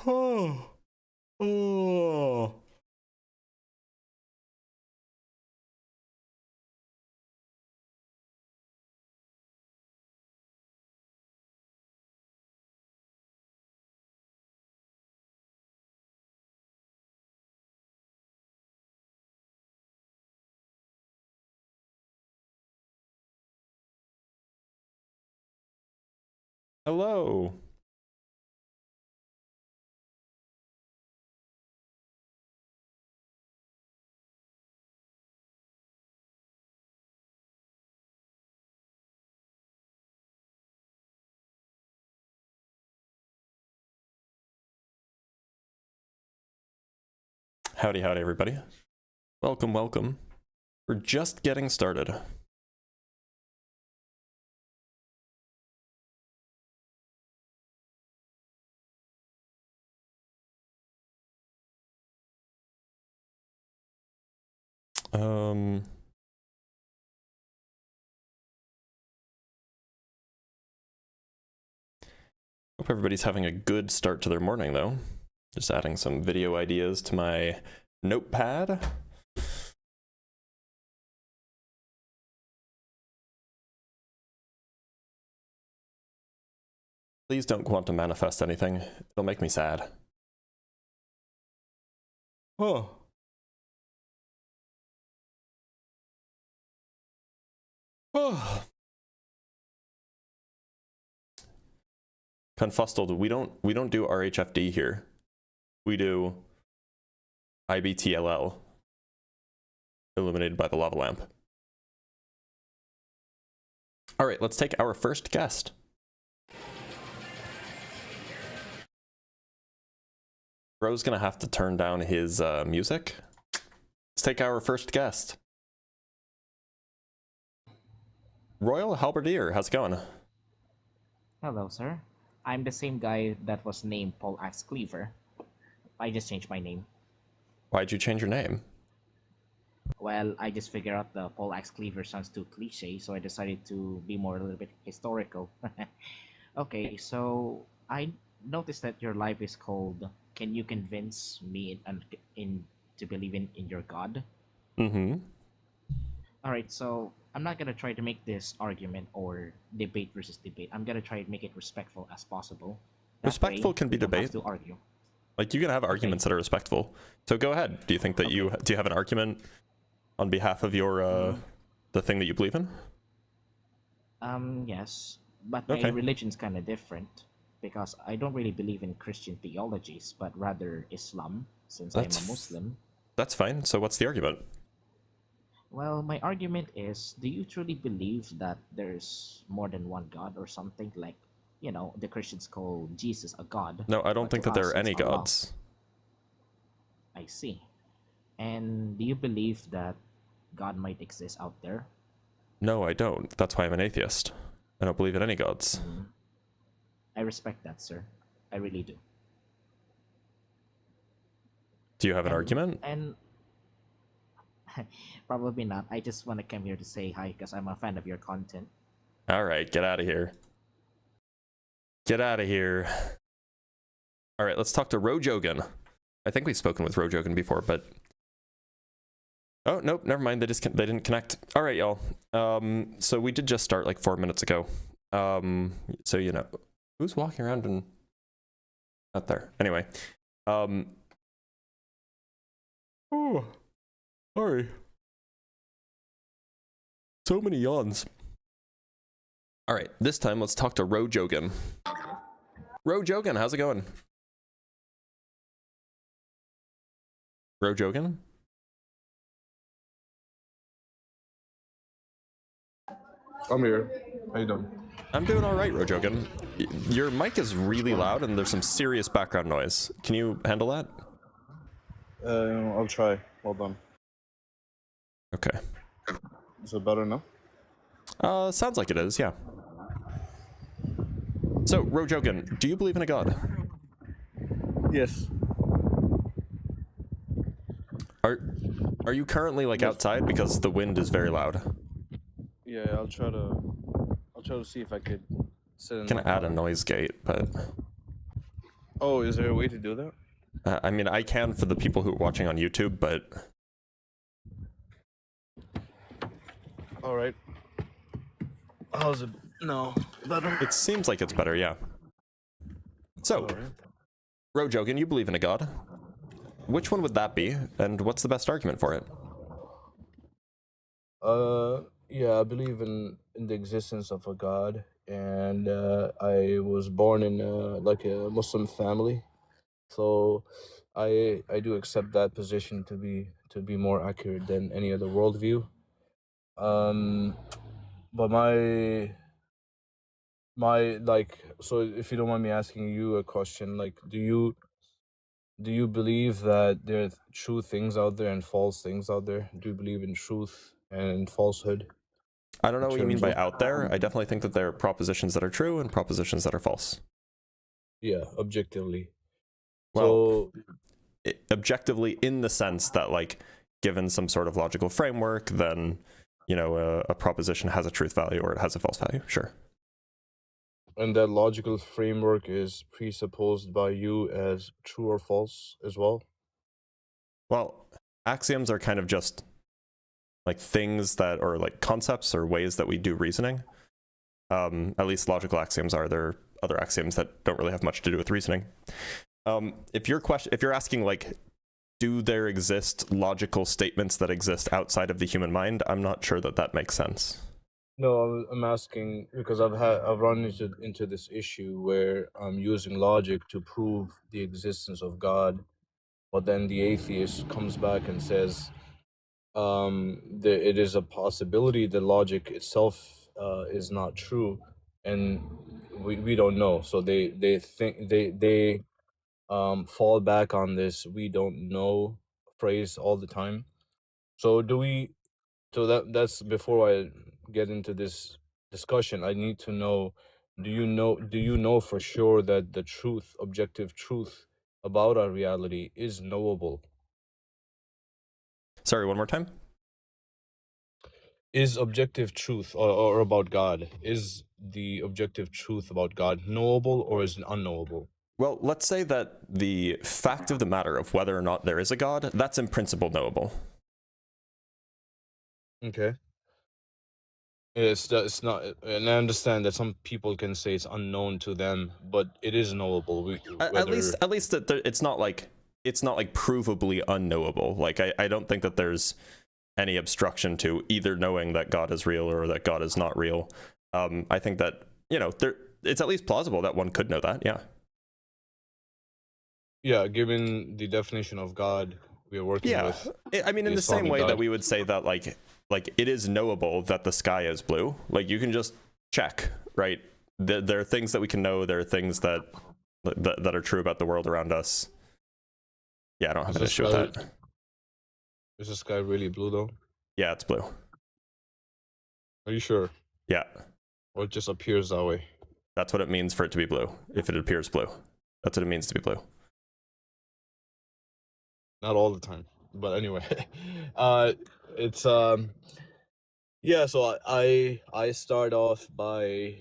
Oh. Oh. Hello. Howdy, howdy, everybody. Welcome, welcome. We're just getting started. Hope everybody's having a good start to their morning, though. Just adding some video ideas to my notepad. Please don't quantum manifest anything. It'll make me sad. Oh. Oh. Confustled, we don't do RHFD here. We do IBTLL, illuminated by the lava lamp. All right, let's take our first guest. Bro's gonna have to turn down his music. Let's take our first guest. Royal Halberdier, how's it going? Hello, sir. I'm the same guy that was named Paul Axe Cleaver. I just changed my name. Why'd you change your name? Well, I just figured out the Paul Axe Cleaver sounds too cliche, so I decided to be a little bit historical. Okay, so I noticed that your live is called "Can You Convince Me to Believe in Your God?" Mm-hmm. All right, so I'm not gonna try to make this argument or debate versus debate. I'm gonna try to make it respectful as possible. That Respectful way, can be we don't have debate. to argue. Like, you can have arguments that are respectful. So go ahead. Do you think that do you have an argument on behalf of your the thing that you believe in? Yes, but my religion's kind of different because I don't really believe in Christian theologies, but rather Islam, since I'm a Muslim. That's fine. So what's the argument? Well, my argument is, do you truly believe that there's more than one God or something? Like, you know, the Christians call Jesus a God. No, I don't think that there are any gods. I see. And do you believe that God might exist out there? No, I don't. That's why I'm an atheist. I don't believe in any gods. I respect that, sir. I really do. Do you have an argument? And probably not. I just want to come here to say hi because I'm a fan of your content. All right, get out of here. Get out of here. All right, let's talk to Rojogan. I think we've spoken with Rojogan before, but oh nope, never mind. They didn't connect. All right, y'all. So we did just start like 4 minutes ago. So you know, who's walking around and out there? Anyway, oh, sorry. So many yawns. All right, this time let's talk to Rojogan. Rojogan, how's it going? Rojogan? I'm here. How you doing? I'm doing all right, Rojogan. Your mic is really loud and there's some serious background noise. Can you handle that? I'll try. Hold on. Okay. Is it better now? Sounds like it is, yeah. So, Rojogan, do you believe in a god? Yes. Are you currently like outside because the wind is very loud? Yeah, I'll try to see if I could sit in. Can add a noise gate, but Oh, is there a way to do that? I mean, I can for the people who are watching on YouTube, but All right. How's it? No, better. it seems like it's better, yeah. So, All right. Rojogan, you believe in a god. Which one would that be, and what's the best argument for it? Yeah, I believe in the existence of a God, and I was born in like a Muslim family, so I do accept that position to be more accurate than any other worldview. Um, but my like, so if you don't mind me asking you a question, like, do you believe that there are true things out there and false things out there? Do you believe in truth and falsehood? I don't know In what you mean terms by of, out there. I definitely think that there are propositions that are true and propositions that are false. yeah, objectively. Well, So, objectively, in the sense that, like, given some sort of logical framework, then, you know, a proposition has a truth value or it has a false value. Sure. and that logical framework is presupposed by you as true or false as well? Well, axioms are kind of just like things that, or like concepts or ways that we do reasoning. At least logical axioms are. There are other axioms that don't really have much to do with reasoning. If you're asking, like, do there exist logical statements that exist outside of the human mind, I'm not sure that that makes sense. No, I'm asking because I've run into this issue where I'm using logic to prove the existence of God, but then the atheist comes back and says, it is a possibility that logic itself is not true, and we don't know. So they think they fall back on this "we don't know" phrase all the time. So do we? So that's before I get into this discussion. I need to know: Do you know for sure that the truth, objective truth about our reality, is knowable? Sorry, one more time. Is objective truth, or about God, is the objective truth about God knowable or is it unknowable? Well, let's say that the fact of the matter of whether or not there is a god, that's in principle knowable. Okay. It's not, and I understand that some people can say it's unknown to them, but it is knowable. At least that it's not like provably unknowable. Like, I don't think that there's any obstruction to either knowing that God is real or that God is not real. I think that, you know, it's at least plausible that one could know that. Yeah. Yeah, given the definition of God we are working Yeah. with. I mean, in the the same Islamic way that God. we would say that, like it is knowable that the sky is blue. Like, you can just check, right? There are things that we can know. There are things that are true about the world around us. Yeah, I don't have Is an the issue with sky- that. Is the sky really blue though? Yeah, it's blue. Are you sure? Yeah, Or it just appears that way? that's what it means for it to be blue. If it appears blue, that's what it means to be blue. Not all the time, but anyway. It's yeah, so I start off by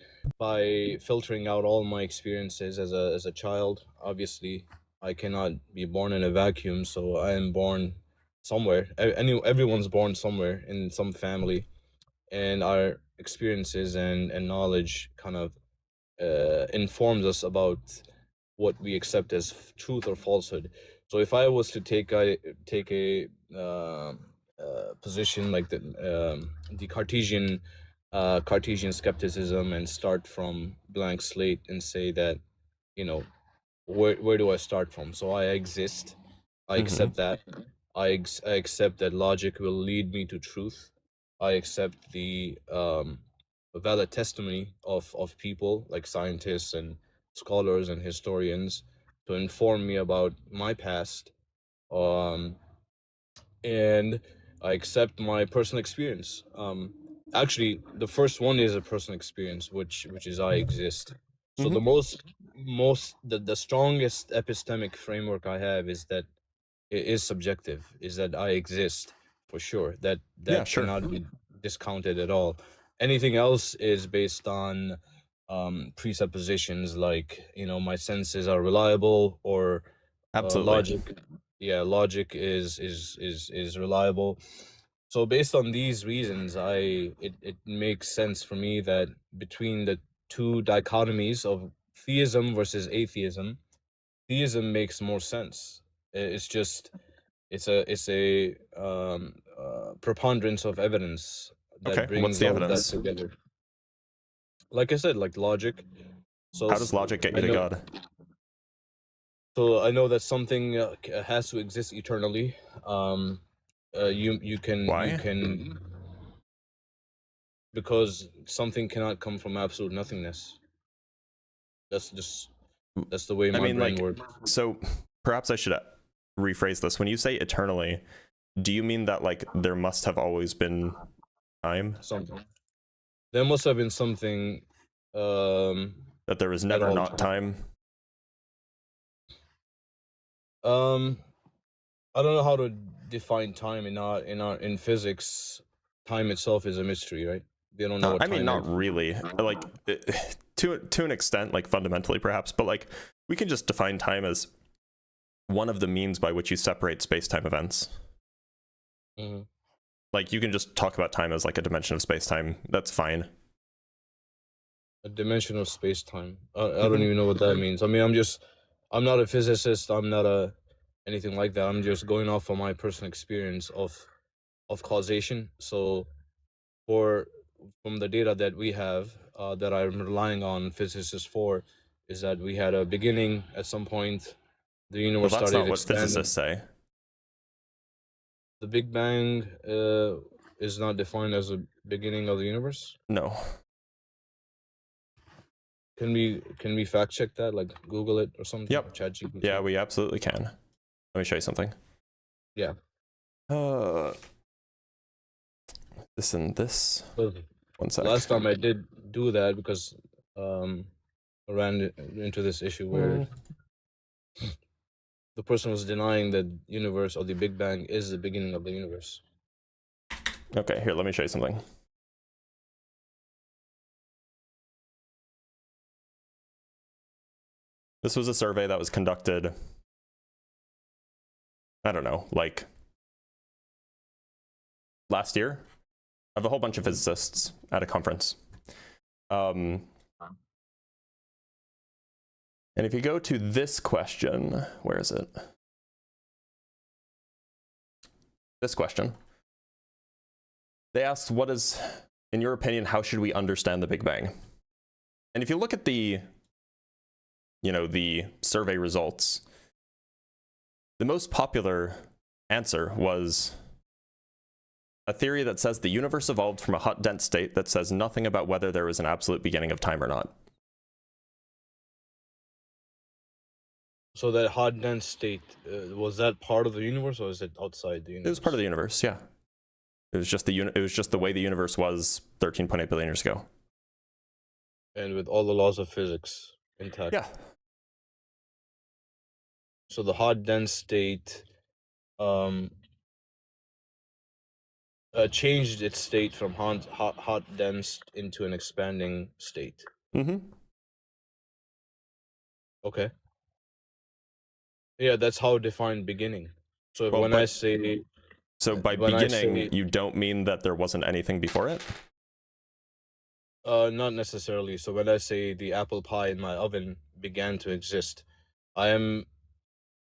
filtering out all my experiences as a child. Obviously, I cannot be born in a vacuum, so I am born somewhere. Everyone's born somewhere in some family, and our experiences and knowledge kind of informs us about what we accept as truth or falsehood. So if I was to take a position like the Cartesian skepticism and start from blank slate and say that, you know, where do I start from? So I exist. I Mhm. accept that. I accept that logic will lead me to truth. I accept the valid testimony of people like scientists and scholars and historians to inform me about my past. Um, and I accept my personal experience. Actually, the first one is a personal experience, which is I exist. So the the strongest epistemic framework I have is that it is subjective, is that I exist for sure. That Yeah, sure. cannot be discounted at all. Anything else is based on presuppositions like, you know, my senses are reliable, or Absolutely. logic, yeah, logic is reliable. So based on these reasons, it makes sense for me that between the two dichotomies of theism versus atheism, theism makes more sense. It's just it's a preponderance of evidence that Okay, what's brings the all of that evidence? together. Like I said, like logic. So How does logic get I you to know, God? so I know that something has to exist eternally. You Why? can, because something cannot come from absolute nothingness. That's the way I my mean, brain like, works. so perhaps I should rephrase this. When you say eternally, do you mean that like there must have always been time? Something. There must have been something That there was at never all not time. time? I don't know how to define time in physics. Time itself is a mystery, right? They don't know what I mean, time not is. really. Like, to an extent, like fundamentally perhaps, but like we can just define time as one of the means by which you separate space-time events. Mhm. Like, you can just talk about time as like a dimension of space-time. That's fine. A dimension of space time. I don't even know what that means. I mean, I'm not a physicist. I'm not a anything like that. I'm just going off of my personal experience of causation. So, for from the data that we have, that I'm relying on physicists for, is that we had a beginning at some point. The Well, universe that's started not what expanding. physicists say. The Big Bang is not defined as a beginning of the universe. No. Can we fact check that? Like Google it or something? Yep. ChatGPT. Yeah, we absolutely can. Let me show you something. Yeah. This and this. Well, One sec. last time I did do that because I ran into this issue where the person was denying that universe or the Big Bang is the beginning of the universe. Okay, here, let me show you something. This was a survey that was conducted, I don't know, like last year, of a whole bunch of physicists at a conference. And if you go to this question, where is it? This question. They asked, what is, in your opinion, how should we understand the Big Bang? And if you look at the, you know, the survey results, the most popular answer was a theory that says the universe evolved from a hot, dense state that says nothing about whether there was an absolute beginning of time or not. So that hot dense state, was that part of the universe or is it outside the universe? It was part of the universe, yeah. It was just the way the universe was 13.8 billion years ago. And with all the laws of physics intact. Yeah. So the hot dense state changed its state from hot dense into an expanding state. Okay. Yeah, that's how defined beginning. So Well, when I say, so by beginning, you don't mean that there wasn't anything before it? not necessarily. So when I say the apple pie in my oven began to exist, I am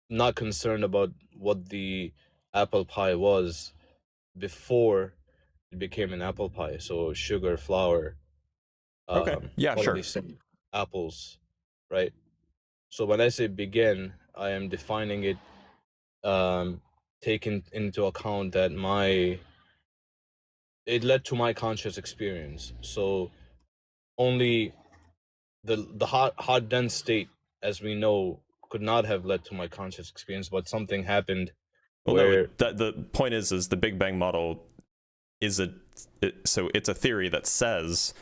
not concerned about what the apple pie was before it became an apple pie. So sugar, flour, Okay. Yeah, all sure. of these things, apples, right? So when I say begin, I am defining it, taking into account that it led to my conscious experience. So only the hot dense state, as we know, could not have led to my conscious experience, but something happened. Well, where... no, the point is the Big Bang model is so it's a theory that says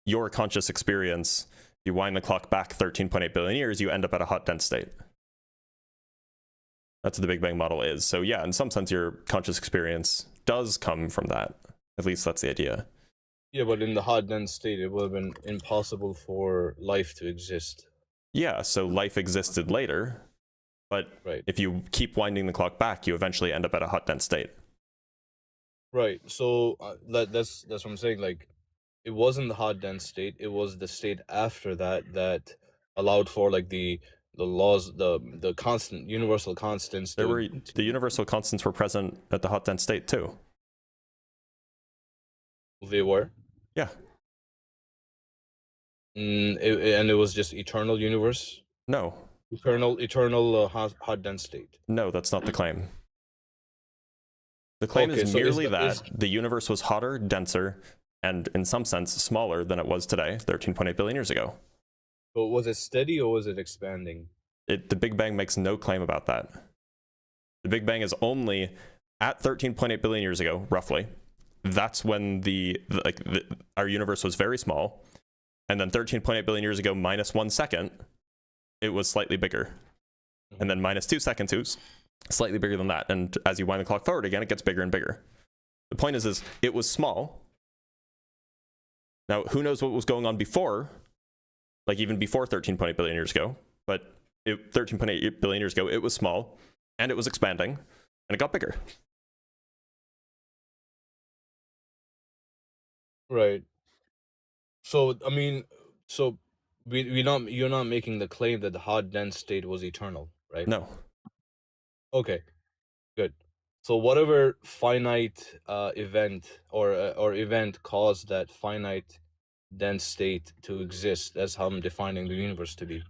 your conscious experience, you wind the clock back 13.8 billion years, you end up at a hot dense state. That's what the Big Bang model is. So yeah, in some sense, your conscious experience does come from that. At least that's the idea. Yeah, but in the hot dense state, it would have been impossible for life to exist. Yeah, so life existed later, but Right. if you keep winding the clock back, you eventually end up at a hot dense state. Right. So that's what I'm saying. Like, it wasn't the hot dense state. It was the state after that that allowed for like the laws, the constant universal constants There to, were the universal constants were present at the hot dense state too. they were. Yeah. And it was just eternal universe, No, eternal hot dense state. no, that's not the claim. The claim Okay, is so merely that is the universe was hotter, denser, and in some sense smaller than it was today, 13.8 billion years ago. but was it steady or was it expanding? The Big Bang makes no claim about that. The Big Bang is only at 13.8 billion years ago, roughly. That's when our universe was very small. And then 13.8 billion years ago, minus 1 second, it was slightly bigger. And then minus 2 seconds, it was slightly bigger than that. And as you wind the clock forward again, it gets bigger and bigger. The point is it was small. Now, who knows what was going on before, like even before 13.8 billion years ago, but 13.8 billion years ago, it was small, and it was expanding, and it got bigger. Right. So I mean, so you're not making the claim that the hot dense state was eternal, right? No. Okay, good. So whatever finite event or event caused that finite dense state to exist, that's how I'm defining the universe to be.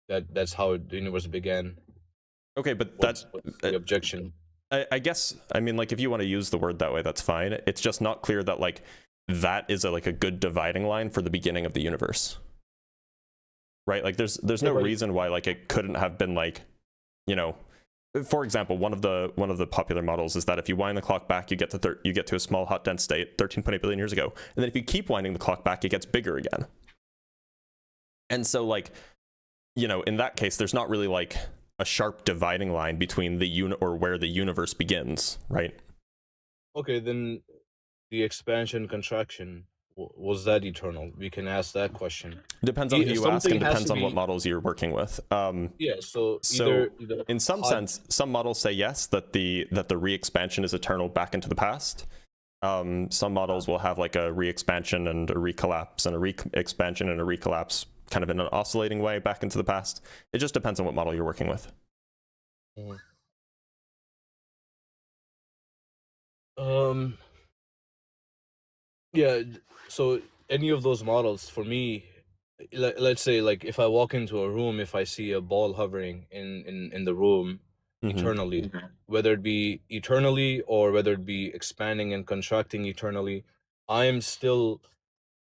That's how the universe began. Okay, but What's the objection? I guess, I mean, like, if you want to use the word that way, that's fine. It's just not clear that, like, that is a good dividing line for the beginning of the universe. Right? Like, there's no reason why, like, it couldn't have been, like, you know, for example, one of the popular models is that if you wind the clock back, you get to a small hot dense state 13.8 billion years ago, and then if you keep winding the clock back, it gets bigger again. And so, like, you know, in that case, there's not really like a sharp dividing line between or where the universe begins, right? Okay, then the expansion contraction, was that eternal? We can ask that question. Depends on who you ask, and depends on what be... models you're working with. Yeah, so in some sense, some models say yes, that the re-expansion is eternal back into the past. Some models will have like a re-expansion and a recollapse and a re-expansion and a recollapse, kind of in an oscillating way back into the past. It just depends on what model you're working with. Yeah, so any of those models for me, let's say, like, if I walk into a room, if I see a ball hovering in the room eternally, whether it be eternally or whether it be expanding and contracting eternally, I am still,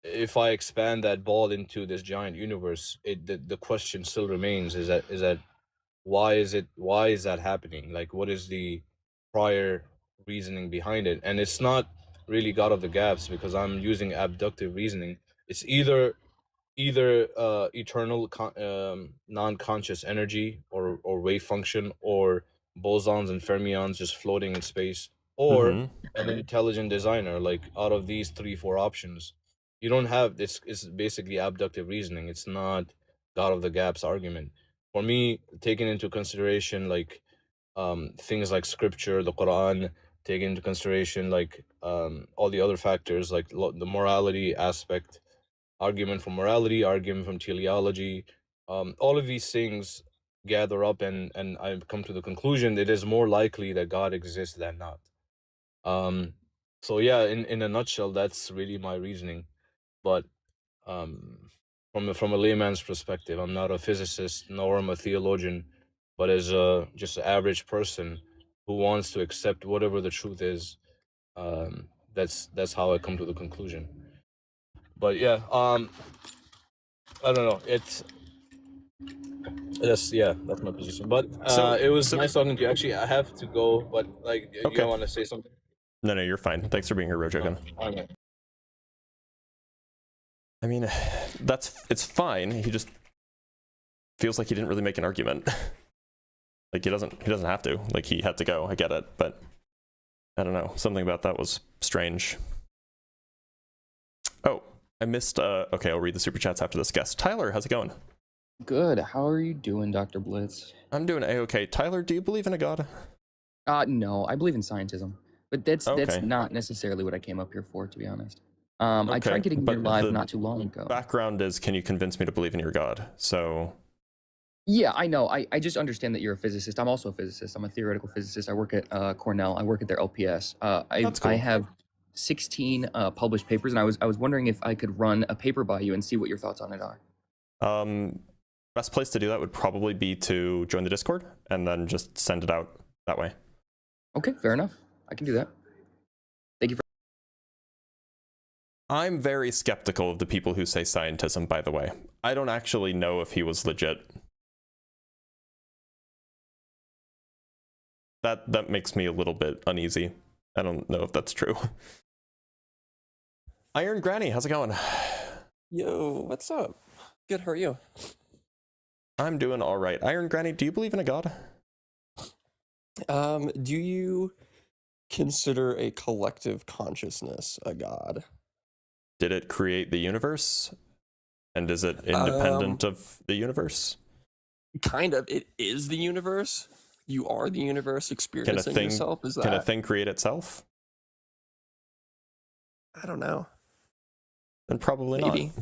if I expand that ball into this giant universe, the question still remains, is that why is that happening? Like, what is the prior reasoning behind it? And it's not really God of the gaps, because I'm using abductive reasoning. It's either eternal non-conscious energy or wave function, or bosons and fermions just floating in space, or an intelligent designer. Like, out of these 3-4 options, you don't have this. It's basically abductive reasoning. It's not God of the gaps argument. For me, taking into consideration like things like scripture, the Quran, taking into consideration like all the other factors, like the morality aspect, argument from morality, argument from teleology, all of these things gather up, and I've come to the conclusion that it is more likely that God exists than not. So yeah, in a nutshell, that's really my reasoning. But from a layman's perspective, I'm not a physicist nor am a theologian, but as just an average person who wants to accept whatever the truth is, that's how I come to the conclusion. But yeah, I don't know. That's my position. But it was nice talking to you. Actually, I have to go, but like, Okay. you want to say something? No, you're fine. Thanks for being here, Rojogan. Okay. I mean, it's fine. He just feels like he didn't really make an argument. Like, he doesn't have to. Like, he had to go. I get it, but I don't know. Something about that was strange. Oh, I missed. Okay, I'll read the super chats after this guest. Tyler, how's it going? Good. How are you doing, Dr. Blitz? I'm doing a-okay. Tyler, do you believe in a god? No, I believe in scientism, but that's Okay. not necessarily what I came up here for, to be honest. I Okay, tried getting but here live the not too long ago. Background is, can you convince me to believe in your god? So, Yeah, I know. I just understand that you're a physicist. I'm also a physicist. I'm a theoretical physicist. I work at Cornell. I work at their LPS. That's cool. I have 16 published papers, and I was wondering if I could run a paper by you and see what your thoughts on it are. best place to do that would probably be to join the Discord and then just send it out that way. Okay, fair enough. I can do that. Thank you for. I'm very skeptical of the people who say scientism, by the way. I don't actually know if he was legit. That makes me a little bit uneasy. I don't know if that's true. Iron Granny, how's it going? Yo, what's up? Good, how are you? I'm doing all right. Iron Granny, do you believe in a god? Do you consider a collective consciousness a god? Did it create the universe? And is it independent of the universe? Kind of. It is the universe. You are the universe experiencing yourself. Is that? Can a thing create itself? I don't know. Then probably Maybe. not.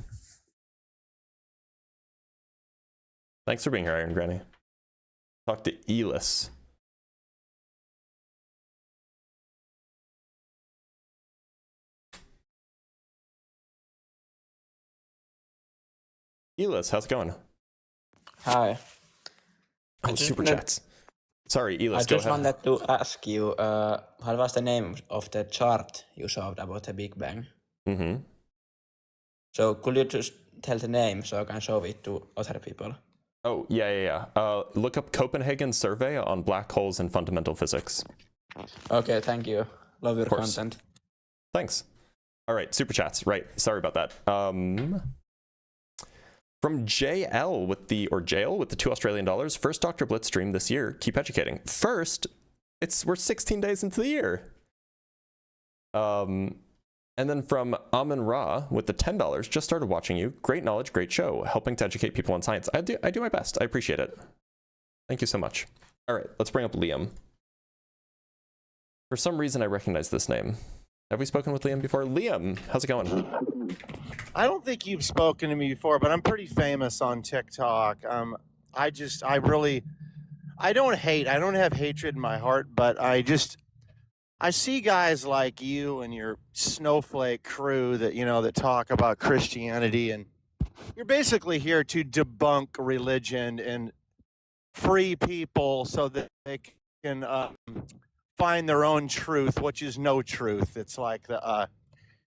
Thanks for being here, Iron Granny. Talk to Elis. Elis, how's it going? Hi. Oh, just super wanted- chats. Sorry, Elis, I go just ahead. wanted to ask you, what was the name of the chart you showed about the Big Bang? Mm-hmm. So could you just tell the name so I can show it to other people? Oh, yeah. Look up Copenhagen survey on black holes and fundamental physics. Okay, thank you. Love your course. content. Thanks. All right, super chats. Right, sorry about that. From JL with the $2 Australian. First Dr. Blitz stream this year. Keep educating. First, we're 16 days into the year. And then from Amin Ra with the $10, just started watching you. Great knowledge, great show. Helping to educate people on science. I do my best. I appreciate it. Thank you so much. All right, let's bring up Liam. For some reason, I recognize this name. Have we spoken with Liam before? Liam, how's it going? I don't think you've spoken to me before, but I'm pretty famous on TikTok. I don't have hatred in my heart, but I see guys like you and your snowflake crew that talk about Christianity, and you're basically here to debunk religion and free people so that they can find their own truth, which is no truth. It's like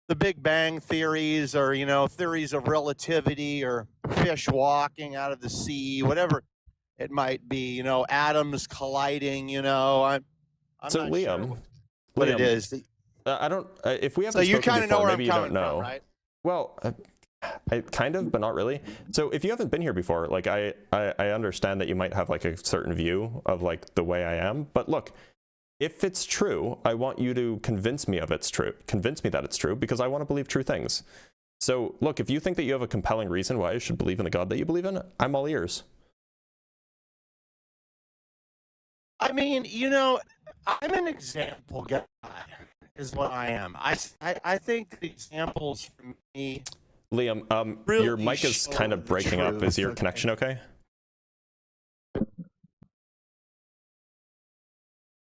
the Big Bang theories, or theories of relativity, or fish walking out of the sea, whatever it might be. Atoms colliding. I'm So not Liam, sure what it is. I don't. If we haven't So you spoken kind of before, know where I'm maybe you coming don't know. from, right? Well, I kind of, but not really. So if you haven't been here before, like I understand that you might have like a certain view of like the way I am. But look, if it's true, I want you to convince me that it's true, because I want to believe true things. So look, if you think that you have a compelling reason why I should believe in the God that you believe in, I'm all ears. I mean, I'm an example guy, is what I am. I think the examples for me. Liam, really your mic is show kind of the breaking up. Is truth. your connection okay?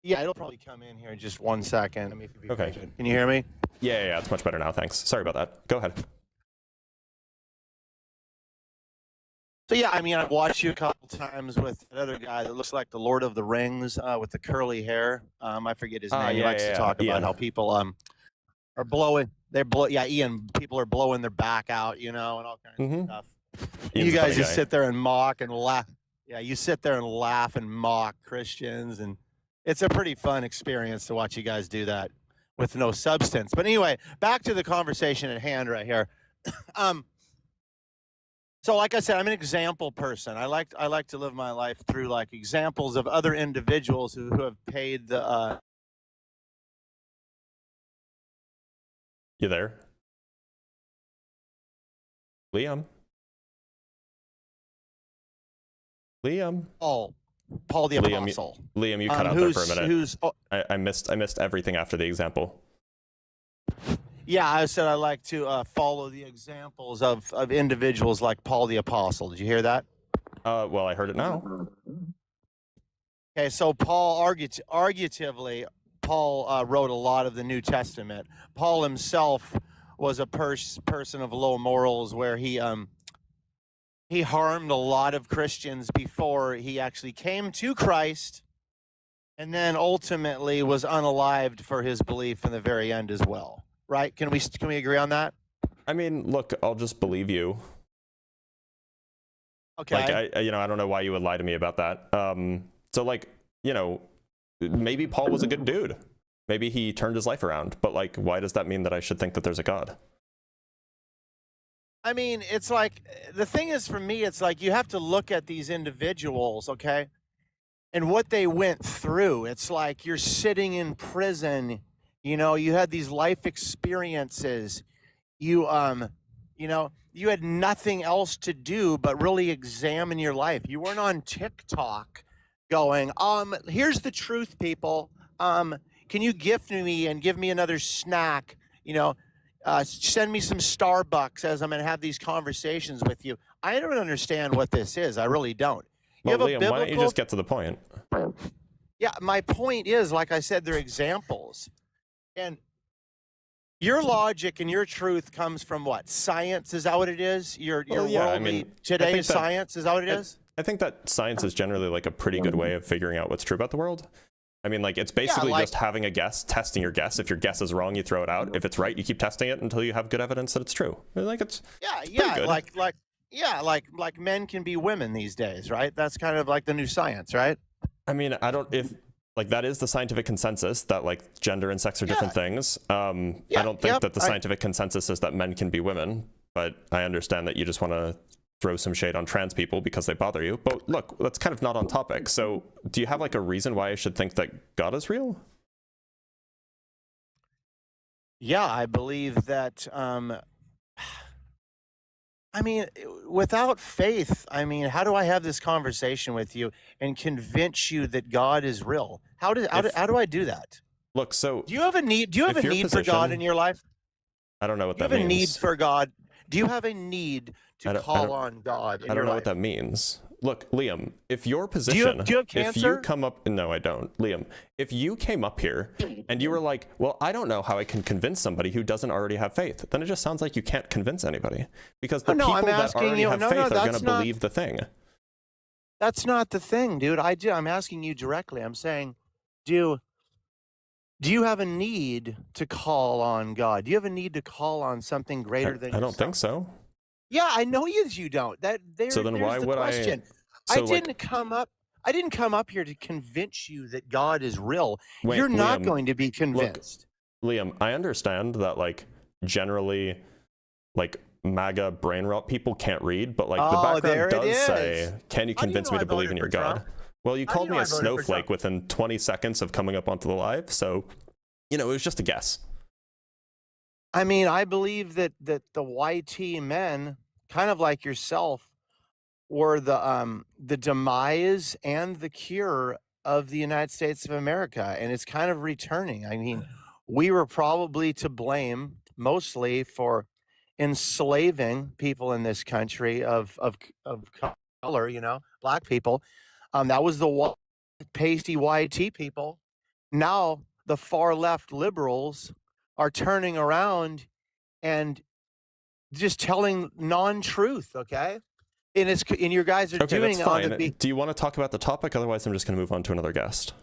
Yeah, it'll probably come in here in just 1 second. Let me be Okay. patient. Can you hear me? Yeah, it's much better now. Thanks. Sorry about that. Go ahead. So yeah, I mean, I've watched you a couple times with another guy that looks like the Lord of the Rings with the curly hair. I forget his name. He likes to talk about Ian. how people are blowing. Ian. People are blowing their back out, and all kinds of stuff. Ian's You a guys funny just guy. sit there and mock and laugh. Yeah, you sit there and laugh and mock Christians, and it's a pretty fun experience to watch you guys do that with no substance. But anyway, back to the conversation at hand right here. So like I said, I'm an example person. I like to live my life through like examples of other individuals who have paid the You there? Liam. Liam. Oh, Paul the Liam, Apostle. Liam, you cut out there for a minute. Who's? Oh, I missed everything after the example. yeah, I said I like to follow the examples of individuals like Paul the Apostle. Did you hear that? Well, I heard it now. Okay, so Paul, arguably, Paul wrote a lot of the New Testament. Paul himself was a person of low morals, where he harmed a lot of Christians before he actually came to Christ, and then ultimately was unalived for his belief in the very end as well. Right? Can we agree on that? I mean, look, I'll just believe you. Okay. Like, I don't know why you would lie to me about that. So, like, maybe Paul was a good dude. Maybe he turned his life around. But, like, why does that mean that I should think that there's a God? I mean, it's like, the thing is, for me, it's like you have to look at these individuals, okay, and what they went through. It's like you're sitting in prison, you had these life experiences. You had nothing else to do but really examine your life. You weren't on TikTok going, here's the truth, people. Can you gift me and give me another snack? Send me some Starbucks as I'm going to have these conversations with you. I don't understand what this is. I really don't. Well, Liam, why don't you just get to the point? Yeah, my point is, like I said, they're examples. And your logic and your truth comes from what? Science? Is that what it is? Today's science? Is that what it is? I think that science is generally like a pretty good way of figuring out what's true about the world. I mean, like, it's basically just having a guess, testing your guess. If your guess is wrong, you throw it out. If it's right, you keep testing it until you have good evidence that it's true. Like, it's good. like men can be women these days, right? That's kind of like the new science, right? I mean, that is the scientific consensus that, like, gender and sex are different things. I don't think that the scientific consensus is that men can be women, but I understand that you just want to throw some shade on trans people because they bother you. But look, that's kind of not on topic. So do you have, like, a reason why I should think that God is real? Yeah, I believe that, I mean, without faith, I mean, how do I have this conversation with you and convince you that God is real? How do I do that? Look, so do you have a need? Do you have a need for God in your life? I don't know what that means. Do you have a need for God? Do you have a need to call on God? I don't know what that means. Look, Liam, if your position, do you have cancer? If you come up, no, I don't, Liam. If you came up here and you were like, well, I don't know how I can convince somebody who doesn't already have faith, then it just sounds like you can't convince anybody, because the people that already have faith are going to believe the thing. That's not the thing, dude. I'm asking you directly. I'm saying, do you have a need to call on God? Do you have a need to call on something greater than yourself? I don't think so. Yeah, I know you don't. So then why would I? I didn't come up here to convince you that God is real. You're not Liam, going to be convinced. Look, Liam, I understand that, like, generally, like, MAGA brain rot people can't read, but, like, the background does say, can you convince me to believe in your God? Well, you called me a snowflake within 20 seconds of coming up onto the live, so, it was just a guess. I mean, I believe that the YT men, kind of like yourself, were the demise and the cure of the United States of America, and it's kind of returning. I mean, we were probably to blame mostly for enslaving people in this country of color, black people. That was the pasty YT people. Now the far left liberals are turning around and just telling non-truth, okay? And your guys are doing that's fine. Do you want to talk about the topic? Otherwise, I'm just going to move on to another guest.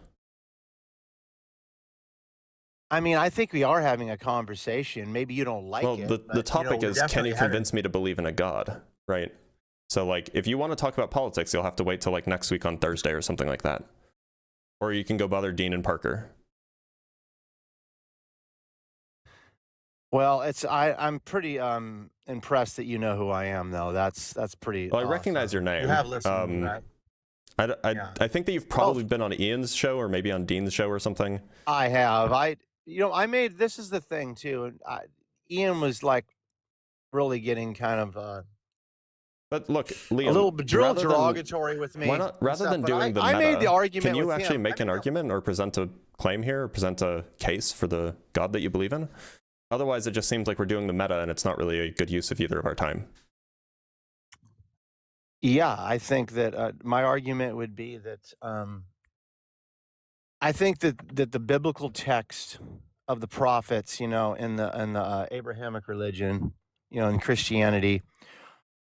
I mean, I think we are having a conversation. Maybe you don't like it. Well, the topic is, can you convince me to believe in a God, right? So, like, if you want to talk about politics, you'll have to wait till, like, next week on Thursday or something like that. Or you can go bother Dean and Parker. Well, I'm pretty impressed that you know who I am, though. That's pretty. Well, I recognize your name. You have listened, right? I think that you've probably been on Ian's show or maybe on Dean's show or something. I have. This is the thing too. Ian was, like, really getting kind of But look, a Liam, little drill rather than- derogatory with me. Why not, and rather stuff, than but doing the I meta, made the argument can you with actually him. make an argument or present a claim here, or present a case for the God that you believe in? Otherwise, it just seems like we're doing the meta, and it's not really a good use of either of our time. Yeah, I think that my argument would be that I think that the biblical text of the prophets, in the Abrahamic religion, in Christianity,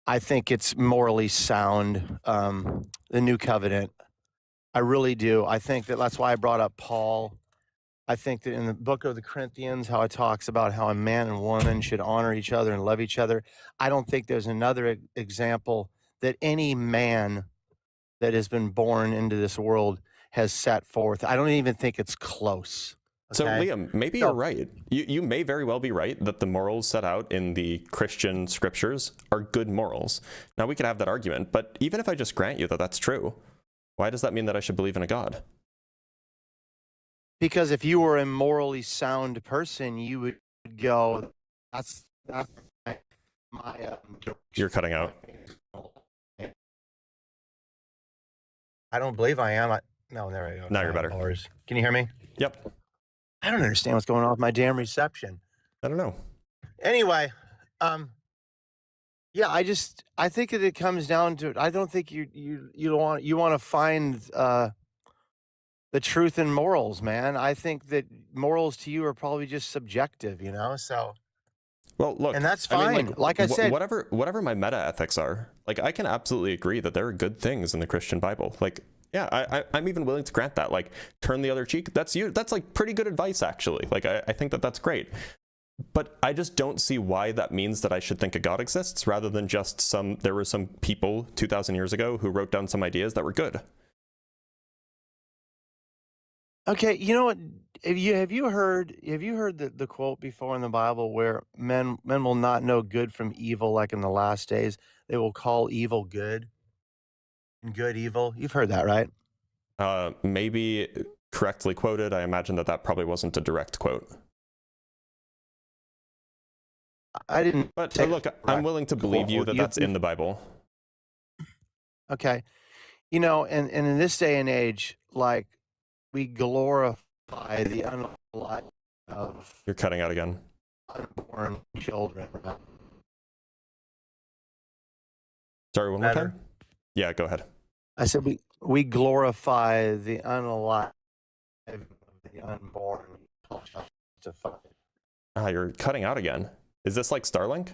I think it's morally sound. The New Covenant, I really do. I think that's why I brought up Paul. I think that in the book of the Corinthians, how it talks about how a man and woman should honor each other and love each other. I don't think there's another example that any man that has been born into this world has set forth. I don't even think it's close. So okay? Liam, maybe you're right. You may very well be right that the morals set out in the Christian scriptures are good morals. Now, we could have that argument, but even if I just grant you that that's true, why does that mean that I should believe in a God? Because if you were a morally sound person, you would go, that's my You're cutting out. I don't believe I am. No, there I go. Now you're better. Can you hear me? Yep. I don't understand what's going on with my damn reception. I don't know. Anyway, yeah, I think that it comes down to, I don't think you want to find the truth in morals, man. I think that morals to you are probably just subjective, so. Well, look, And that's fine. I mean, like I said, whatever my meta ethics are, like, I can absolutely agree that there are good things in the Christian Bible. Like, yeah, I'm even willing to grant that. Like, turn the other cheek. That's like pretty good advice, actually. Like, I think that that's great. But I just don't see why that means that I should think a God exists, rather than just there were some people 2,000 years ago who wrote down some ideas that were good. okay, you know what? Have you heard the quote before in the Bible where men will not know good from evil, like in the last days? They will call evil good and good evil. You've heard that, right? Maybe correctly quoted. I imagine that probably wasn't a direct quote. I didn't. But look, I'm willing to believe you that that's in the Bible. Okay, and in this day and age, like, we glorify the unalive of You're cutting out again. unborn children. Right? Sorry, one more Better? time? Yeah, go ahead. I said we glorify the unalive of the unborn. You're cutting out again. Is this like Starlink?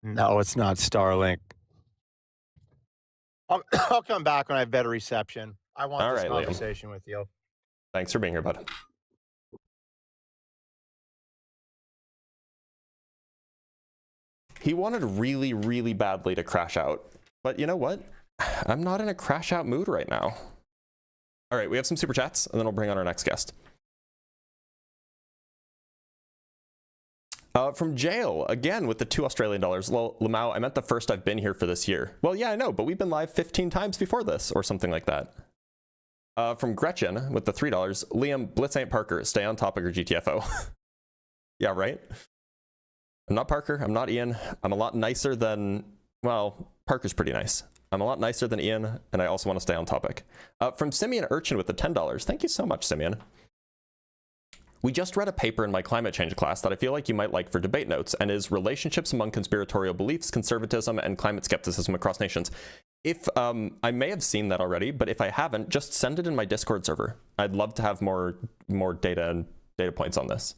No, it's not Starlink. I'll come back when I have better reception. I want All this right, Liam. conversation with you. Thanks for being here, bud. He wanted really, really badly to crash out. But you know what? I'm not in a crash out mood right now. All right, we have some super chats, and then we'll bring on our next guest. From jail, again, with the $2 Australian. Well, Lamau, I meant the first I've been here for this year. Well, yeah, I know, but we've been live 15 times before this, or something like that. From Gretchen, with the $3. Liam, Blitz ain't Parker. Stay on topic or GTFO. Yeah, right? I'm not Parker. I'm not Ian. I'm a lot nicer than... Well, Parker's pretty nice. I'm a lot nicer than Ian, and I also want to stay on topic. From Simeon Urchin with the $10. Thank you so much, Simeon. We just read a paper in my climate change class that I feel like you might like for debate notes, and is Relationships Among Conspiratorial Beliefs, Conservatism, and Climate Skepticism Across Nations. If I may have seen that already, but if I haven't, just send it in my Discord server. I'd love to have more data and data points on this.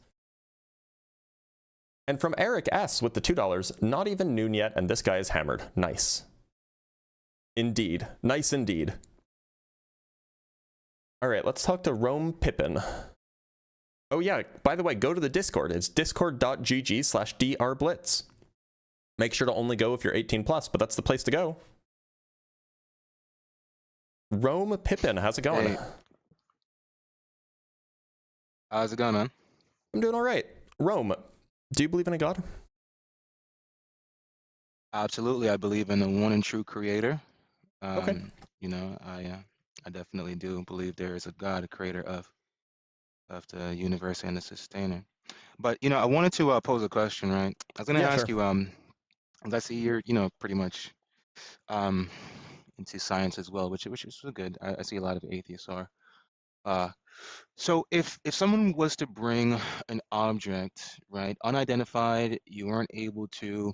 And from Eric S. with the $2, not even noon yet, and this guy is hammered. Nice. Indeed. Nice indeed. All right, let's talk to Rome Pippin. Oh yeah, by the way, go to the Discord. It's discord.gg/drblitz. Make sure to only go if you're 18+, but that's the place to go. Rome Pippin, how's it going? Hey. How's it going, man? I'm doing all right. Rome, do you believe in a God? Absolutely, I believe in the one and true creator. Okay. I definitely do believe there is a God, a creator of the universe and the sustainer. But I wanted to pose a question, right? I was going to ask you, I see you're, pretty much um, into science as well, which is good. I see a lot of atheists are. Uh, so if someone was to bring an object, right, unidentified, you weren't able to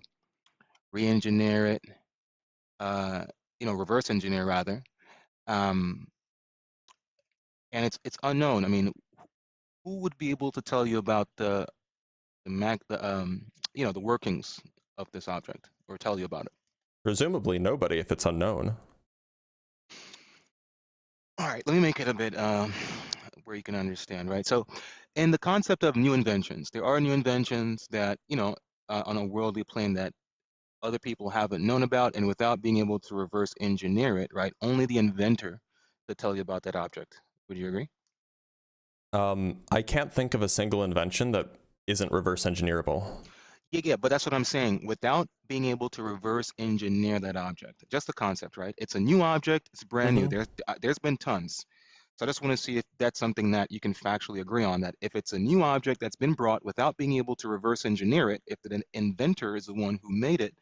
re-engineer it, uh, reverse engineer rather, um, and it's unknown. I mean, who would be able to tell you about the workings of this object or tell you about it? Presumably nobody if it's unknown. All right, let me make it a bit where you can understand, right? So, in the concept of new inventions, there are new inventions that, on a worldly plane that other people haven't known about, and without being able to reverse engineer it, right? Only the inventor could tell you about that object. Would you agree? I can't think of a single invention that isn't reverse engineerable. Yeah, but that's what I'm saying. Without being able to reverse engineer that object, just the concept, right? It's a new object. It's brand new. There's been tons. So I just want to see if that's something that you can factually agree on, that if it's a new object that's been brought without being able to reverse engineer it, if the inventor is the one who made it,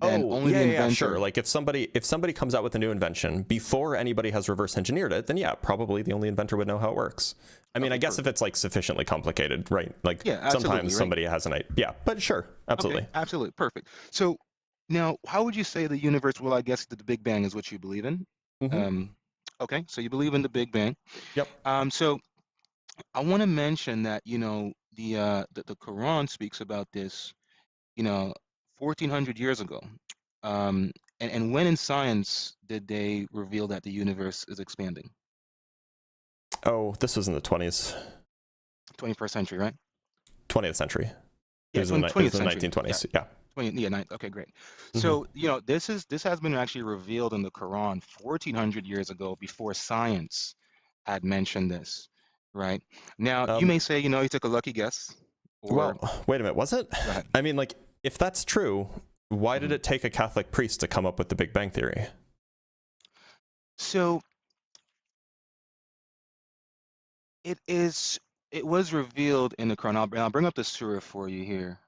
then Oh, only the yeah, sure. inventor. Like if somebody comes out with a new invention before anybody has reverse engineered it, then yeah, probably the only inventor would know how it works. I mean, Okay, I guess if it's like sufficiently complicated, right? Like sometimes right? somebody has an idea. Yeah, but sure, absolutely. Okay, absolutely, perfect. So now, how would you say the universe? Well, I guess that the Big Bang is what you believe in. Mm-hmm. Okay, so you believe in the Big Bang. Yep. So I want to mention that the Quran speaks about this, 1400 years ago. And when in science did they reveal that the universe is expanding? Oh, this was in the 20s. 21st century, right? 20th century. Yeah, It was in the 1920s. Yeah. 20, yeah, okay, great. Mm-hmm. So, this has been actually revealed in the Quran 1400 years ago before science had mentioned this, right? Now, you may say, you took a lucky guess, or well, wait a minute, was it? Go ahead. I mean, like, if that's true, why did it take a Catholic priest to come up with the Big Bang Theory? So it was revealed in the Quran. I'll bring up the surah for you here.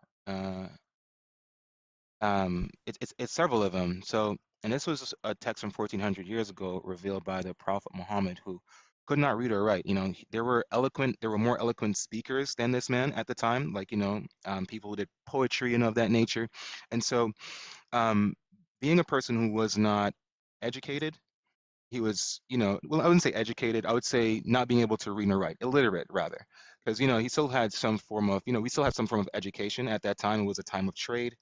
It's several of them. So, and this was a text from 1400 years ago revealed by the Prophet Muhammad, who could not read or write. There were more eloquent speakers than this man at the time, like, people who did poetry and of that nature. And so, being a person who was not educated, he was, well, I wouldn't say educated, I would say not being able to read or write, illiterate rather, because, he still had some form of, we still had some form of education at that time. It was a time of trade,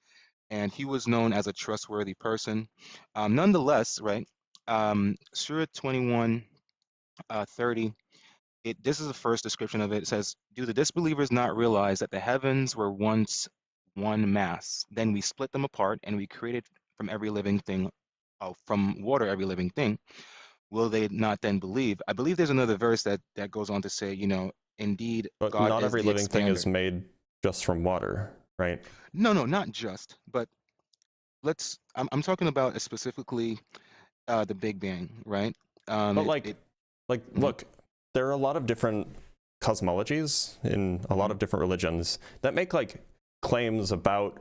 and he was known as a trustworthy person. Nonetheless, right, Surah 21, 30, this is the first description of it. It says, "Do the disbelievers not realize that the heavens were once one mass? Then we split them apart, and we created from every living thing, from water every living thing. Will they not then believe?" I believe there's another verse that goes on to say, indeed, But God not is every the living thing is expander. made just from water, right? No, not just, but I'm talking about specifically the Big Bang, right? But look, there are a lot of different cosmologies in a lot of different religions that make like claims about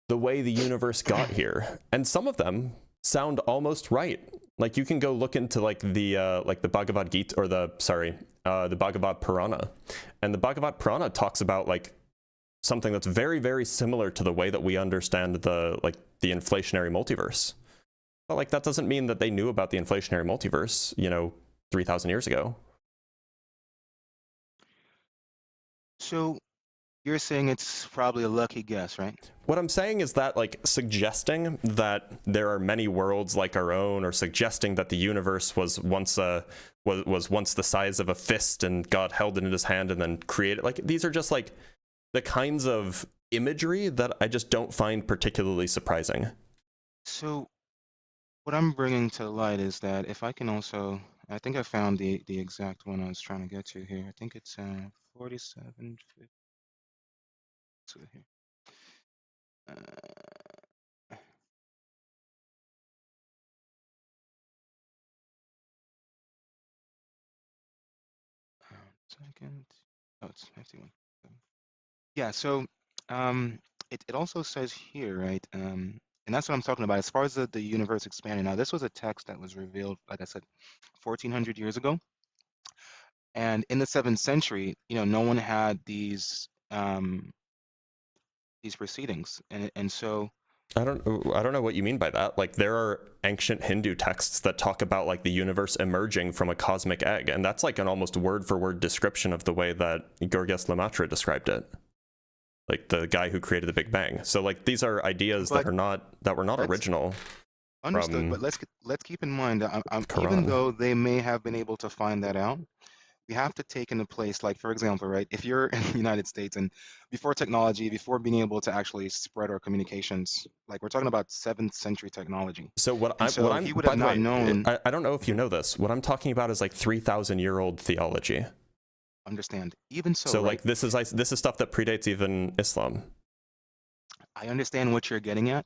the way the universe got here, and some of them sound almost right. Like you can go look into like the Bhagavad Gita, or the Bhagavad Purana, and the Bhagavad Purana talks about like something that's very, very similar to the way that we understand the inflationary multiverse. But like that doesn't mean that they knew about the inflationary multiverse, 3,000 years ago. So you're saying it's probably a lucky guess, right? What I'm saying is that like suggesting that there are many worlds like our own, or suggesting that the universe was once the size of a fist and God held it in his hand and then created, like these are just like the kinds of imagery that I just don't find particularly surprising. So what I'm bringing to light is that if I can also, I think I found the exact one I was trying to get to here. I think it's 47. So here. 2nd. Oh, it's 51. Yeah, so it also says here, right? And that's what I'm talking about as far as the universe expanding. Now, this was a text that was revealed, like I said, 1400 years ago. And in the 7th century, no one had these proceedings, and so I don't know what you mean by that. Like, there are ancient Hindu texts that talk about like the universe emerging from a cosmic egg, and that's like an almost word for word description of the way that Georges Lemaitre described it, like the guy who created the Big Bang. So like these are ideas that were not original. Understood, but let's keep in mind that even though they may have been able to find that out, we have to take into place, like, for example, right, if you're in the United States and before technology, before being able to actually spread our communications, like we're talking about 7th century technology. So he would have not known. I don't know if you know this. What I'm talking about is like 3,000-year-old theology. Understand. Even so, so right? Like this is stuff that predates even Islam. I understand what you're getting at,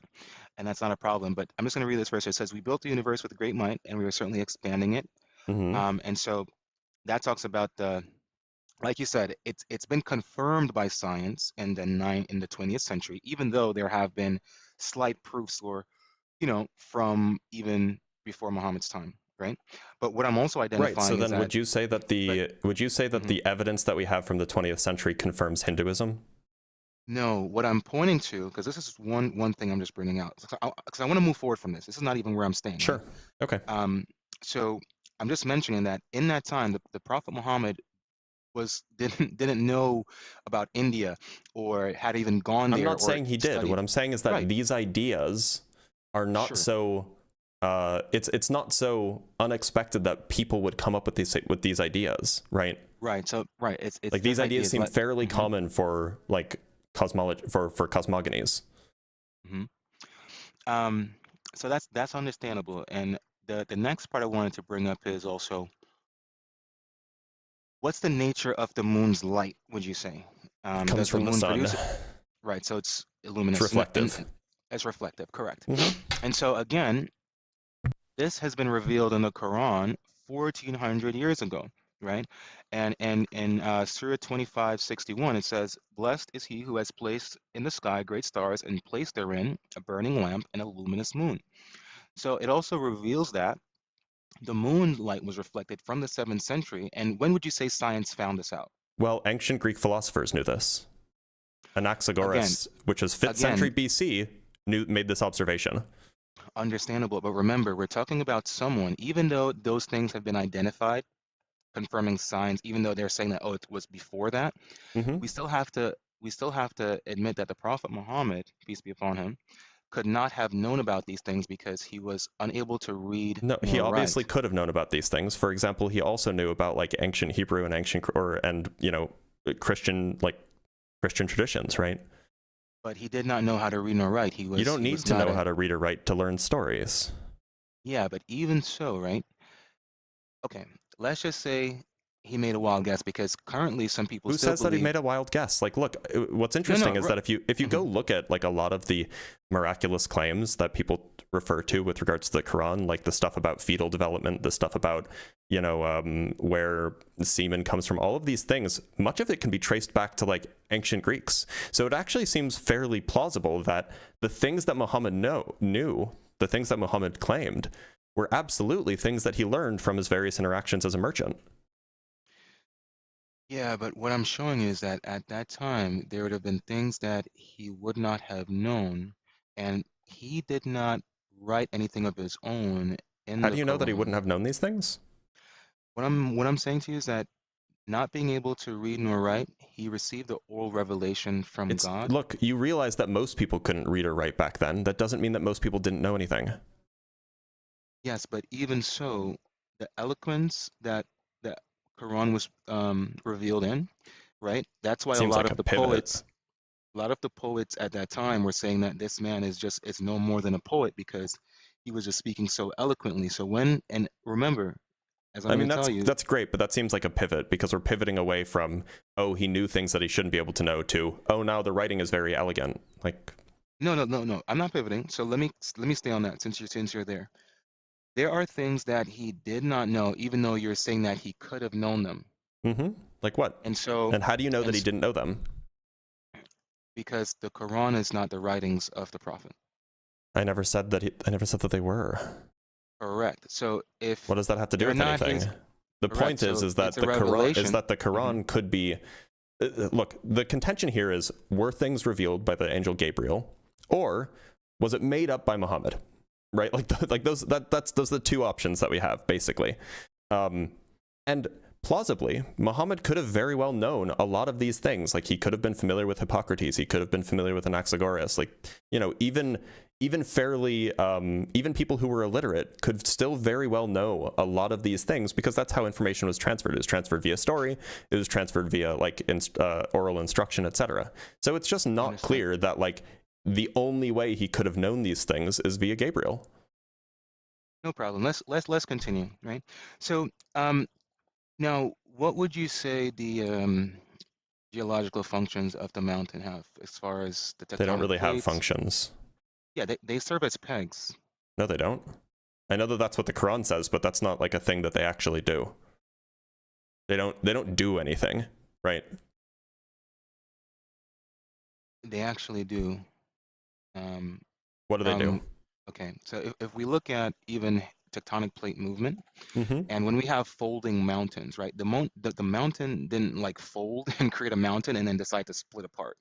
and that's not a problem. But I'm just going to read this verse. It says, "We built the universe with great might, and we were certainly expanding it." And so that talks about like you said, it's been confirmed by science in the 20th century, even though there have been slight proofs, or from even before Muhammad's time, right? But what I'm also identifying right. So then, is would you say that the evidence that we have from the 20th century confirms Hinduism? No, what I'm pointing to, because this is one thing I'm just bringing out, because I want to move forward from this. This is not even where I'm staying. Sure. Right? Okay. So I'm just mentioning that in that time, the Prophet Muhammad didn't know about India or had even gone there. I'm not saying he did. Studied. What I'm saying is that these ideas are not so. It's not so unexpected that people would come up with these ideas, right? Right. So it's like these ideas seem fairly common for like cosmology for cosmogonies. So that's understandable. And the next part I wanted to bring up is also, what's the nature of the moon's light, would you say? Comes from the sun. Right, so it's luminous. It's reflective. It's reflective, correct. And so again, this has been revealed in the Quran 1400 years ago, right? And in Surah 25:61, it says, "Blessed is he who has placed in the sky great stars and placed therein a burning lamp and a luminous moon." So it also reveals that the moonlight was reflected from the 7th century. And when would you say science found this out? Well, ancient Greek philosophers knew this. Anaxagoras, which is 5th century BC, made this observation. Understandable, but remember, we're talking about someone, even though those things have been identified, confirming signs, even though they're saying that, oh, it was before that, we still have to admit that the Prophet Muhammad, peace be upon him, could not have known about these things because he was unable to read. No, he obviously could have known about these things. For example, he also knew about like ancient Hebrew and Christian traditions, right? But he did not know how to read nor write. You don't need to know how to read or write to learn stories. Yeah, but even so, right? Okay, let's just say he made a wild guess, because currently some people Who still says that he made a wild guess? Like, look, what's interesting is that if you go look at like a lot of the miraculous claims that people refer to with regards to the Quran, like the stuff about fetal development, the stuff about where semen comes from, all of these things, much of it can be traced back to like ancient Greeks. So it actually seems fairly plausible that the things that Muhammad knew, the things that Muhammad claimed, were absolutely things that he learned from his various interactions as a merchant. Yeah, but what I'm showing is that at that time, there would have been things that he would not have known, and he did not write anything of his own in How the do you know that he Quran. wouldn't have known these things? What I'm saying to you is that, not being able to read nor write, he received the oral revelation from God. Look, you realize that most people couldn't read or write back then. That doesn't mean that most people didn't know anything. Yes, but even so, the eloquence that the Quran was revealed in, right? That's why Seems a lot like of a the pivot. poets at that time were saying that this man is no more than a poet, because he was just speaking so eloquently. So and remember, as I'm going to tell you, that's great, but that seems like a pivot, because we're pivoting away from, oh, he knew things that he shouldn't be able to know, to, oh, now the writing is very elegant. Like, no, I'm not pivoting. So let me stay on that since you're there. There are things that he did not know, even though you're saying that he could have known them. Like what? And so, and how do you know that he didn't know them? because the Quran is not the writings of the Prophet. I never said that. I never said that they were. Correct. So if What does that have to do they're with not anything? his- The correct, point is so that it's a the Quran revelation. could be. Look, the contention here is: were things revealed by the angel Gabriel, or was it made up by Muhammad? Right? Like those. Those are the two options that we have basically. And plausibly, Muhammad could have very well known a lot of these things. Like he could have been familiar with Hippocrates. He could have been familiar with Anaxagoras. Like, you know, even fairly, even people who were illiterate could still very well know a lot of these things because that's how information was transferred. It was transferred via story. It was transferred via like oral instruction, etc. So it's just not clear that like the only way he could have known these things is via Gabriel. No problem. Let's continue, right? So now what would you say the geological functions of the mountain have as far as the tectonic They don't really have plates? functions. Yeah, they serve as pegs. No, they don't. I know that that's what the Quran says, but that's not like a thing that they actually do. They don't do anything, right? They actually do. What do they do? Okay, so if we look at even tectonic plate movement, Mm-hmm. and when we have folding mountains, right? The mountain didn't like fold and create a mountain and then decide to split apart.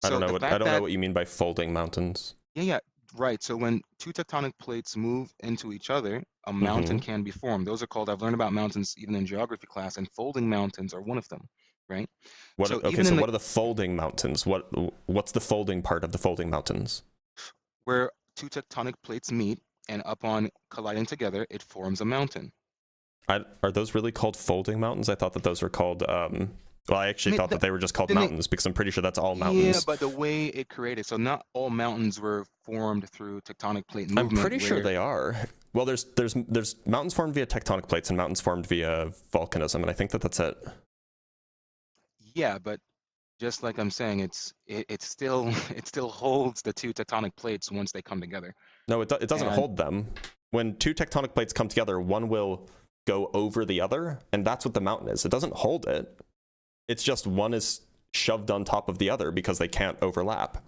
I don't So know the what fact that, what you mean by folding mountains. yeah, right. So when two tectonic plates move into each other, a mountain can be formed. Those are called, I've learned about mountains even in geography class, and folding mountains are one of them, right? What? So Okay, even so in what are the folding mountains? What's the folding part of the folding mountains? where two tectonic plates meet and upon colliding together, it forms a mountain. Are those really called folding mountains? I thought that those were called. Well, I actually thought that they were just called mountains because I'm pretty sure that's all mountains. Yeah, but the way it created, so not all mountains were formed through tectonic plate movement. I'm pretty sure they are. Well, there's mountains formed via tectonic plates and mountains formed via volcanism, and I think that that's it. Yeah, but just like I'm saying, it still holds the two tectonic plates once they come together. No, it doesn't hold them. When two tectonic plates come together, one will go over the other, and that's what the mountain is. It doesn't hold it. It's just one is shoved on top of the other because they can't overlap.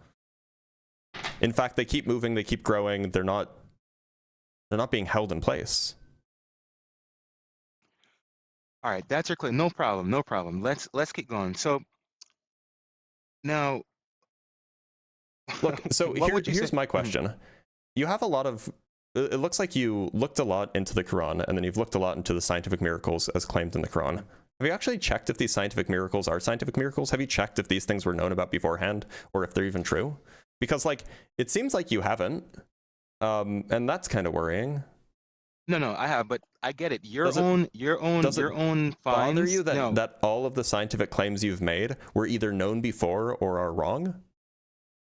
In fact, they keep moving, they keep growing. They're not being held in place. All right, that's your claim. No problem, no problem. Let's keep going. So now, look. So here's my question. You have a lot of. It looks like you looked a lot into the Quran, and then you've looked a lot into the scientific miracles as claimed in the Quran. Have you actually checked if these scientific miracles are scientific miracles? Have you checked if these things were known about beforehand, or if they're even true? Because like it seems like you haven't, and that's kind of worrying. No, I have, but I get it. Your own finds. Bother you that all of the scientific claims you've made were either known before or are wrong?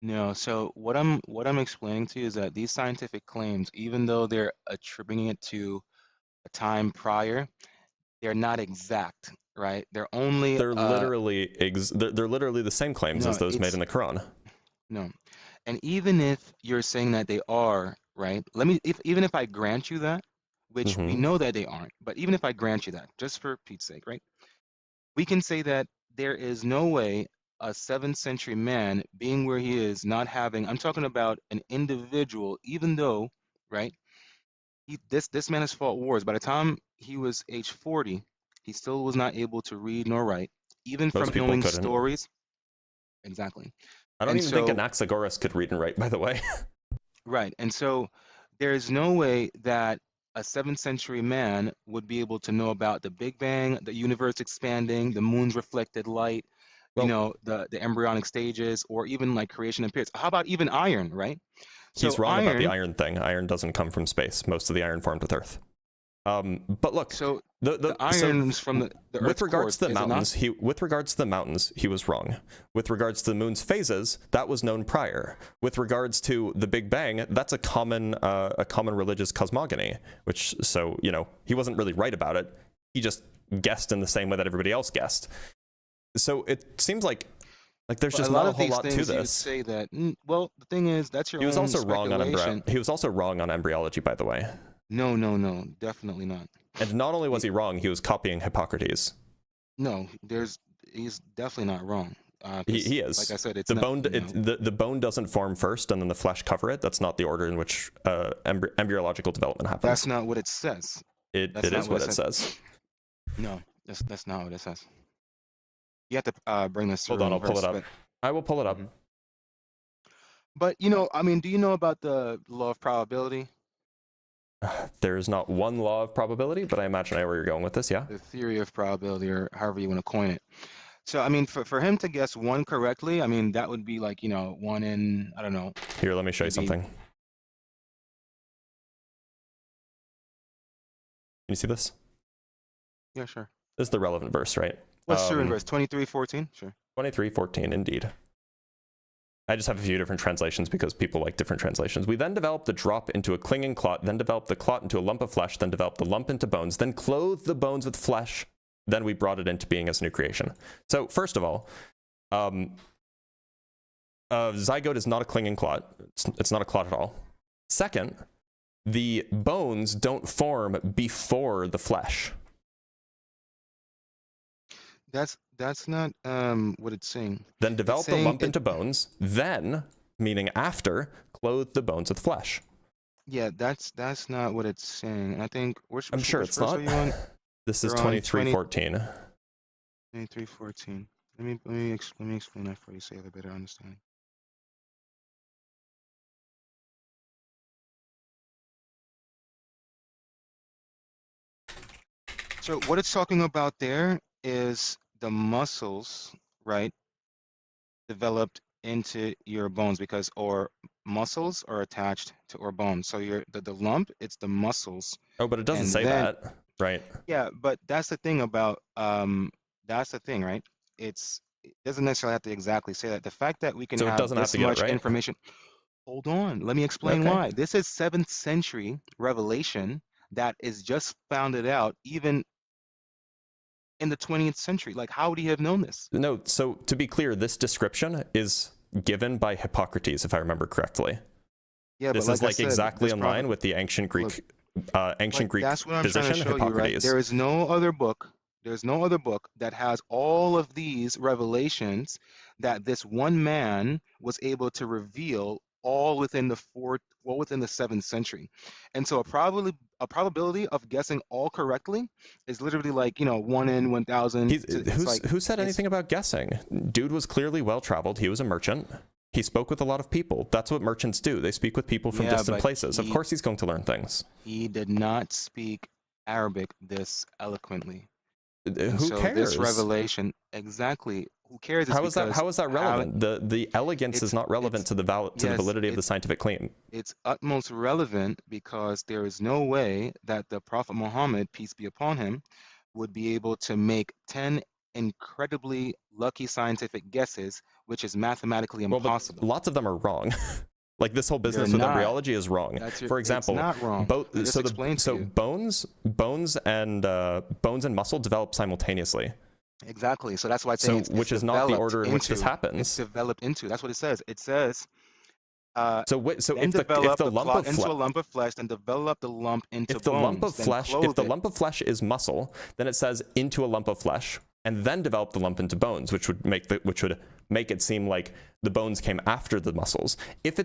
No, so what I'm explaining to you is that these scientific claims, even though they're attributing it to a time prior, they're not exact, right? They're literally they're literally the same claims as those made in the Quran. No, and even if you're saying that they are, right? Even if I grant you that, which we know that they aren't, but even if I grant you that, just for Pete's sake, right? We can say that there is no way a 7th century man being where he is, not having, I'm talking about an individual, even though, right? This man has fought wars. By the time he was age 40, he still was not able to read nor write, even from knowing stories. Exactly. I don't even think Anaxagoras could read and write, by the way. Right. And so there's no way that a 7th century man would be able to know about the Big Bang, the universe expanding, the moon's reflected light, the embryonic stages, or even like creation and periods. How about even iron, right? He's wrong about the iron thing. Iron doesn't come from space. Most of the iron formed with Earth. But look, so the iron's from the Earth's with regards to the core, mountains, he was wrong. With regards to the moon's phases, that was known prior. With regards to the Big Bang, that's a common religious cosmogony. Which, so he wasn't really right about it. He just guessed in the same way that everybody else guessed. So it seems like there's just not a whole lot to this. You would say that. Well, the thing is, that's your own He was also speculation. wrong on he was also wrong on embryology, by the way. No, definitely not. And not only was he wrong, he was copying Hippocrates. No, he's definitely not wrong. He is. Like I said, it's the not, bone. you know, The bone doesn't form first, and then the flesh cover it. That's not the order in which embryological development happens. that's not what it says. It That's not is what it says. No, that's not what it says. You have to bring this through. Hold on, I'll in pull it verse, up. I will pull it up. But you know, I mean, do you know about the law of probability? There is not one law of probability, but I imagine I know where you're going with this. Yeah. The theory of probability, or however you want to coin it. So, I mean, for him to guess one correctly, I mean, that would be like, you know, 1 in, I don't know. Here, let me show you maybe- something. Can you see this? Yeah, sure. This is the relevant verse, right? What's true in verse 23:14? Sure. 23:14, indeed. I just have a few different translations because people like different translations. We then developed the drop into a clinging clot, then developed the clot into a lump of flesh, then developed the lump into bones, then clothed the bones with flesh, then we brought it into being as a new creation. So first of all, zygote is not a clinging clot. It's not a clot at all. Second, the bones don't form before the flesh. That's not what it's saying. Then develop the saying lump into bones, then, meaning after, clothe the bones with flesh. Yeah, that's not what it's saying. I think I'm sure it's verse not. are you on? This is You're on 23:14. 23:14. Let me explain that for you so you have a better understanding. So what it's talking about there is the muscles, right, developed into your bones, because our muscles are attached to our bones. So the lump, it's the muscles. Oh, but it doesn't And say then- that, right? Yeah, but that's the thing about that's the thing, right? It doesn't necessarily have to exactly say that. The fact that we can So it have doesn't have this to get it much right? information. Hold on, let me explain Okay. why. This is 7th century revelation that is just founded out even in the 20th century. Like, how would he have known this? No, so to be clear, this description is given by Hippocrates, if I remember correctly. Yeah, This but is I like said, exactly this in probably- line with the ancient Greek, like, that's what I'm trying to physician show you, right? Hippocrates. There is no other book. There's no other book that has all of these revelations that this one man was able to reveal all within the 7th century. And so a probability of guessing all correctly is literally like, you know, 1 in 1,000. Who said anything about guessing? Dude was clearly well traveled. He was a merchant. He spoke with a lot of people. That's what merchants do. They speak with people from Yeah, distant but places. Of course he's going to learn things. He did not speak Arabic this eloquently. And Who so cares? this revelation, exactly. Who cares? How is that relevant? The elegance is not relevant to the yes, validity of the scientific claim. It's utmost relevant because there is no way that the Prophet Muhammad, peace be upon him, would be able to make 10 incredibly lucky scientific guesses, which is mathematically Well, but impossible. lots of them are wrong. Like this whole business They're with not. embryology is wrong. For example, it's not wrong. I just explained to you. bones and muscle develop simultaneously. Exactly. So that's why I think it's which is not the order in which this It's happens. developed into. That's what it says. It says. So Then if develop the lump of into a flesh, lump of flesh, then develop the lump into if the bones. lump of then flesh, clothe if the it. lump of flesh is muscle, then it says into a lump of flesh, and then develop the lump into bones, which would make it seem like the bones came after the muscles. If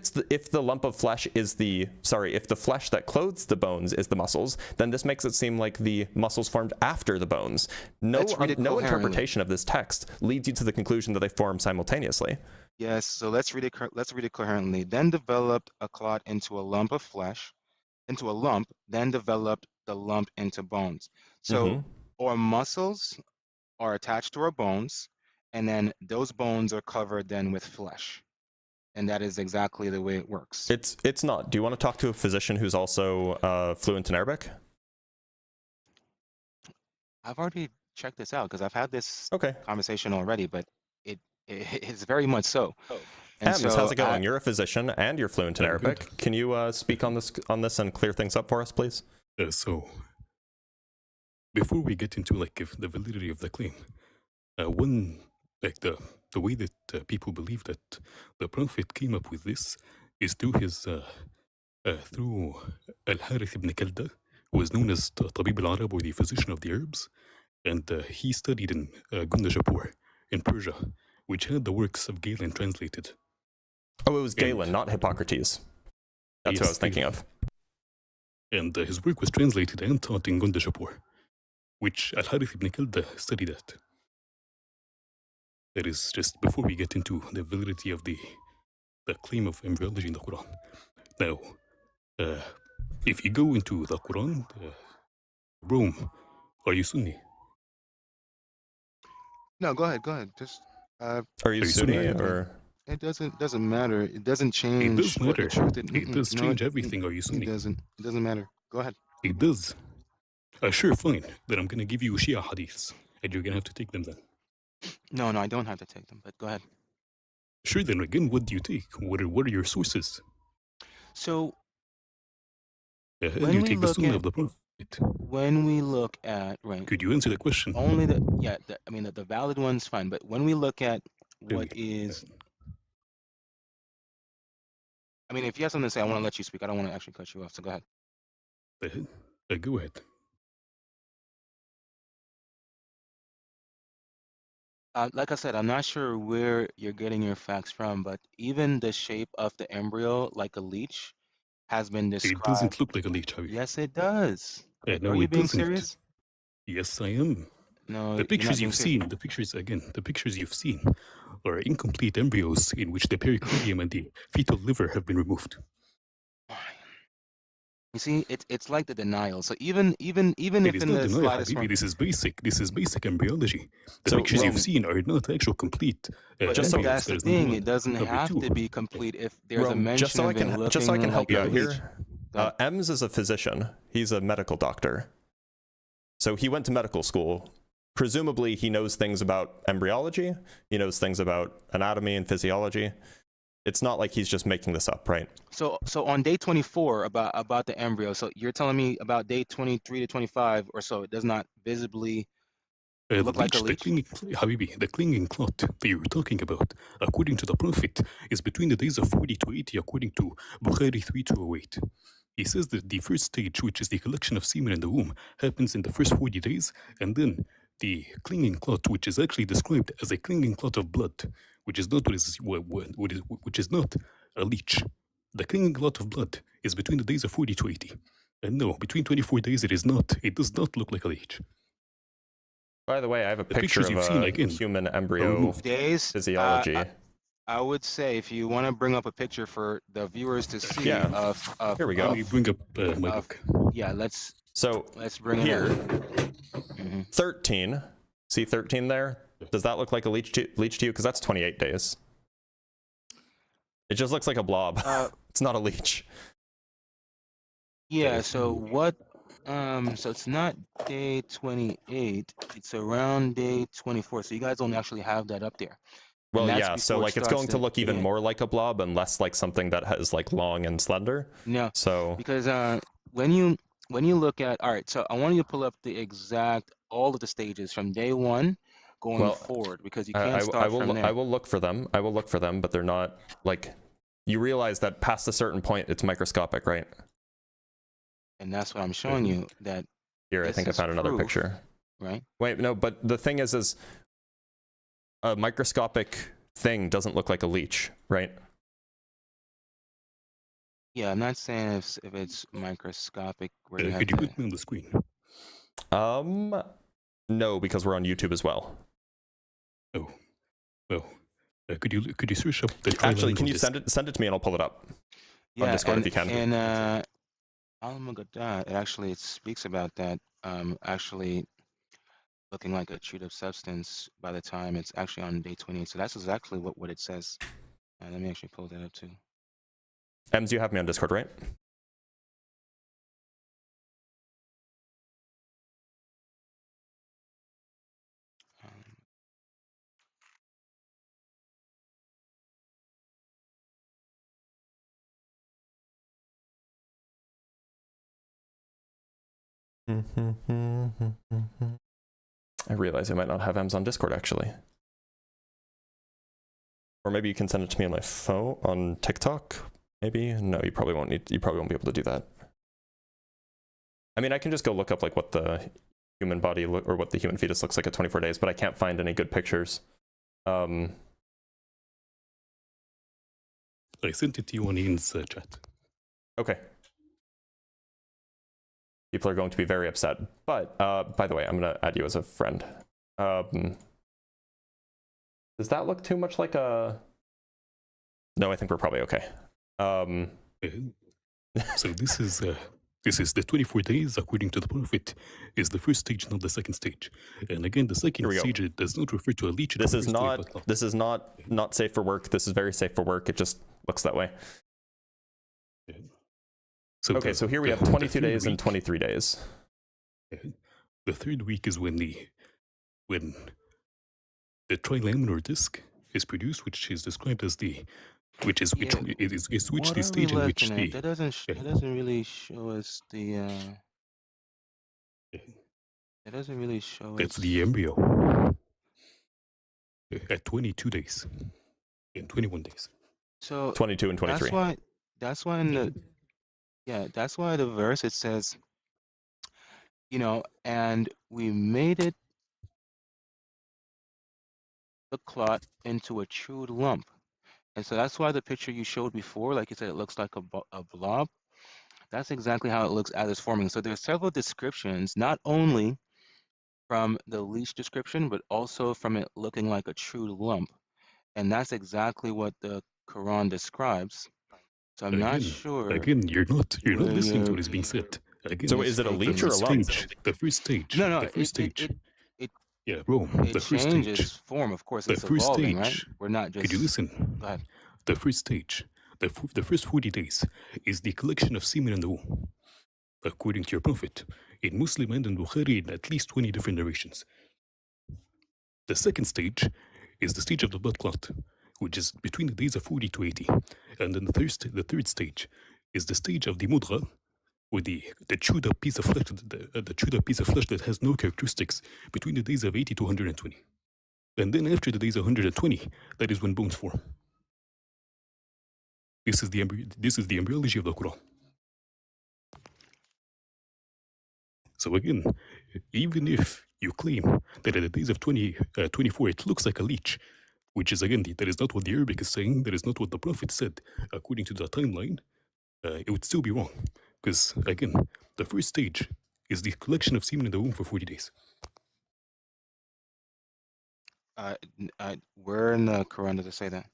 the lump of flesh is if the flesh that clothes the bones is the muscles, then this makes it seem like the muscles formed after the bones. No interpretation of this text leads you to the conclusion that they form simultaneously. Yes, so let's read it coherently. Then developed a clot into a lump of flesh, into a lump, then developed the lump into bones. So our muscles are attached to our bones, and then those bones are covered then with flesh. And that is exactly the way it works. It's not. Do you want to talk to a physician who's also fluent in Arabic? I've already checked this out because I've had this Okay. conversation already, but it's very much so. And Hamis, how's it going? You're a physician and you're fluent in Arabic. Good. Can you speak on this and clear things up for us, please? So, before we get into if the validity of the claim, the way that people believe that the Prophet came up with this is through his through Al-Harith ibn Kalda, who is known as the Tabib al-Arab, or the physician of the Arabs, and he studied in Gundajapur in Persia, which had the works of Galen translated. Oh, it was Galen, not Hippocrates. That's Yes, what I was thinking Galen. of. And his work was translated and taught in Gondashapur, which Al-Harith ibn Kalda studied at. That is just before we get into the validity of the claim of embryology in the Quran. Now, if you go into the Quran, Rome, are you Sunni? No, go ahead. Just Are you you Sunni Sunni? or? it doesn't matter. It doesn't It change does what the matter. truth. It does you know change what? everything. Are you It Sunni? doesn't matter. Go ahead. It does. Sure, fine. Then I'm going to give you Shia hadiths, and you're going to have to take them then. No, I don't have to take them, but go ahead. Sure, then again, what do you take? What are your sources? So And you take the Sunnah of the Prophet. when we look at right, Could you answer the question? only the valid one's fine, but when we look at what is, I mean, if you have something to say, I want to let you speak. I don't want to actually cut you off. So go ahead. Go ahead. Like I said, I'm not sure where you're getting your facts from, but even the shape of the embryo, like a leech, has been It described. doesn't look like a leech, Javi. Yes, it does. No, Are you it being doesn't. serious? Yes, I am. No, The you're pictures not being you've serious. seen, the pictures you've seen are incomplete embryos in which the pericardium and the fetal liver have been removed. You see, it's like the denial. So even It if is in not the denial, slightest Habibi. form, This is basic embryology. The So, pictures you've Roman, seen are not actual complete but just so- embryos. that's That the is number thing. one. It doesn't Number have two, to be complete if there's a Rome, mention just so I of it can looking help like you a out leech. here. Go ahead. Ems is a physician. He's a medical doctor. So he went to medical school. Presumably, he knows things about embryology. He knows things about anatomy and physiology. It's not like he's just making this up, right? So on day 24 about the embryo. So you're telling me about day 23 to 25 or so, it does not visibly The look like a leech, leech? the clinging clot that you were talking about, according to the Prophet, is between the days of 40 to 80, according to Bukhari 3208. He says that the first stage, which is the collection of semen in the womb, happens in the first 40 days, and then the clinging clot, which is actually described as a clinging clot of blood, which is not which is not a leech. The clinging clot of blood is between the days of 40 to 80. And no, between 24 days it is not. It does not look like a leech. By the way, I have a The picture pictures of you've seen, a again, human are embryo removed. Days. physiology. I would say if you want to bring up a picture for the viewers to see Yeah. of Here we go. Let me bring up my of- book. yeah, let's So bring it here, up. Mhm. 13. See 13 there? Does that look like a leech to you? Because that's 28 days. It just looks like a blob. It's not a leech. Yeah, so what so it's not day 28, it's around day 24. So you guys don't actually have that up there. Well, that's yeah, so before it like it's starts going to look even yeah. more like a blob and less like something that is like long and slender. No, So because when you look at, all right, so I want you to pull up the exact all of the stages from day 1 going Well, forward, because you can't start from there. I will look for them. I will look for them, but they're not like, you realize that past a certain point it's microscopic, right? And that's what I'm showing you, that Here, I this think I is found another proof, picture. right? Wait, no, but the thing is a microscopic thing doesn't look like a leech, right? Yeah, I'm not saying if it's microscopic where you have Could you to, put me on the screen? No, because we're on YouTube as well. Oh, well, could you search up the Actually, can you trilingual send it to me and I'll pull it up on yeah, Discord and, if you can. and it speaks about that actually looking like a treated substance by the time it's actually on day 28. So that's exactly what it says. Let me actually pull that up too. Ems, you have me on Discord, right? I realize I might not have Ems on Discord actually. Or maybe you can send it to me on my phone on TikTok. Maybe no, you probably won't be able to do that. I mean, I can just go look up like what the human body or what the human fetus looks like at 24 days, but I can't find any good pictures. I sent it to you on Ian's chat. Okay. People are going to be very upset. But, by the way, I'm going to add you as a friend. Does that look too much like a... No, I think we're probably okay. So this is the 24 days according to the prophet is the first stage, not the second stage. And again, the second stage it does not refer to a leech. This is not safe for work. This is very safe for work. It just looks that way. So okay, so here we have 22 days and 23 days. The third week is when the trilaminar disc is produced, which is described as the which is the stage in which the that doesn't really show us the it doesn't really show that's us the embryo at 22 days and 21 days. So 22 and 23. That's why in the that's why the verse it says, and we made it the clot into a chewed lump. And so that's why the picture you showed before, like you said, it looks like a blob. That's exactly how it looks as it's forming. So there's several descriptions, not only from the leech description, but also from it looking like a chewed lump. And that's exactly what the Quran describes. So I'm not sure. Again, you're not listening to what is being said. Again, so is it a leech or a lump? The first stage. No, the first stage. Yeah, Rome. It The first changes stage. form, of course. The It's first evolving, stage. right? We're not just. Could you listen? Go ahead. The first stage, the first 40 days, is the collection of semen in the womb, according to your prophet, in Muslim and in Bukhari in at least 20 different narrations. The second stage is the stage of the blood clot, which is between the days of 40 to 80. And then the third stage is the stage of the mudra, or the chewed up piece of flesh, the chewed up piece of flesh that has no characteristics, between the days of 80 to 120. And then after the days of 120, that is when bones form. This is the embryology of the Quran. So again, even if you claim that at the days of 24 it looks like a leech, which is again, that is not what the Arabic is saying, that is not what the Prophet said, according to the timeline, it would still be wrong. Because again, the first stage is the collection of semen in the womb for 40 days. Where in the Quran does it say that?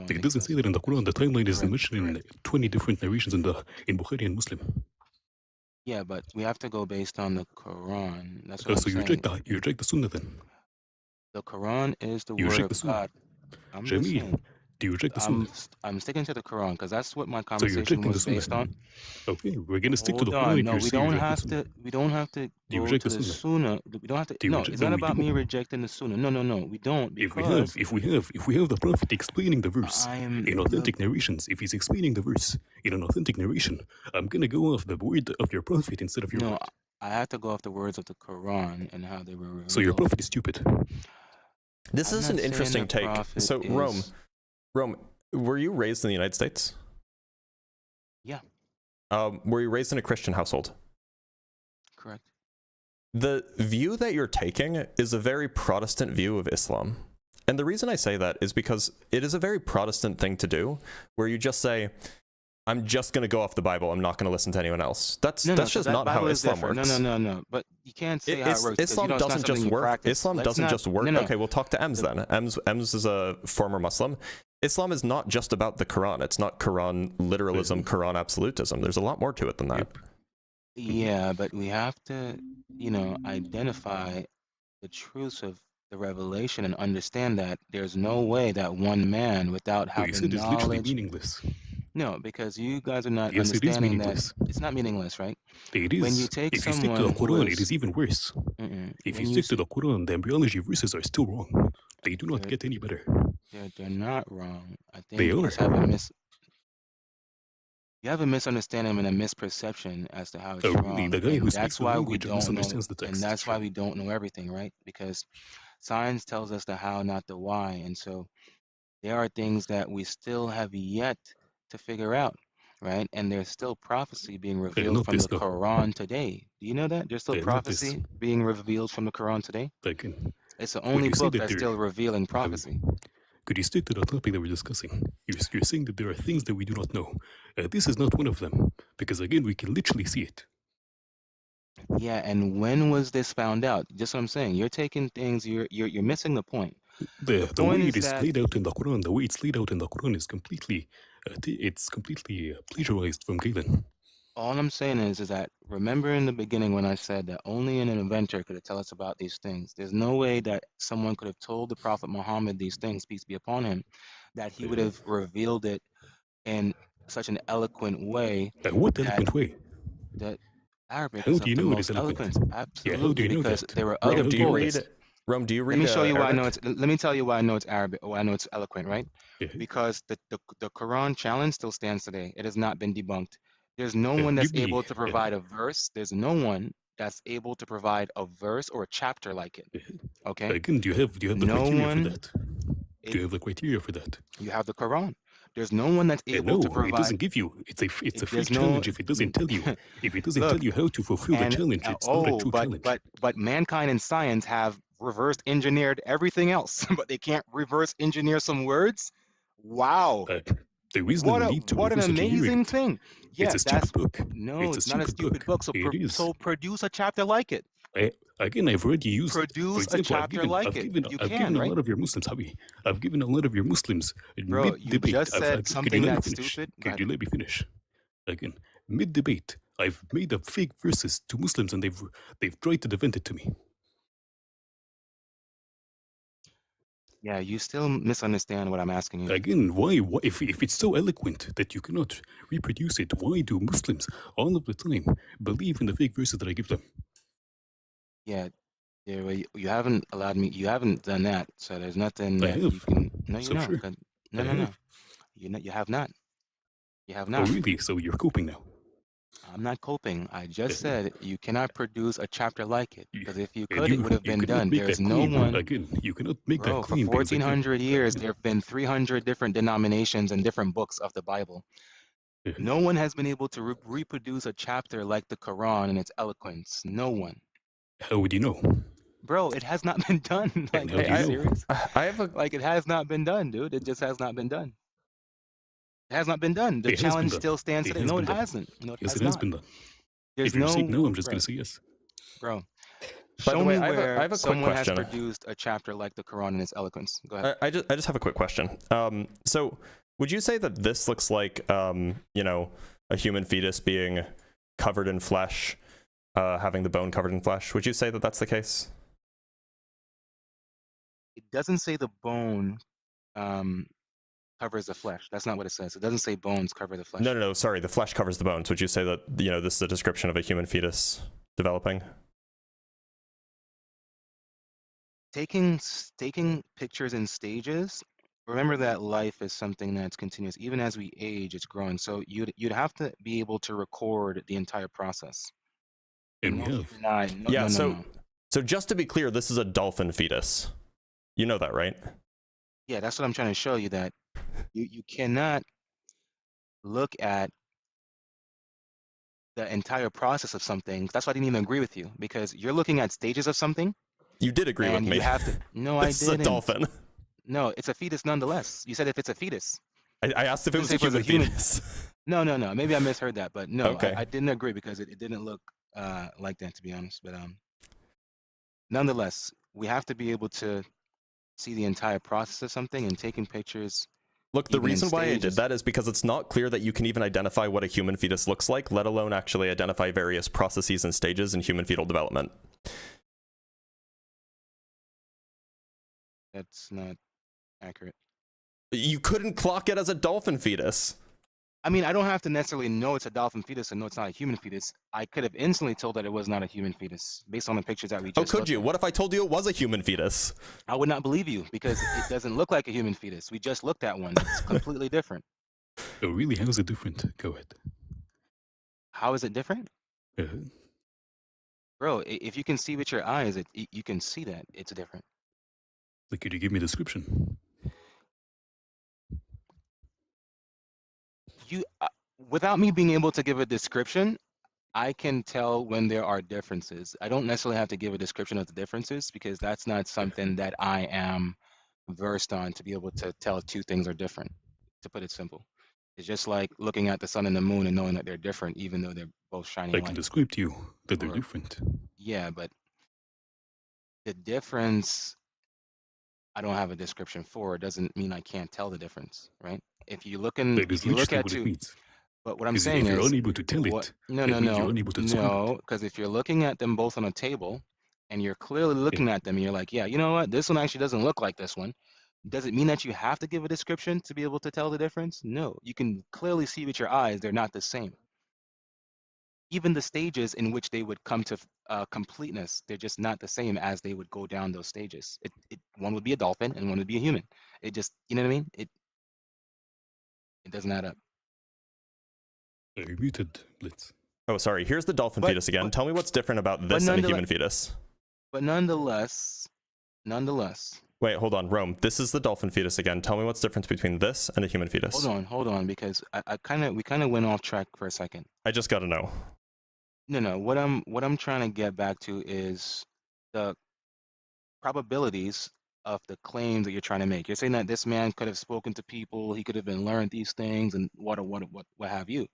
It doesn't say that in the Quran. The timeline is mentioned in 20 different narrations in Bukhari and Muslim. Yeah, but we have to go based on the Quran. That's what I'm so you saying. reject the Sunnah then? The Quran is the You word reject of the Sunnah? God. I'm just Jamil, saying. do you reject the Sunnah? I'm sticking to the Quran because that's what my So you're conversation rejecting the was Sunnah? based on. Okay, we're gonna stick to Hold the Quran. on. if No, you're we saying you don't reject have the Sunnah. to. We don't have to Do you go reject to the the Sunnah. We don't have to. Do you No, reject- it's no, not we about me do. rejecting the Sunnah. No, we don't. If Because we have the Prophet explaining the verse in authentic narrations, if he's explaining the verse in an authentic narration, I'm gonna go off the word of your Prophet instead of your no, word. I have to go off the words of the Quran and how they were revealed. So your Prophet is stupid. This I'm is not an saying interesting the take. Prophet So is- Rome, were you raised in the United States? Yeah. Were you raised in a Christian household? Correct. The view that you're taking is a very Protestant view of Islam. And the reason I say that is because it is a very Protestant thing to do, where you just say, I'm just going to go off the Bible. I'm not going to listen to anyone else. That's So just that not how Bible is Islam different. works. No. But you can't say how it works. 'cause Islam it's not doesn't something just you work. practice. Islam Let's doesn't not- just work. No. Okay, we'll talk to Ems then. Ems is a former Muslim. Islam is not just about the Quran. It's not Quran literalism, Quran absolutism. There's a lot more to it than that. Yeah, but we have to, identify the truths of the revelation and understand that there's no way that one man without But having you said it's literally knowledge. meaningless. No, because you guys are not Yes, it is understanding that meaningless. it's not meaningless, right? It is. When you take if you stick to someone the who Quran, is- it is even worse. If When you you stick to the Quran, the embryology verses are still wrong. They do not get any better. They're not wrong. I think They you are. just have a misunderstanding and a misperception as to how it's Oh, wrong. really? The guy and who that's speaks the why we language don't know, misunderstands the text. and that's why we don't know everything, right? Because science tells us the how, not the why, and so there are things that we still have yet to figure out, right? And there's still prophecy being revealed not from this, the though. Quran today. Do you know that there's still Not this. prophecy being revealed from the Quran today? Like, It's the when only you say book that that's there- still revealing prophecy. Could you stick to the topic that we're discussing? You're saying that there are things that we do not know. This is not one of them, because again, we can literally see it. Yeah, and when was this found out? Just what I'm saying. You're taking things. You're missing the point. The point way is it is that laid out in the Quran, the way it's laid out in the Quran is completely, plagiarized from Galen. all I'm saying is that remember in the beginning when I said that only an inventor could tell us about these things. There's no way that someone could have told the Prophet Muhammad these things, peace be upon him, that he would have revealed it in such an eloquent way. What eloquent way? That Arabic How is do you of the know it most is eloquent? eloquent. Yeah, Absolutely, how do you know because that? there were Rome, other do you read poets. Rome, do you read Let me show you why I know Arabic? it's. Let me tell you why I know it's Arabic. Why I know it's eloquent, right? Yeah. Because the Quran challenge still stands today. It has not been debunked. There's no one that's Give me, able to provide a verse. There's no one that's able to provide a verse or a chapter like it. Okay. Again, do you have the No criteria one. for that? Do you have the criteria for that? You have the Quran. There's no one that's able to No, provide. it doesn't give you. It's a free There's challenge no. if it doesn't tell you. If it doesn't Look, tell you how to fulfill the and challenge, it's not a true challenge. but mankind and science have reverse engineered everything else, but they can't reverse engineer some words. Wow. There is no need to what an reverse engineer amazing it. thing. Yeah, It's a stupid book. No, It's a it's not a stupid book. So It is. so produce a chapter like it. Again, I've already used. Produce For example, a chapter like it. You I've can, given a right? lot of your Muslims, Habi. I've given a lot of your Muslims Bro, you mid-debate. just said something that's stupid. Go Could you let me finish? Again, mid-debate, I've made up fake verses to Muslims, and they've tried to defend it to me. Yeah, you still misunderstand what I'm asking you. Again, why if it's so eloquent that you cannot reproduce it, why do Muslims all of the time believe in the fake verses that I give them? Yeah, well, you haven't allowed me. You haven't done that, so there's nothing I that have. you can. No, So you're sure. not. No, I no, no. have. You have not. You have Oh, not. really? So you're coping now? I'm not coping. I just said you cannot produce a chapter like it because if you And could, it would have you been cannot done. make There's that no claim. one. Again, you cannot make Bro, that for claim. because again- 1400 years, there have been 300 different denominations and different books of the Bible. No one has been able to reproduce a chapter like the Quran and its eloquence. No one. How would you know? Bro, it has not been done. Like, how are do you you know? serious? I have a Like, it has not been done, dude. It just has not been done. It has not been done. The It has been challenge done. still stands It today. has No, been it done. hasn't. No, it Yes, has it has not. been done. There's If you no. say no, I'm just bro, going to say yes. Bro, By the show way, me I have where a quick someone has question. produced a chapter like the Quran in its eloquence. Go ahead. I just have a quick question. So would you say that this looks like you know, a human fetus being covered in flesh, having the bone covered in flesh? Would you say that that's the case? It doesn't say the bone covers the flesh. That's not what it says. It doesn't say bones cover the flesh. No, sorry, the flesh covers the bones. Would you say that, you know, this is a description of a human fetus developing? Taking pictures in stages. Remember that life is something that's continuous. Even as we age, it's growing. So you'd have to be able to record the entire process. And we have. Yeah, so just to be clear, this is a dolphin fetus. You know that, right? Yeah, that's what I'm trying to show you, that you cannot look at the entire process of something. That's why I didn't even agree with you, because you're looking at stages of something. You did agree with and me. You have to. No, this I didn't. This is a dolphin. No, it's a fetus nonetheless. You said if it's a fetus. I asked if it was a human fetus. No. Maybe I misheard that, but no, Okay. I didn't agree because it didn't look like that, to be honest. But nonetheless, we have to be able to see the entire process of something, and taking pictures. Look, the reason why I did that is because it's not clear that you can even identify what a human fetus looks like, let alone actually identify various processes and stages in human fetal development. That's not accurate. You couldn't clock it as a dolphin fetus. I mean, I don't have to necessarily know it's a dolphin fetus and know it's not a human fetus. I could have instantly told that it was not a human fetus based on the pictures that we just could you? What if I told you it was a human fetus? I would not believe you because it doesn't look like a human fetus. We just looked at one. It's completely different. Oh, really? How is it different? Go ahead. How is it different? Bro, if you can see with your eyes, you can see that it's different. Like, could you give me a description? Without me being able to give a description, I can tell when there are differences. I don't necessarily have to give a description of the differences because that's not something that I am versed on to be able to tell two things are different, to put it simple. It's just like looking at the sun and the moon and knowing that they're different, even though they're both shining I can light. describe to you that they're Or- different. Yeah, but the difference, I don't have a description for. It doesn't mean I can't tell the difference, right? If you look in, That is if you look literally at what it two, means. but what I'm Because saying if you're is, unable to tell what, it, no, that no, means you're no, unable to describe no, it. because if you're looking at them both on a table and you're clearly looking at them, and you're like, yeah, you know what, this one actually doesn't look like this one. Does it mean that you have to give a description to be able to tell the difference? No, you can clearly see with your eyes they're not the same. Even the stages in which they would come to completeness, they're just not the same as they would go down those stages. One would be a dolphin and one would be a human. It just, you know what I mean? It doesn't add up. You're muted, Blitz. Oh, sorry. Here's the dolphin fetus again. Tell me what's different about this and a human fetus. But nonetheless. Wait, hold on, Rome. This is the dolphin fetus again. Tell me what's the difference between this and a human fetus. Hold on, because we kind of went off track for a second. I just got to know. No. What I'm trying to get back to is the probabilities of the claims that you're trying to make. You're saying that this man could have spoken to people, he could have been learned these things, and what have you.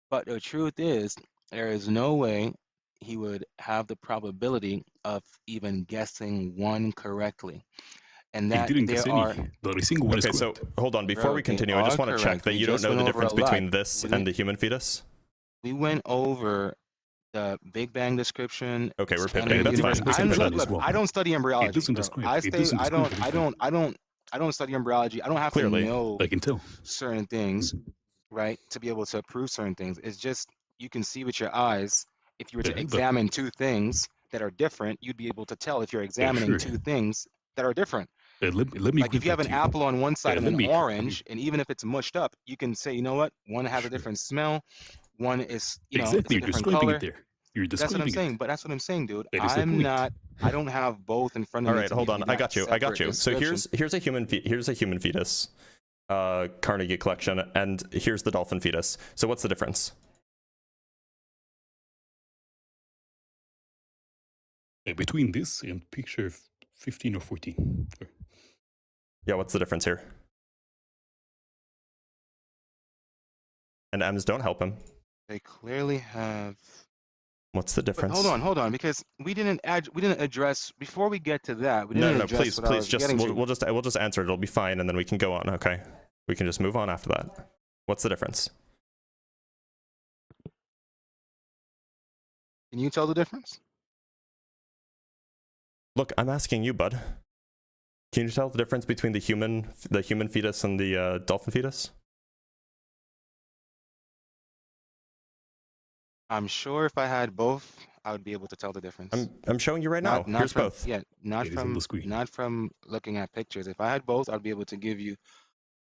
But the truth is, there is no way he would have the probability of even guessing one correctly. And that he didn't guess there are. any. Not a single one is Okay, so correct. hold on. Before Bro, we they continue, I just are want to check correct. that We you don't just know the went over difference a lot. between this We and the human fetus. We went over the Big Bang description. Okay, we're expanding pivoting. the That's fine. universe. Look, I don't study embryology. It doesn't bro. describe. I It stay. doesn't I describe don't. anything. I don't study embryology. I don't have Clearly. to know I can tell. certain things, right, to be able to prove certain things. It's just you can see with your eyes. If you were to Yeah, examine two things that are different, you'd be able to tell if you're examining sure. two things that are different. Let me Like if you have an to you. apple on one side and let an me- orange, and even if it's mushed up, you can say, you know what, one has a different smell, one is, Exactly, it's a you're different describing color. it there. You're That's what I'm describing saying. it. But that's what I'm saying, dude. That is the I'm point. not. I don't have both in front of All me. right, to hold give on. you I that got you. So description. here's a human fetus, Carnegie collection, and here's the dolphin fetus. So what's the difference? Between this and picture 15 or 14. Yeah, what's the difference here? And M's don't help him. They clearly have. What's the difference? But hold on, because we didn't address before we get to that. We didn't No, address what I please, was just getting to. we'll just answer it. It'll be fine, and then we can go on. Okay, we can just move on after that. What's the difference? Can you tell the difference? Look, I'm asking you, bud. Can you tell the difference between the human fetus and the dolphin fetus? I'm sure if I had both, I would be able to tell the difference. I'm showing you right now. Here's from, both. Yeah, not from looking at pictures. If I had both, I'd be able to give you.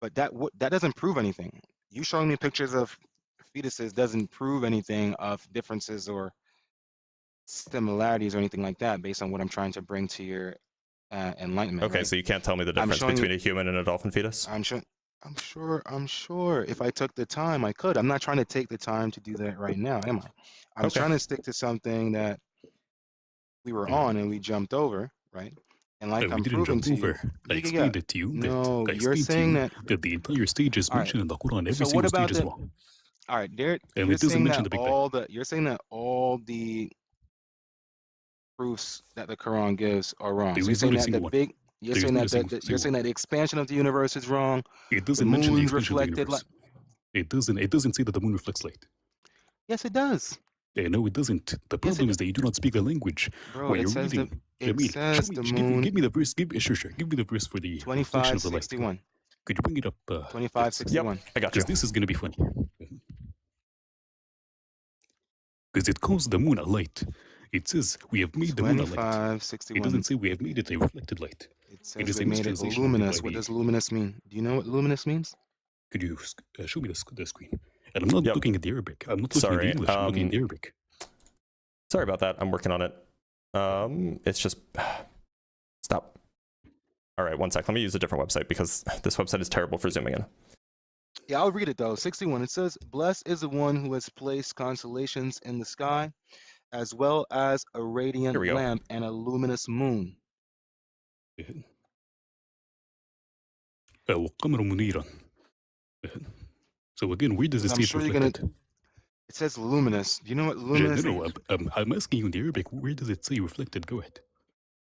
But that doesn't prove anything. You showing me pictures of fetuses doesn't prove anything of differences or similarities or anything like that based on what I'm trying to bring to your enlightenment. Okay, right? so you can't tell me the difference between a human and a dolphin fetus? I'm sure if I took the time, I could. I'm not trying to take the time to do that right now, am I? I'm trying to stick to something that we were on and we jumped over, right? And like I'm proving to you. I explained it to you. No, you're saying that the entire stage is mentioned in the Quran. Every so what single about stage as the? well. All right, there. And You're it doesn't saying mention that the Big Bang. you're saying that all the proofs that the Quran gives are wrong. So you're saying that the big. You're saying that the expansion of the universe is wrong. It doesn't mention the expansion of the universe. It doesn't say that the moon reflects light. Yes, it does. No, it doesn't. The problem is that you do not speak the language. Bro, when it you're says reading. the moon. Give me the verse. Give me the verse for the reflection of the light. 2561. Could you bring it up? 2561. I got you. Because this is going to be funny. Because it calls the moon a light. It says we have made the moon a light. 2561. It doesn't say we have made it a reflected light. It says we made it luminous. What does luminous mean? Do you know what luminous means? Could you show me the screen? And I'm not looking at the Arabic. I'm not looking at the English. I'm looking at the Arabic. Sorry about that. I'm working on it. It's just stop. All right, one sec. Let me use a different website because this website is terrible for zooming in. Yeah, I'll read it though. 61. It says, "Blessed is the one who has placed constellations in the sky, as well as a radiant lamp and a luminous moon." والقمر منيرا. So again, where does it I'm say sure you're reflected? gonna. It says luminous. Do you know what No, luminous no, means? I'm asking you in the Arabic, where does it say reflected? Go ahead.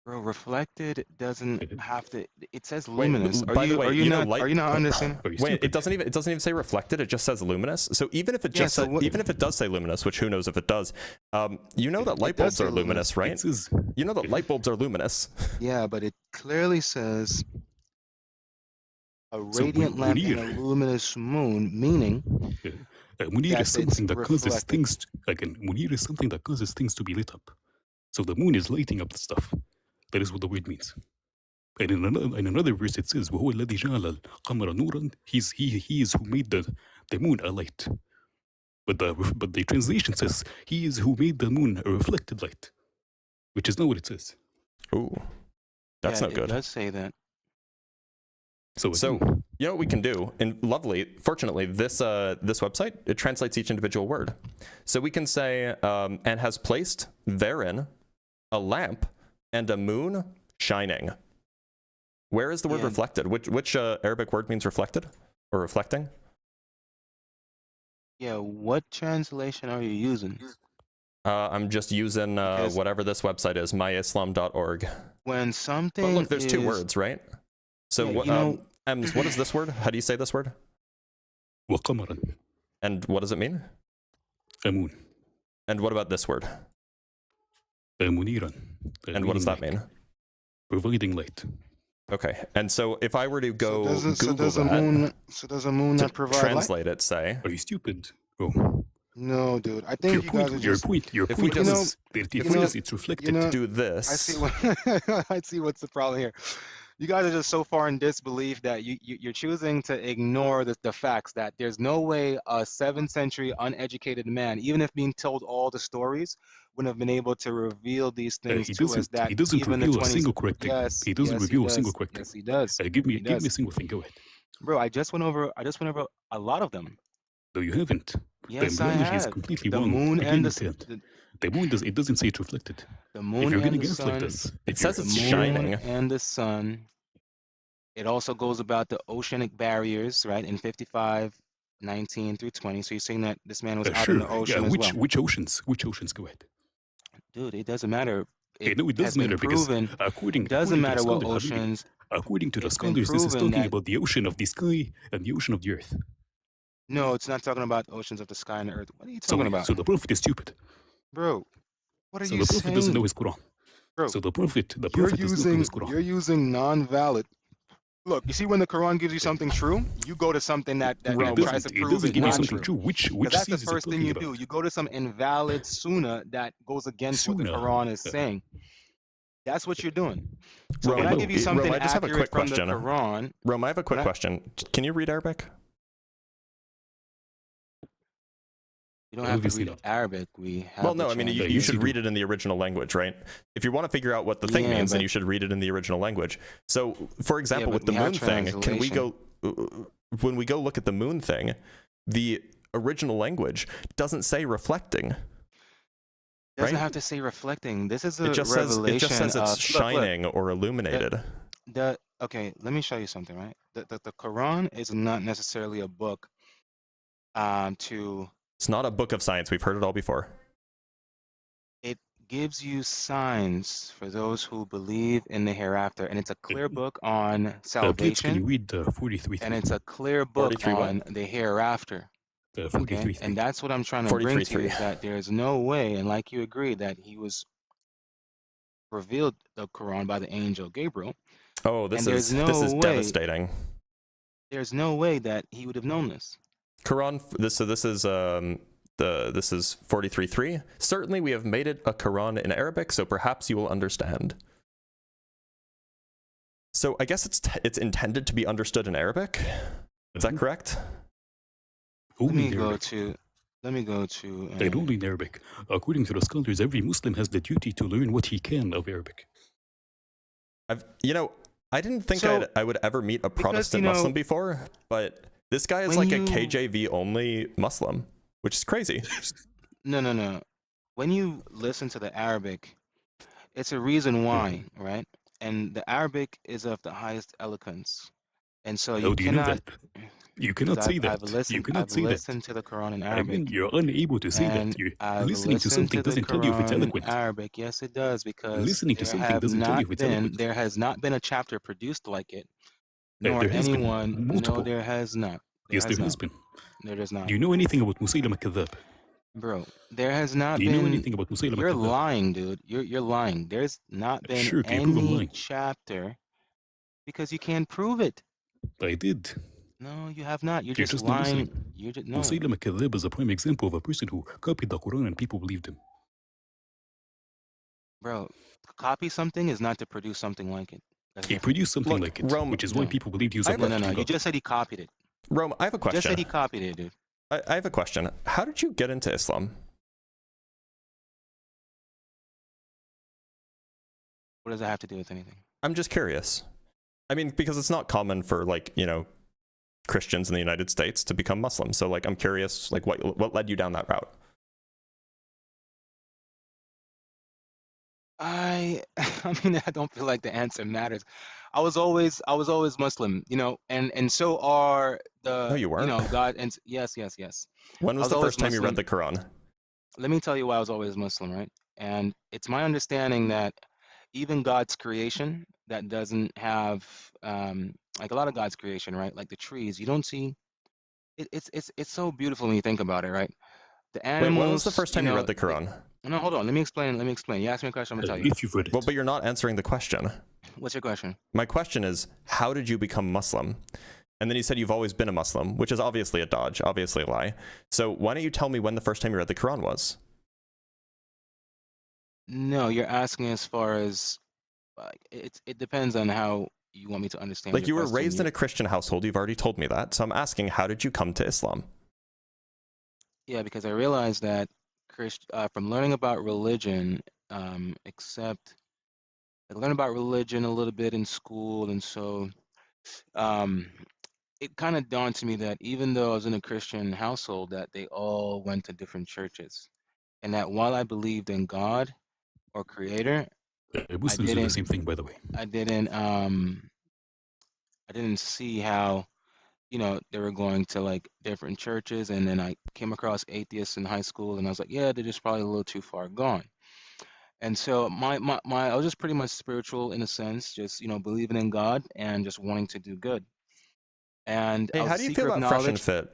Bro, reflected doesn't have to. It says Wait, luminous. by the way, Are you know, not? Are you not understanding? Are you Wait, stupid? it doesn't even say reflected. It just says luminous. So even if it Yeah, just so what- even if it does say luminous, which who knows if it does, you know that light does bulbs say are luminous, right? It says, You know that light bulbs are luminous. Yeah, but it clearly says a So, radiant lamp and a Munir. luminous moon, meaning Munir that is something it's that causes reflected. things. Again, Munir is something that causes things to be lit up. So the moon is lighting up the stuff. That is what the word means. And in another verse it says, وَهُوَ الَّذِي جَعَلَ الْقَمَرَ نُورًا. He is who made the moon a light. But the translation says, he is who made the moon a reflected light. Which is not what it says. Ooh, that's Yeah, not good. It does say that. So you know what we can do, and fortunately, this website, it translates each individual word. So we can say, and has placed therein a lamp and a moon shining. Where is the word reflected? Which Arabic word means reflected or reflecting? Yeah, what translation are you using? I'm just using whatever this website is, myislam.org. When something But look, there's two words, right? So Yeah, Ems, what is this word? How do you say this word? وَقَمَرًا. And what does it mean? A moon. And what about this word? مُنِيرًا. And what does that mean? Providing light. Okay, and so if I were to go Google does a that, moon to not provide translate it, say, Are you stupid? Oh. No, dude. I think you guys are just. Your if we point just- is it's reflected. do this. I see what I see. What's the problem here? You guys are just so far in disbelief that you're choosing to ignore the facts that there's no way a 7th century uneducated man, even if being told all the stories, wouldn't have been able to reveal these things He to us. That doesn't even reveal the a 20s. single correct thing. Yes, He doesn't yes, reveal a does. single correct Yes, thing. he does. Give me He a does. single thing. Go ahead. Bro, I just went over a lot of them. No, you haven't. Yes, the I analogy is have. completely The wrong. moon Again and with that. The moon doesn't say it's reflected. the If moon you're and gonna the guess like sun. this, It says The it's moon shining. and the sun. It also goes about the oceanic barriers, right? In 55:19 through 20. So you're saying that this man was out in the ocean as well. Which oceans? Which oceans? Go ahead. Dude, it doesn't matter. It No, it does has been matter because proven. according It doesn't to matter the what scholars, Habibi, oceans. according to the It's been scholars, this is proven talking that- about the ocean of the sky and the ocean of the earth. No, it's not talking about oceans of the sky and the earth. What are you So, talking about, so the prophet is stupid. bro? What are So you the prophet doesn't saying, know his Quran. bro? So the prophet does not know his Quran. You're using non-valid. Look, you see when the Quran gives you something true, you go to something that Bro, tries to It prove doesn't it give you not something true. true. Which Because that's the seas is it first thing talking you do. about? You go to some invalid sunnah that goes against what the Sunnah. Quran is saying. That's what you're doing. So Rome, when I give you something Rome, I just have a accurate quick from question. the Quran, Rome, I have a quick What? question. Can you read Arabic? you don't have to Obviously read not. Arabic. We have Well, no, the I mean, you translation. should read it in the original language, right? If you want to figure out what the thing Yeah, means, then but- you should read it in the original language. So, for example, but with the we have moon thing, can we translation. go, when we go look at the moon thing, the original language doesn't say reflecting. Doesn't right? have to say reflecting. This is a It just revelation. says it's of, shining or illuminated. Okay, let me show you something, right? The Quran is not necessarily a book to It's not a book of science. We've heard it all before. it gives you signs for those who believe in the hereafter, and it's a clear book on Blitz, can you salvation, read 43? and it's a clear book 43 what? on the hereafter. 43. Okay, and that's what I'm trying to bring to you 43. is that there's no way, and like you agreed, that he was revealed the Quran by the angel Gabriel. Oh, this And is there's this no is way- devastating. There's no way that he would have known this. Quran. This is 43:3. Certainly, we have made it a Quran in Arabic, so perhaps you will understand. So I guess it's intended to be understood in Arabic. Is that correct? Let Only me in go Arabic. to. And only in Arabic. According to the scholars, every Muslim has the duty to learn what he can of Arabic. I didn't think So, I would ever meet a because, Protestant Muslim before, but this guy is when like a you- KJV only Muslim, which is crazy. No. When you listen to the Arabic, it's a reason why, right? And the Arabic is of the highest eloquence. And so How you do you know cannot. that? You cannot say that. You cannot I've say that. listened to the Quran in I Arabic. mean, you're unable to say And that. You're I've listening to listened something to the doesn't tell you if it's Quran in eloquent. Arabic. Yes, it does, because Listening to something doesn't tell you if it's eloquent. there has not been a chapter produced like it, There nor has been anyone. No, multiple. there has not. Yes, there has been. There does not. Do you know anything about Musaylim al-Kadhab? Bro, there has not Do you know been. anything about Musaylim You're al-Kadhab? lying, dude. You're lying. There's not been Sure, can you prove I'm any lying? chapter because you can't prove it. I did. No, you have not. You're You're just just not lying. listening. You're just no. Musaylim al-Kadhab is a prime example of a person who copied the Quran and people believed him. Bro, copy something is not to produce something like it. That's He different. produced something Look, like it, Rome- which is why No. people believed he was I a have No, a- no, prophet no. from You God. just said he copied it. Rome, I have a You just said question. he copied it, dude. I have a question. How did you get into Islam? What does that have to do with anything? I'm just curious. I mean, because it's not common for, like, you know, Christians in the United States to become Muslim. So, like, I'm curious, like, what led you down that route? I mean, I don't feel like the answer matters. I was always Muslim, you know, and so are the No, you weren't. you know, God and yes. When I was was the always first time you read Muslim. the Quran? Let me tell you why I was always Muslim, right? And it's my understanding that even God's creation that doesn't have like a lot of God's creation, right? Like the trees, you don't see it's so beautiful when you think about it, right? The Wait, animals. when was the first time you know, read the Quran? No, hold on. Let me explain. You ask me a question, I'm gonna tell you. If you've read it. Well, but you're not answering the question. What's your question? My question is, how did you become Muslim? And then you said you've always been a Muslim, which is obviously a dodge, obviously a lie. So why don't you tell me when the first time you read the Quran was? No, you're asking as far as like it depends on how you want me to understand. Like, your you were question. raised in a Christian household. You've already told me that. So I'm asking, how did you come to Islam? Yeah, because I realized that from learning about religion, except I learned about religion a little bit in school, and so it kind of dawned to me that even though I was in a Christian household, that they all went to different churches, and that while I believed in God or Creator, Muslims do the same thing, by the way. I didn't see how, you know, they were going to like different churches, and then I came across atheists in high school, and I was like, yeah, they're just probably a little too far gone. And so my I was just pretty much spiritual in a sense, just, you know, believing in God and just wanting to do good. And Hey, I was how a do you seeker feel of about Fresh and knowledge. Fit?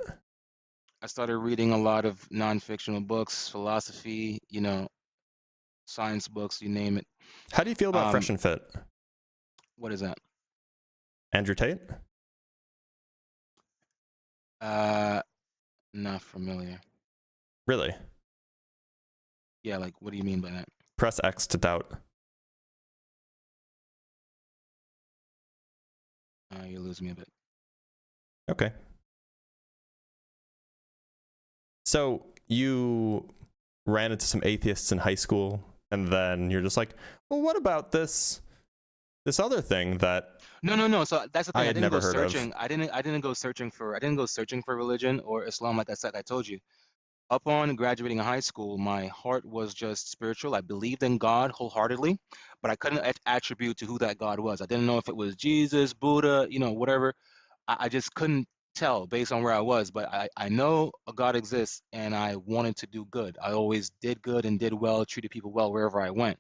I started reading a lot of non-fictional books, philosophy, you know, science books, you name it. How do you feel about Fresh and Fit? What is that? Andrew Tate? Not familiar. Really? Yeah, like what do you mean by that? Press X to doubt. You lose me a bit. Okay. So you ran into some atheists in high school, and then you're just like, well, what about this other thing that No. So that's the thing. I had didn't never go heard of? searching. I didn't go searching for religion or Islam. Like I said, I told you. Upon graduating high school, my heart was just spiritual. I believed in God wholeheartedly, but I couldn't attribute to who that God was. I didn't know if it was Jesus, Buddha, you know, whatever. I just couldn't tell based on where I was. But I know a God exists, and I wanted to do good. I always did good and did well, treated people well wherever I went.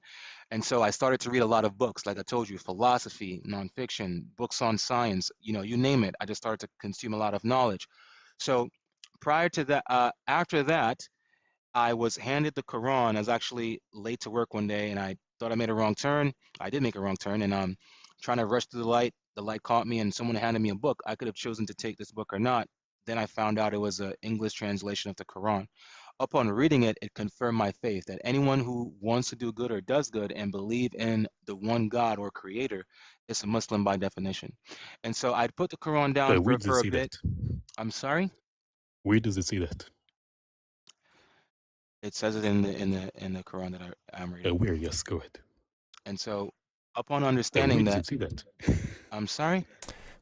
And so I started to read a lot of books, like I told you, philosophy, nonfiction, books on science, you know, you name it. I just started to consume a lot of knowledge. So prior to that, after that, I was handed the Quran. I was actually late to work one day, and I thought I made a wrong turn. I did make a wrong turn, and trying to rush through the light. The light caught me, and someone handed me a book. I could have chosen to take this book or not. Then I found out it was an English translation of the Quran. Upon reading it, it confirmed my faith that anyone who wants to do good or does good and believe in the one God or Creator is a Muslim by definition. And so I'd put the Quran down Where does for it a say bit. that? I'm sorry. Where does it say that? It says it in the Quran that I'm reading. Where? Yes, go ahead. And so, upon Where understanding does that, it say that? I'm sorry,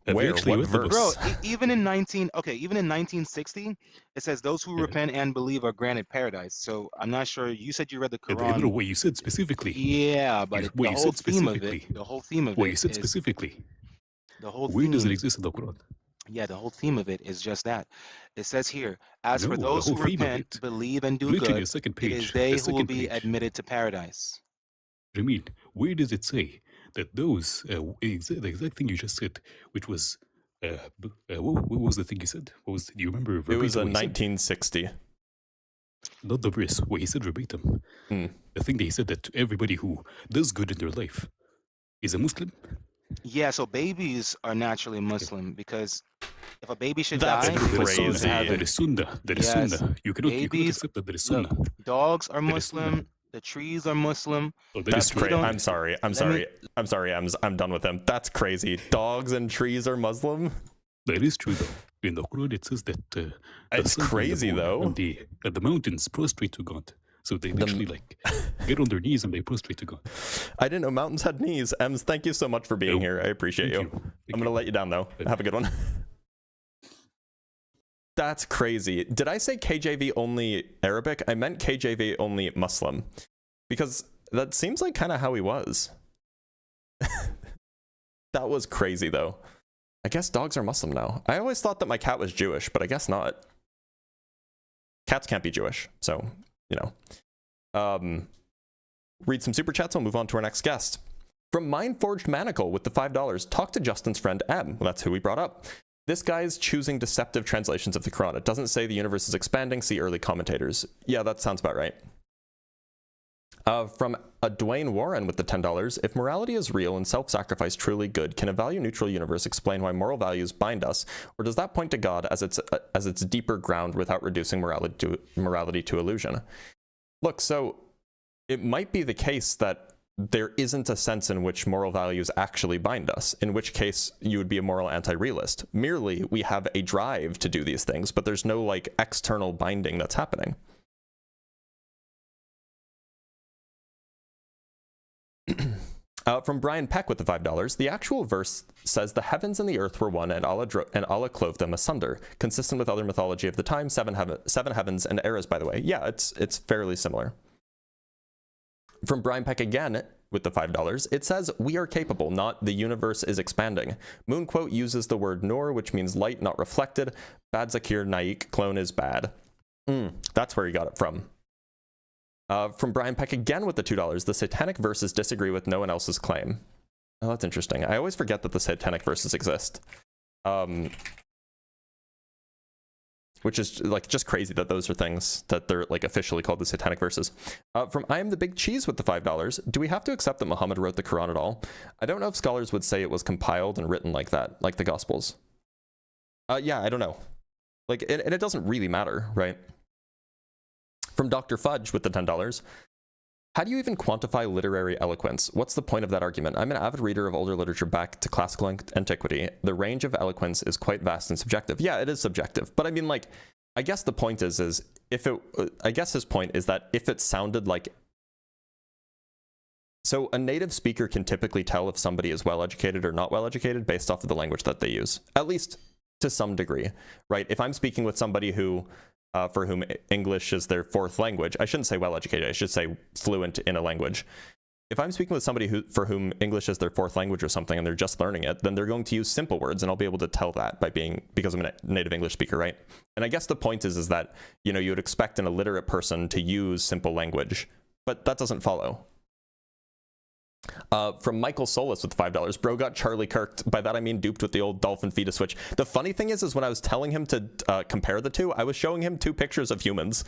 Where? Actually What read the verse? book. bro. Even in 1960, it says those who Yeah. repent and believe are granted paradise. So I'm not sure. You said you read the No, Quran. what you said specifically. Yeah, but What the you whole said theme of it, specifically. the whole theme of What it you said is specifically. The whole Where does it theme, exist in the Quran? yeah, the whole theme of it is just that. It says here, as for No, the those whole who theme of repent, it. believe, and do Look in good, your second it is page. they The who will second be page. admitted to paradise. Jamil, where does it say that those, the exact thing you just said, which was, what was the thing you said? What was, do you remember verbatim? It was a what he said? 1960. Not the verse, what he said verbatim. Hmm. The thing that he said that to everybody who does good in their life is a Muslim. Yeah, so babies are naturally Muslim because if a baby should That's die, No, that is crazy. sunnah. That is sunnah. That is Yes, sunnah. You cannot babies, accept that. That is look, sunnah. dogs are That is sunnah. Muslim, the trees are Muslim. Oh, that That's is true. crazy. don't- I'm sorry. I'm Let sorry. me- I'm sorry. I'm done with him. That's crazy. Dogs and trees are Muslim. That is true, though. In the Quran, it says that the It's sun and the crazy, moon though. and the mountains prostrate to God. So they literally like get on their knees and they prostrate to God. I didn't know mountains had knees. Ems, thank you so much for being Oh, here. I appreciate Thank you. you. I'm gonna let you down though. Have a good one. That's crazy. Did I say KJV only Arabic? I meant KJV only Muslim, because that seems like kind of how he was. That was crazy though. I guess dogs are Muslim now. I always thought that my cat was Jewish, but I guess not. Cats can't be Jewish, so you know. Read some super chats. I'll move on to our next guest. From Mind-Forged Manacle with the $5, talk to Justin's friend M. Well, that's who we brought up. This guy's choosing deceptive translations of the Quran. It doesn't say the universe is expanding. See early commentators. Yeah, that sounds about right. From Dwayne Warren with the $10, if morality is real and self-sacrifice truly good, can a value-neutral universe explain why moral values bind us, or does that point to God as its deeper ground without reducing morality to illusion? Look, so it might be the case that there isn't a sense in which moral values actually bind us, in which case you would be a moral anti-realist. Merely, we have a drive to do these things, but there's no like external binding that's happening. From Brian Peck with the $5, the actual verse says the heavens and the earth were one, and Allah clove them asunder, consistent with other mythology of the time. Seven heavens and eras, by the way. Yeah, it's fairly similar. From Brian Peck again with the $5, it says we are capable, not the universe is expanding. Moonquote uses the word nur, which means light, not reflected. Bad Zakir Naik, clone is bad. That's where he got it from. From Brian Peck again with the $2, the satanic verses disagree with no one else's claim. Oh, that's interesting. I always forget that the satanic verses exist. Which is like just crazy that those are things that they're like officially called the satanic verses. From I Am the Big Cheese with the $5, do we have to accept that Muhammad wrote the Quran at all? I don't know if scholars would say it was compiled and written like that, like the Gospels. Yeah, I don't know. Like, and it doesn't really matter, right? From Dr. Fudge with the $10, how do you even quantify literary eloquence? What's the point of that argument? I'm an avid reader of older literature back to classical antiquity. The range of eloquence is quite vast and subjective. Yeah, it is subjective. But I mean, like, I guess the point is if it, I guess his point is that if it sounded like, so a native speaker can typically tell if somebody is well-educated or not well-educated based off of the language that they use, at least to some degree, right? If I'm speaking with somebody who, for whom English is their fourth language, I shouldn't say well-educated, I should say fluent in a language. If I'm speaking with somebody for whom English is their fourth language or something and they're just learning it, then they're going to use simple words, and I'll be able to tell that because I'm a native English speaker, right? And I guess the point is that, you know, you would expect an illiterate person to use simple language, but that doesn't follow. From Michael Solis with $5, bro got Charlie Kirked. By that I mean duped with the old dolphin fetus switch. The funny thing is when I was telling him to compare the two, I was showing him two pictures of humans.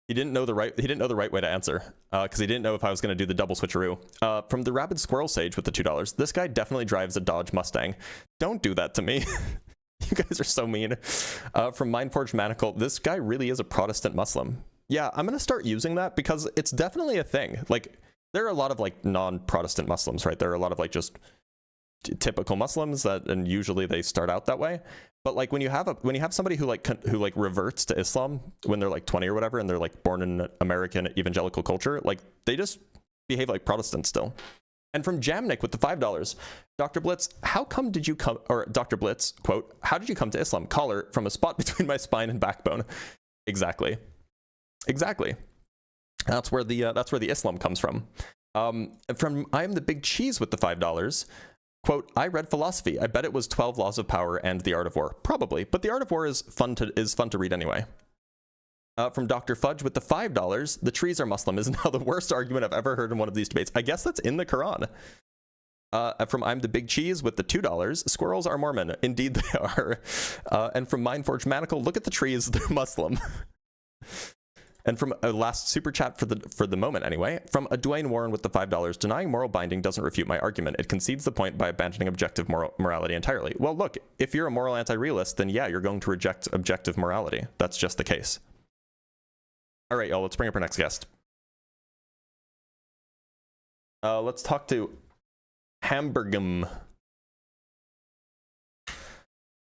He didn't know the right way to answer because he didn't know if I was going to do the double switcheroo. From the Rabid Squirrel Sage with the $2, this guy definitely drives a Dodge Mustang. Don't do that to me. You guys are so mean. From Mindforged Manacle, this guy really is a Protestant Muslim. Yeah, I'm going to start using that because it's definitely a thing. Like, there are a lot of like non-Protestant Muslims, right? There are a lot of like just typical Muslims and usually they start out that way. But like when you have somebody who reverts to Islam when they're like 20 or whatever, and they're like born in American evangelical culture, like they just behave like Protestants still. And from Jamnik with the $5, Dr. Blitz, Dr. Blitz, quote, how did you come to Islam? Collar, from a spot between my spine and backbone. Exactly. That's where the Islam comes from. From I Am the Big Cheese with the $5. Quote, I read philosophy. I bet it was 12 Laws of Power and The Art of War. Probably, but The Art of War is fun to read anyway. From Dr. Fudge with the $5, the trees are Muslim is now the worst argument I've ever heard in one of these debates. I guess that's in the Quran. From I'm the Big Cheese with the $2, squirrels are Mormon. Indeed they are. And from Mindforged Manacle, look at the trees, they're Muslim. And from a last super chat for the moment anyway, from a Dwayne Warren with the $5, denying moral binding doesn't refute my argument. It concedes the point by abandoning objective morality entirely. Well, look, if you're a moral anti-realist, then yeah, you're going to reject objective morality. That's just the case. All right, y'all, let's bring up our next guest. Let's talk to Hamburgum.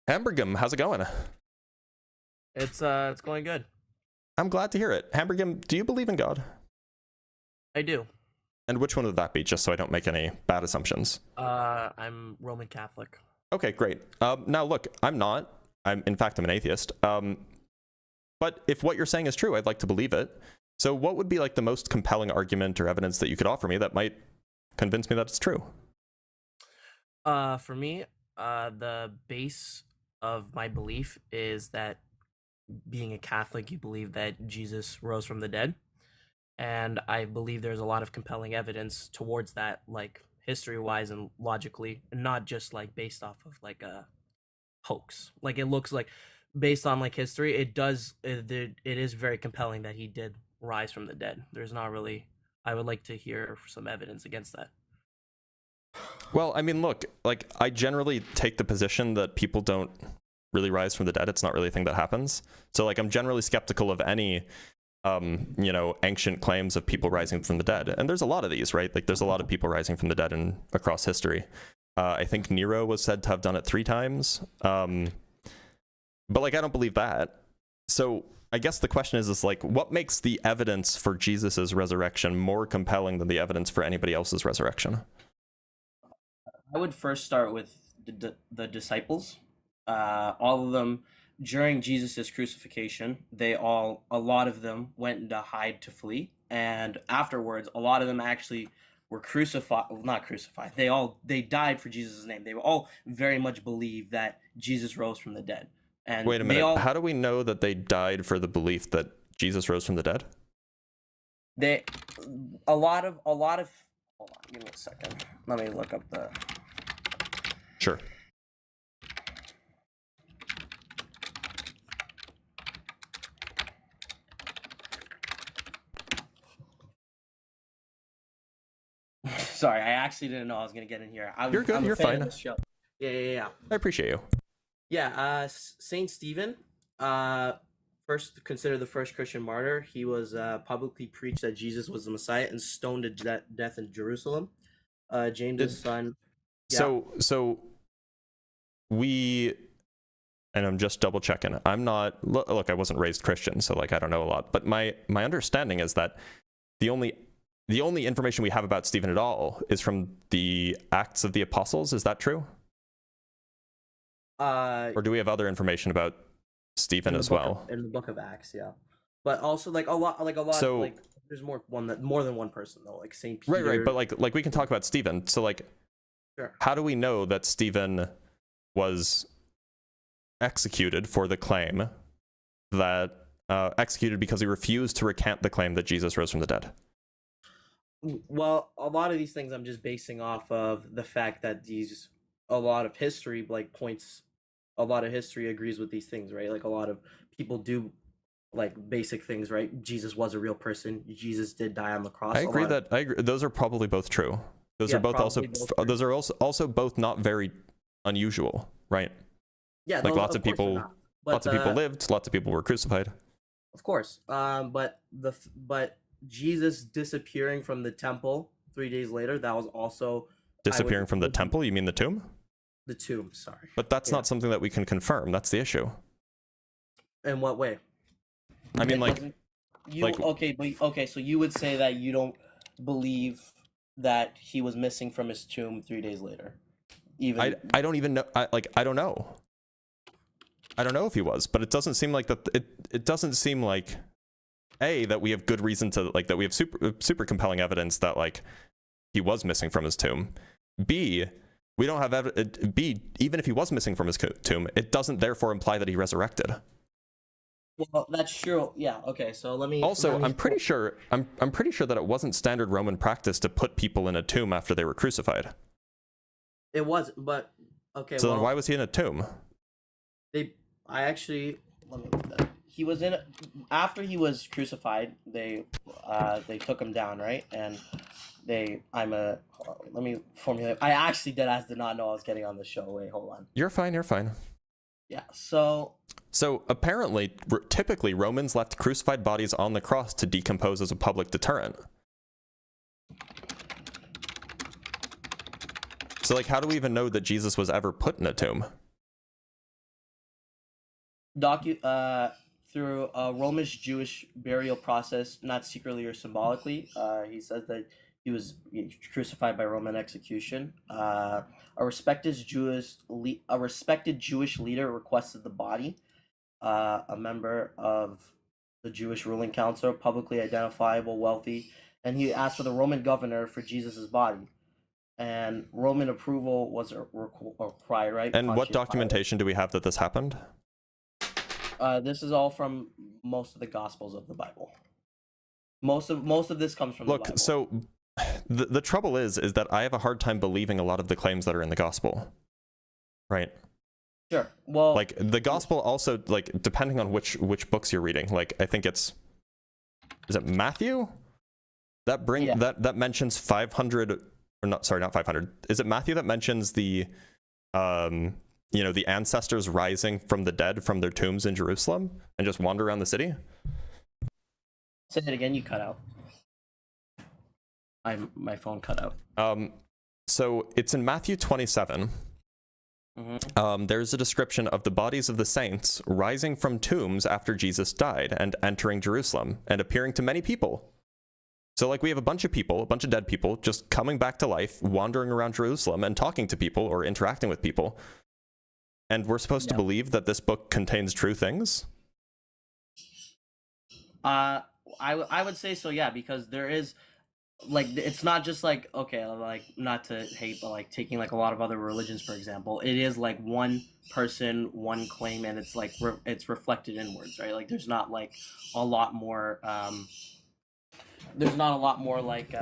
Hamburgum, how's it going? It's going good. I'm glad to hear it. Hamburgum, do you believe in God? I do. And which one would that be, just so I don't make any bad assumptions? I'm Roman Catholic. Okay, great. Now look, I'm not. In fact, I'm an atheist. But if what you're saying is true, I'd like to believe it. So what would be like the most compelling argument or evidence that you could offer me that might convince me that it's true? For me, the base of my belief is that being a Catholic, you believe that Jesus rose from the dead. And I believe there's a lot of compelling evidence towards that, like history-wise and logically, and not just like based off of like a hoax. Like it looks like based on like history, it is very compelling that he did rise from the dead. There's not really, I would like to hear some evidence against that. Well, I mean, look, like I generally take the position that people don't really rise from the dead. It's not really a thing that happens. So like I'm generally skeptical of any ancient claims of people rising from the dead. And there's a lot of these, right? Like there's a lot of people rising from the dead across history. I think Nero was said to have done it 3 times. But like I don't believe that. So I guess the question is like what makes the evidence for Jesus's resurrection more compelling than the evidence for anybody else's resurrection? I would first start with the disciples. All of them during Jesus's crucifixion, a lot of them went to hide to flee, and afterwards, a lot of them actually were crucified. Well, not crucified. They died for Jesus' name. They all very much believed that Jesus rose from the dead. And wait a minute. How do we know that they died for the belief that Jesus rose from the dead? A lot of. Hold on, give me a second. Let me look up the. Sure. Sorry, I actually didn't know I was gonna get in here. You're good. You're fine. Yeah. I appreciate you. Yeah. Saint Stephen, first considered the first Christian martyr. He was publicly preached that Jesus was the Messiah and stoned to death in Jerusalem. James's son. Yeah. So we, and I'm just double checking. I'm not. Look, I wasn't raised Christian, so like I don't know a lot. But my understanding is that the only information we have about Stephen at all is from the Acts of the Apostles. Is that true? Or do we have other information about Stephen as well? In the book of Acts, yeah. But also like a lot. So like there's more than one person though, like Saint Peter. Right. But like we can talk about Stephen. So like, sure. How do we know that Stephen was executed for the claim that executed because he refused to recant the claim that Jesus rose from the dead? Well, a lot of these things I'm just basing off of the fact that a lot of history agrees with these things, right? Like a lot of people do like basic things, right? Jesus was a real person. Jesus did die on the cross. I agree. Those are probably both true. Those are both also both not very unusual, right? Yeah, like lots of people lived, lots of people were crucified. Of course. But Jesus disappearing from the temple 3 days later, that was also disappearing from the temple. You mean the tomb? The tomb, sorry. But that's not something that we can confirm. That's the issue. In what way? I mean, okay. So you would say that you don't believe that he was missing from his tomb 3 days later. I don't even know. I don't know. I don't know if he was, but it doesn't seem like that. It doesn't seem like that we have good reason to that we have super compelling evidence that like he was missing from his tomb. B, we don't have B, even if he was missing from his tomb, it doesn't therefore imply that he resurrected. Well, that's true. Yeah. Okay. So let me. Also, I'm pretty sure that it wasn't standard Roman practice to put people in a tomb after they were crucified. It wasn't, but okay. So well, then why was he in a tomb? He was in after he was crucified. They took him down, right? And let me formulate. I actually did not know I was getting on the show. Wait, hold on. You're fine. Yeah. So apparently, typically Romans left crucified bodies on the cross to decompose as a public deterrent. So like, how do we even know that Jesus was ever put in a tomb? Through a Romish-Jewish burial process, not secretly or symbolically. He says that he was crucified by Roman execution. A respected Jewish leader requested the body. A member of the Jewish ruling council, publicly identifiable, wealthy, and he asked for the Roman governor for Jesus's body. And Roman approval was required, right? And what documentation do we have that this happened? This is all from most of the Gospels of the Bible. Most of this comes from the Bible. So the trouble is that I have a hard time believing a lot of the claims that are in the Gospel. Right? Sure. Well, like the Gospel also, like, depending on which books you're reading, like I think is it Matthew? That mentions 500, or not 500. Is it Matthew that mentions the the ancestors rising from the dead from their tombs in Jerusalem and just wander around the city? Say it again, you cut out. My phone cut out. So it's in Matthew 27. There's a description of the bodies of the saints rising from tombs after Jesus died and entering Jerusalem and appearing to many people. So like we have a bunch of dead people just coming back to life, wandering around Jerusalem and talking to people or interacting with people. And we're supposed to believe that this book contains true things? I would say so, yeah, because there is, like, it's not just like, okay, like, not to hate, but like taking like a lot of other religions, for example, it is like one person, one claim, and it's like it's reflected inwards, right? Like there's not like a lot more like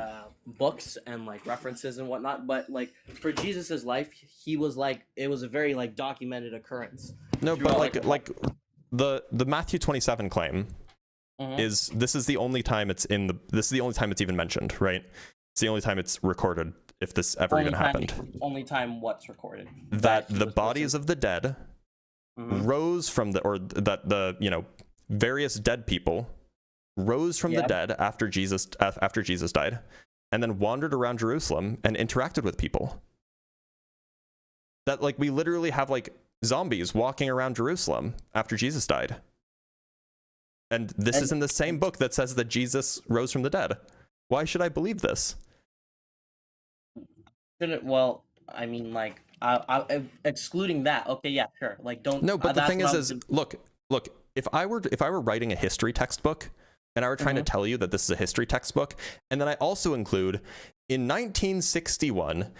books and like references and whatnot, but like for Jesus's life, he was like, it was a very like documented occurrence. No, but like the Matthew 27 claim is this is the only time it's even mentioned, right? It's the only time it's recorded, if this ever even happened. Only time what's recorded. That the bodies of the dead rose from the various dead people rose from the dead after Jesus died, and then wandered around Jerusalem and interacted with people. That like we literally have like zombies walking around Jerusalem after Jesus died. And this is in the same book that says that Jesus rose from the dead. Why should I believe this? Well, I mean, like, I excluding that, okay, yeah, sure. Like, don't. No, but the thing is, look. If I were writing a history textbook, and I were trying to tell you that this is a history textbook, and then I also include in 1961,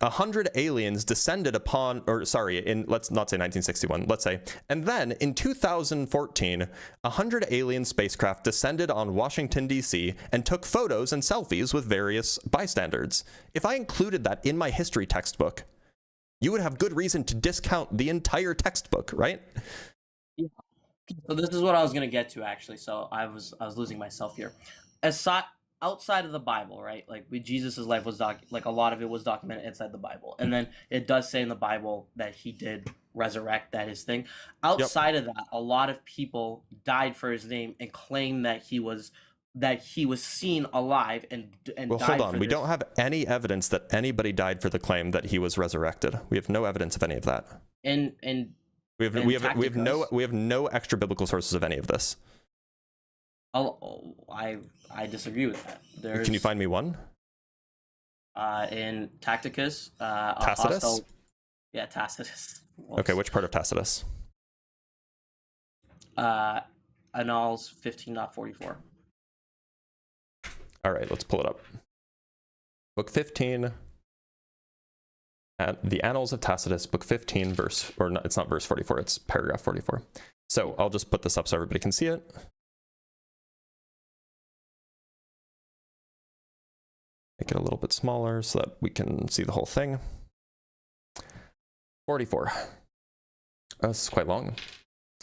100 aliens descended upon, let's not say 1961, let's say, and then in 2014, 100 alien spacecraft descended on Washington, D.C. and took photos and selfies with various bystanders. If I included that in my history textbook, you would have good reason to discount the entire textbook, right? Yeah. So this is what I was going to get to, actually. So I was losing myself here. Outside of the Bible, right? Like Jesus's life was like a lot of it was documented inside the Bible, and then it does say in the Bible that he did resurrect, that his thing. Outside of that, a lot of people died for his name and claimed that he was seen alive and well, died. Hold on, we don't have any evidence that anybody died for the claim that he was resurrected. We have no evidence of any of that. And we have no extra biblical sources of any of this. I disagree with that. Can you find me one? In Tacticus. Tacitus? Tacitus. Okay, which part of Tacitus? Annals 15.44. All right, let's pull it up. Book 15, at the Annals of Tacitus, book 15, verse, or no, it's not verse 44, it's paragraph 44. So I'll just put this up so everybody can see it. Make it a little bit smaller so that we can see the whole thing. 44. This is quite long.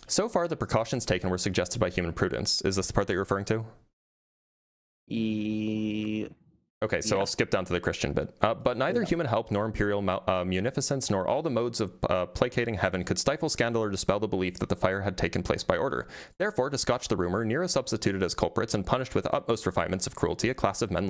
So far, the precautions taken were suggested by human prudence. Is this the part that you're referring to? Okay, so I'll skip down to the Christian bit. But neither human help nor imperial munificence nor all the modes of placating heaven could stifle scandal or dispel the belief that the fire had taken place by order. Therefore, to scotch the rumor, Nero substituted as culprits and punished with utmost refinements of cruelty a class of men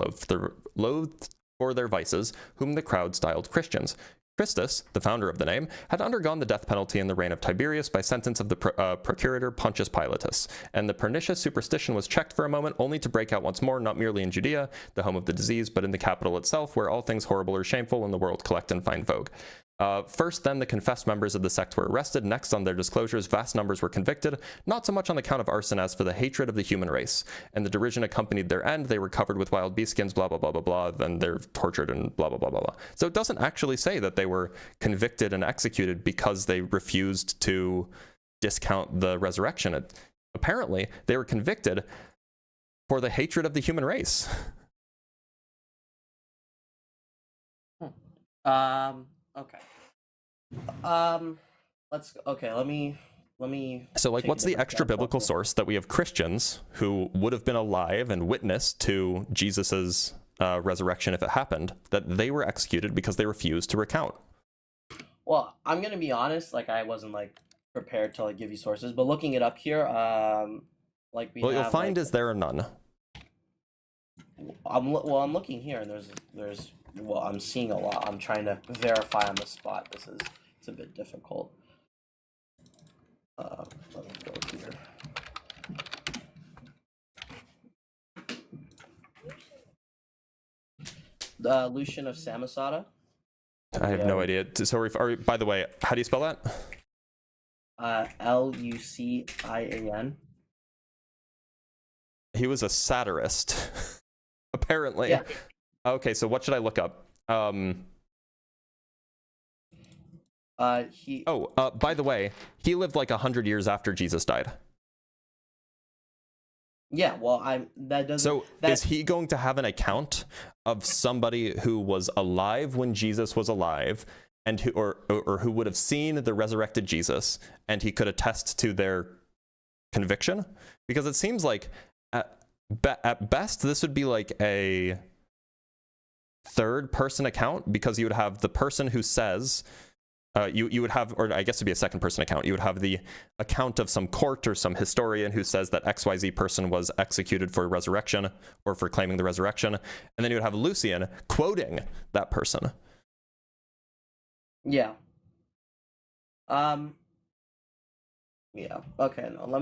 loathed for their vices, whom the crowd styled Christians. Christus, the founder of the name, had undergone the death penalty in the reign of Tiberius by sentence of the procurator Pontius Pilatus, and the pernicious superstition was checked for a moment, only to break out once more, not merely in Judea, the home of the disease, but in the capital itself, where all things horrible or shameful in the world collect and find vogue. First, then, the confessed members of the sect were arrested. Next, on their disclosures, vast numbers were convicted, not so much on the count of arson as for the hatred of the human race. And the derision accompanied their end. They were covered with wild beast skins, blah, blah, blah, blah, blah. Then they're tortured and blah, blah, blah, blah, blah. So it doesn't actually say that they were convicted and executed because they refused to discount the resurrection. Apparently, they were convicted for the hatred of the human race. Okay. Let me So, like, what's the extra biblical source that we have Christians who would have been alive and witnessed to Jesus's resurrection if it happened, that they were executed because they refused to recount? Well, I'm gonna be honest. Like, I wasn't prepared to give you sources, but looking it up here, You'll find is there or none. I'm looking here, and there's I'm seeing a lot. I'm trying to verify on the spot. It's a bit difficult. Let me go here. Lucian of Samosata. I have no idea. So, by the way, how do you spell that? Lucian. He was a satirist, apparently. Yeah. Okay, so what should I look up? By the way, he lived like 100 years after Jesus died. Yeah, well, that doesn't. So is he going to have an account of somebody who was alive when Jesus was alive, and who would have seen the resurrected Jesus, and he could attest to their conviction? Because it seems like at best this would be like a third person account, because you would have the person who says. You would have, or I guess it'd be a second person account. You would have the account of some court or some historian who says that XYZ person was executed for resurrection or for claiming the resurrection. And then you would have Lucian quoting that person. Yeah. Yeah. Okay. No, let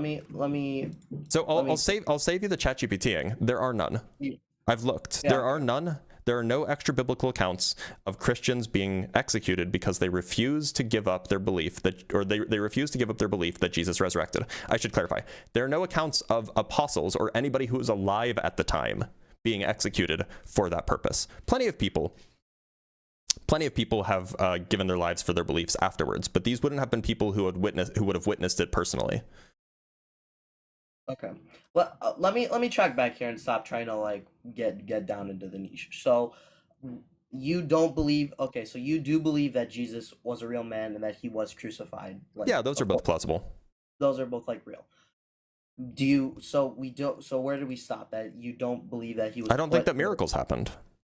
me. So I'll save you the ChatGPTing. There are none. Yeah. I've looked. Yeah. There are none. There are no extra biblical accounts of Christians being executed because they refuse to give up their belief that, or they refuse to give up their belief that Jesus resurrected. I should clarify. There are no accounts of apostles or anybody who was alive at the time being executed for that purpose. Plenty of people have given their lives for their beliefs afterwards, but these wouldn't have been people who would have witnessed it personally. Okay. Well, let me track back here and stop trying to get down into the niche. So you don't believe? Okay, so you do believe that Jesus was a real man and that he was crucified? Yeah, those are both plausible. Those are both real. Do you? So we don't. So where do we stop? That you don't believe that he was? I don't think that miracles happened.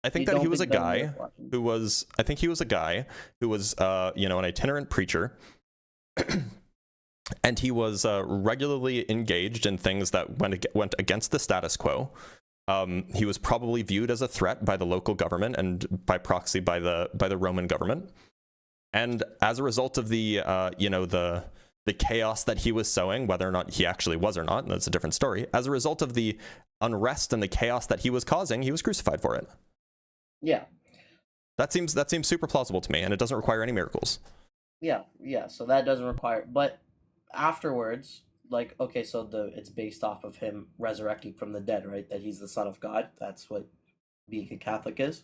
I think that he was a guy who was. I think he was a guy who was, an itinerant preacher. And he was regularly engaged in things that went against the status quo. He was probably viewed as a threat by the local government and by proxy by the Roman government. And as a result of the chaos that he was sowing, whether or not he actually was or not, that's a different story. As a result of the unrest and the chaos that he was causing, he was crucified for it. Yeah. That seems super plausible to me, and it doesn't require any miracles. Yeah. So that doesn't require, but afterwards, it's based off of him resurrecting from the dead, right? That he's the Son of God. That's what being a Catholic is.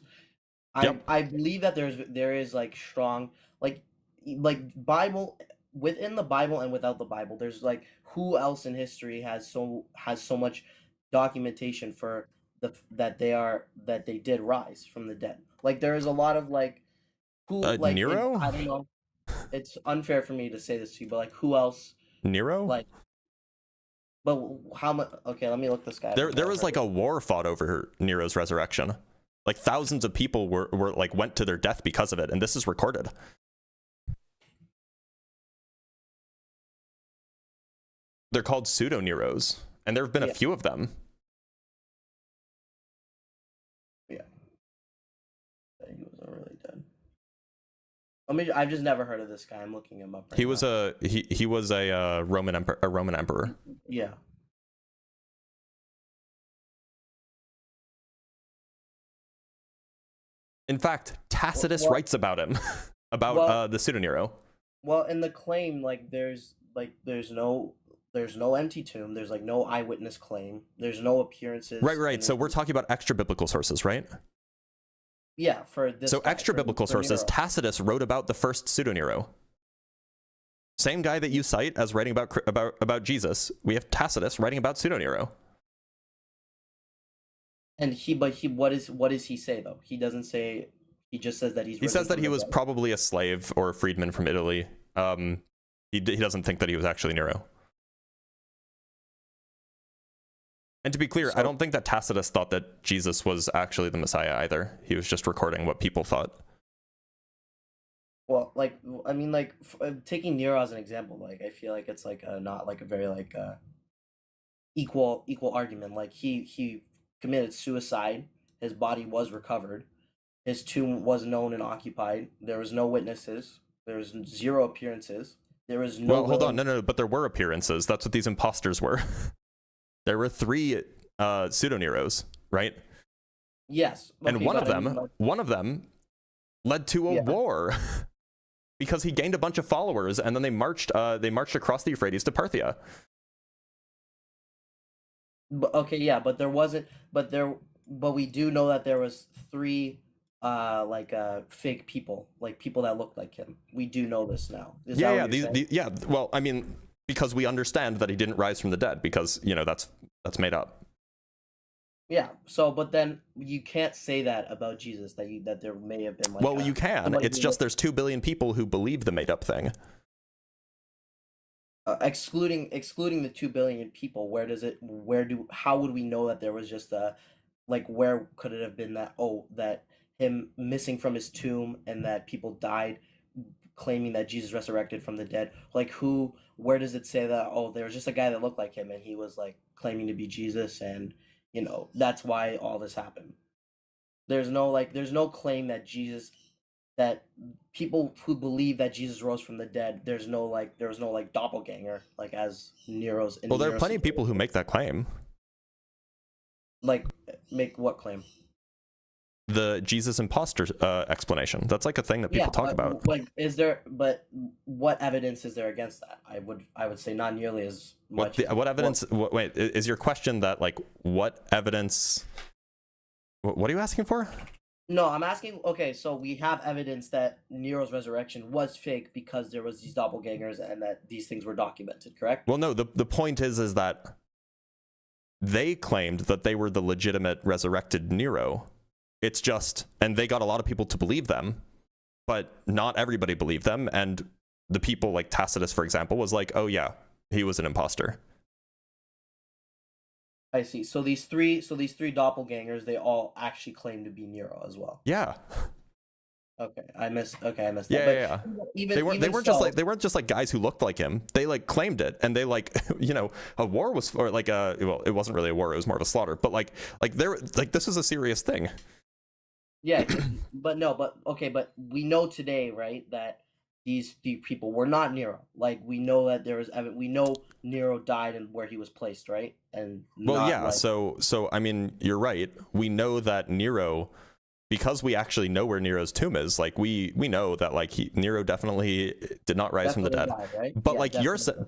I believe that there is like strong like Bible within the Bible and without the Bible. There's like who else in history has so much documentation for that they did rise from the dead. Like there is a lot of like who like Nero? I don't know. It's unfair for me to say this to you, but like who else? Nero? Like, but how much? Okay, let me look this guy up. There was like a war fought over Nero's resurrection. Like thousands of people were like went to their death because of it, and this is recorded. They're called pseudo-Neros, and there have been a few of them. Yeah. He wasn't really dead. I've just never heard of this guy. I'm looking him up. Right He was a Roman emperor. Yeah. In fact, Tacitus writes about him, about the pseudo-Nero. Well, in the claim, like there's no empty tomb. There's like no eyewitness claim. There's no appearances. Right. So we're talking about extra biblical sources, right? Yeah, for this. So extra biblical sources. Nero. Tacitus wrote about the first pseudo-Nero. Same guy that you cite as writing about Jesus. We have Tacitus writing about pseudo-Nero. And what does he say though? He doesn't say. He just says that He says that he was probably a slave or a freedman from Italy. He doesn't think that he was actually Nero. And to be clear, I don't think that Tacitus thought that Jesus was actually the Messiah either. He was just recording what people thought. Well, like, I mean, like, taking Nero as an example, like, I feel like it's like not like a very like equal argument. Like, he committed suicide. His body was recovered. His tomb was known and occupied. There was no witnesses. There was 0 appearances. There was no. Well, hold on, no, but there were appearances. That's what these imposters were. There were 3 pseudo-Neros, right? Yes. Okay, and one of them led to a war because he gained a bunch of followers, and then they marched across the Euphrates to Parthia. Okay, yeah, but there wasn't. But we do know that there was 3 fake people, like people that looked like him. We do know this now. Well, I mean, because we understand that he didn't rise from the dead, because that's made up. Yeah. So, but then you can't say that about Jesus, that there may have been. Like well, you can. It's just there's 2 billion people who believe the made up thing. Excluding the 2 billion people, how would we know that there was just where could it have been that him missing from his tomb and that people died claiming that Jesus resurrected from the dead? Like where does it say that there was just a guy that looked like him and he was like claiming to be Jesus, and that's why all this happened? There's no claim that people who believe that Jesus rose from the dead, there was no doppelganger like as Nero's. Well, there are plenty of people who make that claim. Like, make what claim? The Jesus imposter explanation. That's like a thing that people talk about. Like, but what evidence is there against that? I would say not nearly as much. What evidence? Wait, is your question that like what evidence? What are you asking for? No, I'm asking. Okay, so we have evidence that Nero's resurrection was fake because there was these doppelgangers and that these things were documented. Correct? Well, no. The point is that they claimed that they were the legitimate resurrected Nero. It's just, and they got a lot of people to believe them, but not everybody believed them. And the people like Tacitus, for example, was like, oh yeah, he was an imposter. I see. So these three doppelgangers, they all actually claim to be Nero as well. Yeah. Okay, I missed that. Yeah. They weren't just like guys who looked like him. They like claimed it, and they like a war was, or like it wasn't really a war. It was more of a slaughter. But like this is a serious thing. Yeah, but we know today, right, that these people were not Nero. Like, we know that there was we know Nero died and where he was placed, right? And so I mean, you're right. We know that Nero, because we actually know where Nero's tomb is, like we know that like Nero definitely did not rise from the dead. Died, right? But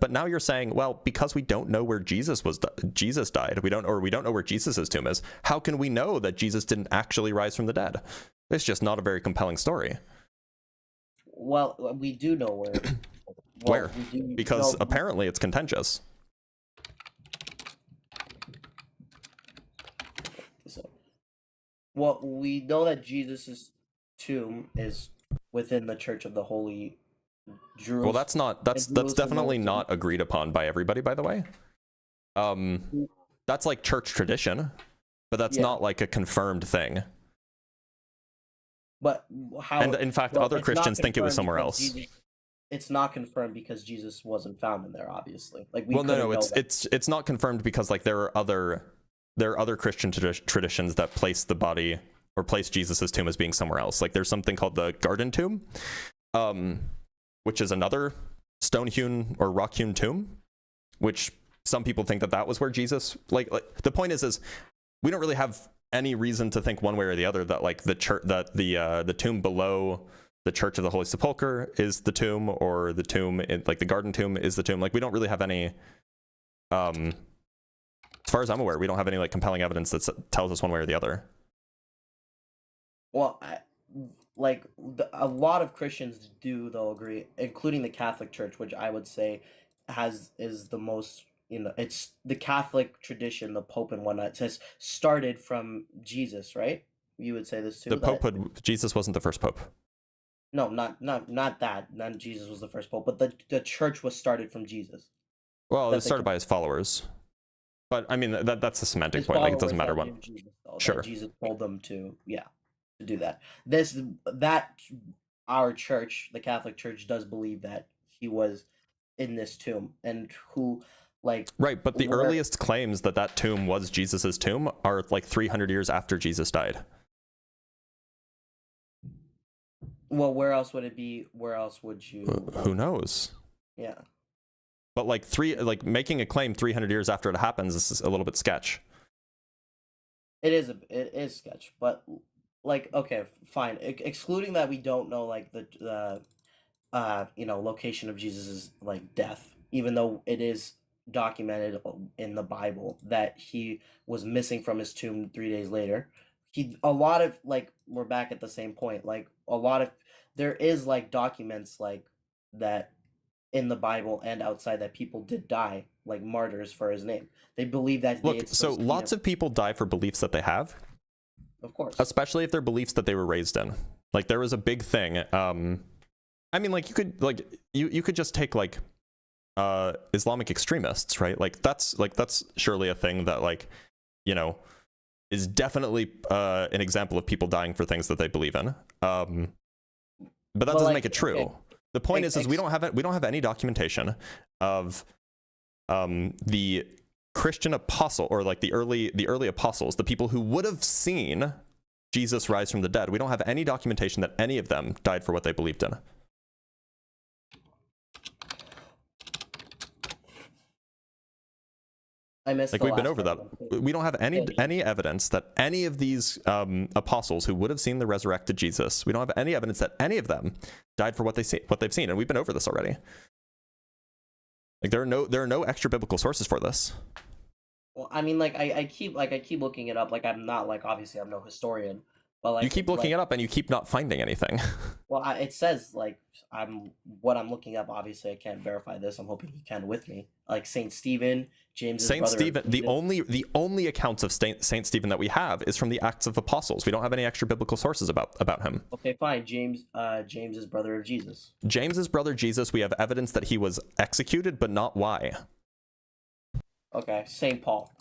but now you're saying, well, because we don't know where Jesus died, we don't know where Jesus's tomb is. How can we know that Jesus didn't actually rise from the dead? It's just not a very compelling story. Well, we do know where. Where? Because apparently it's contentious. Well, we know that Jesus's tomb is within the Church of the Holy Jerusalem. Well, that's definitely not agreed upon by everybody, by the way. That's like church tradition, but that's not like a confirmed thing. But how? And in fact, other Christians think it was somewhere else. It's not confirmed because Jesus wasn't found in there, obviously. Like no, it's not confirmed because like there are other Christian traditions that place the body or place Jesus's tomb as being somewhere else. Like there's something called the Garden Tomb, which is another stone-hewn or rock-hewn tomb, which some people think that was where Jesus. Like the point is we don't really have any reason to think one way or the other that like the church that the tomb below the Church of the Holy Sepulchre is the tomb, or the tomb in, like the Garden Tomb is the tomb. Like we don't really have any. As far as I'm aware, we don't have any like compelling evidence that tells us one way or the other. Well, a lot of Christians do though agree, including the Catholic Church, which I would say is the most, it's the Catholic tradition, the Pope and whatnot, has started from Jesus, right? You would say this too. Jesus wasn't the first Pope. No, not that. Not Jesus was the first Pope, but the church was started from Jesus. Well, it was started by his followers. But I mean that's a semantic point. Like it doesn't matter what. Jesus, sure. Jesus told them to do that. Our church, the Catholic Church, does believe that he was in this tomb, and who right. But the earliest claims that tomb was Jesus's tomb are like 300 years after Jesus died. Well, where else would it be? Where else would you? Who knows? Yeah. But making a claim 300 years after it happens is a little bit sketch. It is sketch, but okay, fine. Excluding that, we don't know the location of Jesus's death, even though it is documented in the Bible that he was missing from his tomb 3 days later. We're back at the same point. There is documents that in the Bible and outside that people did die like martyrs for his name. They believe that. So lots of people die for beliefs that they have. Of course. Especially if they're beliefs that they were raised in. Like there was a big thing. I mean, you could just take Islamic extremists, right? That's surely a thing that is definitely an example of people dying for things that they believe in. But that doesn't make it true. Okay. The point is we don't have any documentation of the Christian apostle or the early apostles, the people who would have seen Jesus rise from the dead. We don't have any documentation that any of them died for what they believed in. We've been over that. We don't have any evidence that any of these apostles who would have seen the resurrected Jesus, we don't have any evidence that any of them died for what they've seen, and we've been over this already. There are no extra biblical sources for this. Well, I mean, I keep looking it up. I'm not obviously I'm no historian, but you keep looking it up and you keep not finding anything. Well, it says I'm looking up. Obviously, I can't verify this. I'm hoping you can with me. Saint Stephen, Saint Stephen. The only accounts of Saint Stephen that we have is from the Acts of Apostles. We don't have any extra biblical sources about him. Okay, fine. James's brother of Jesus. James's brother Jesus. We have evidence that he was executed, but not why. Okay, Saint Paul.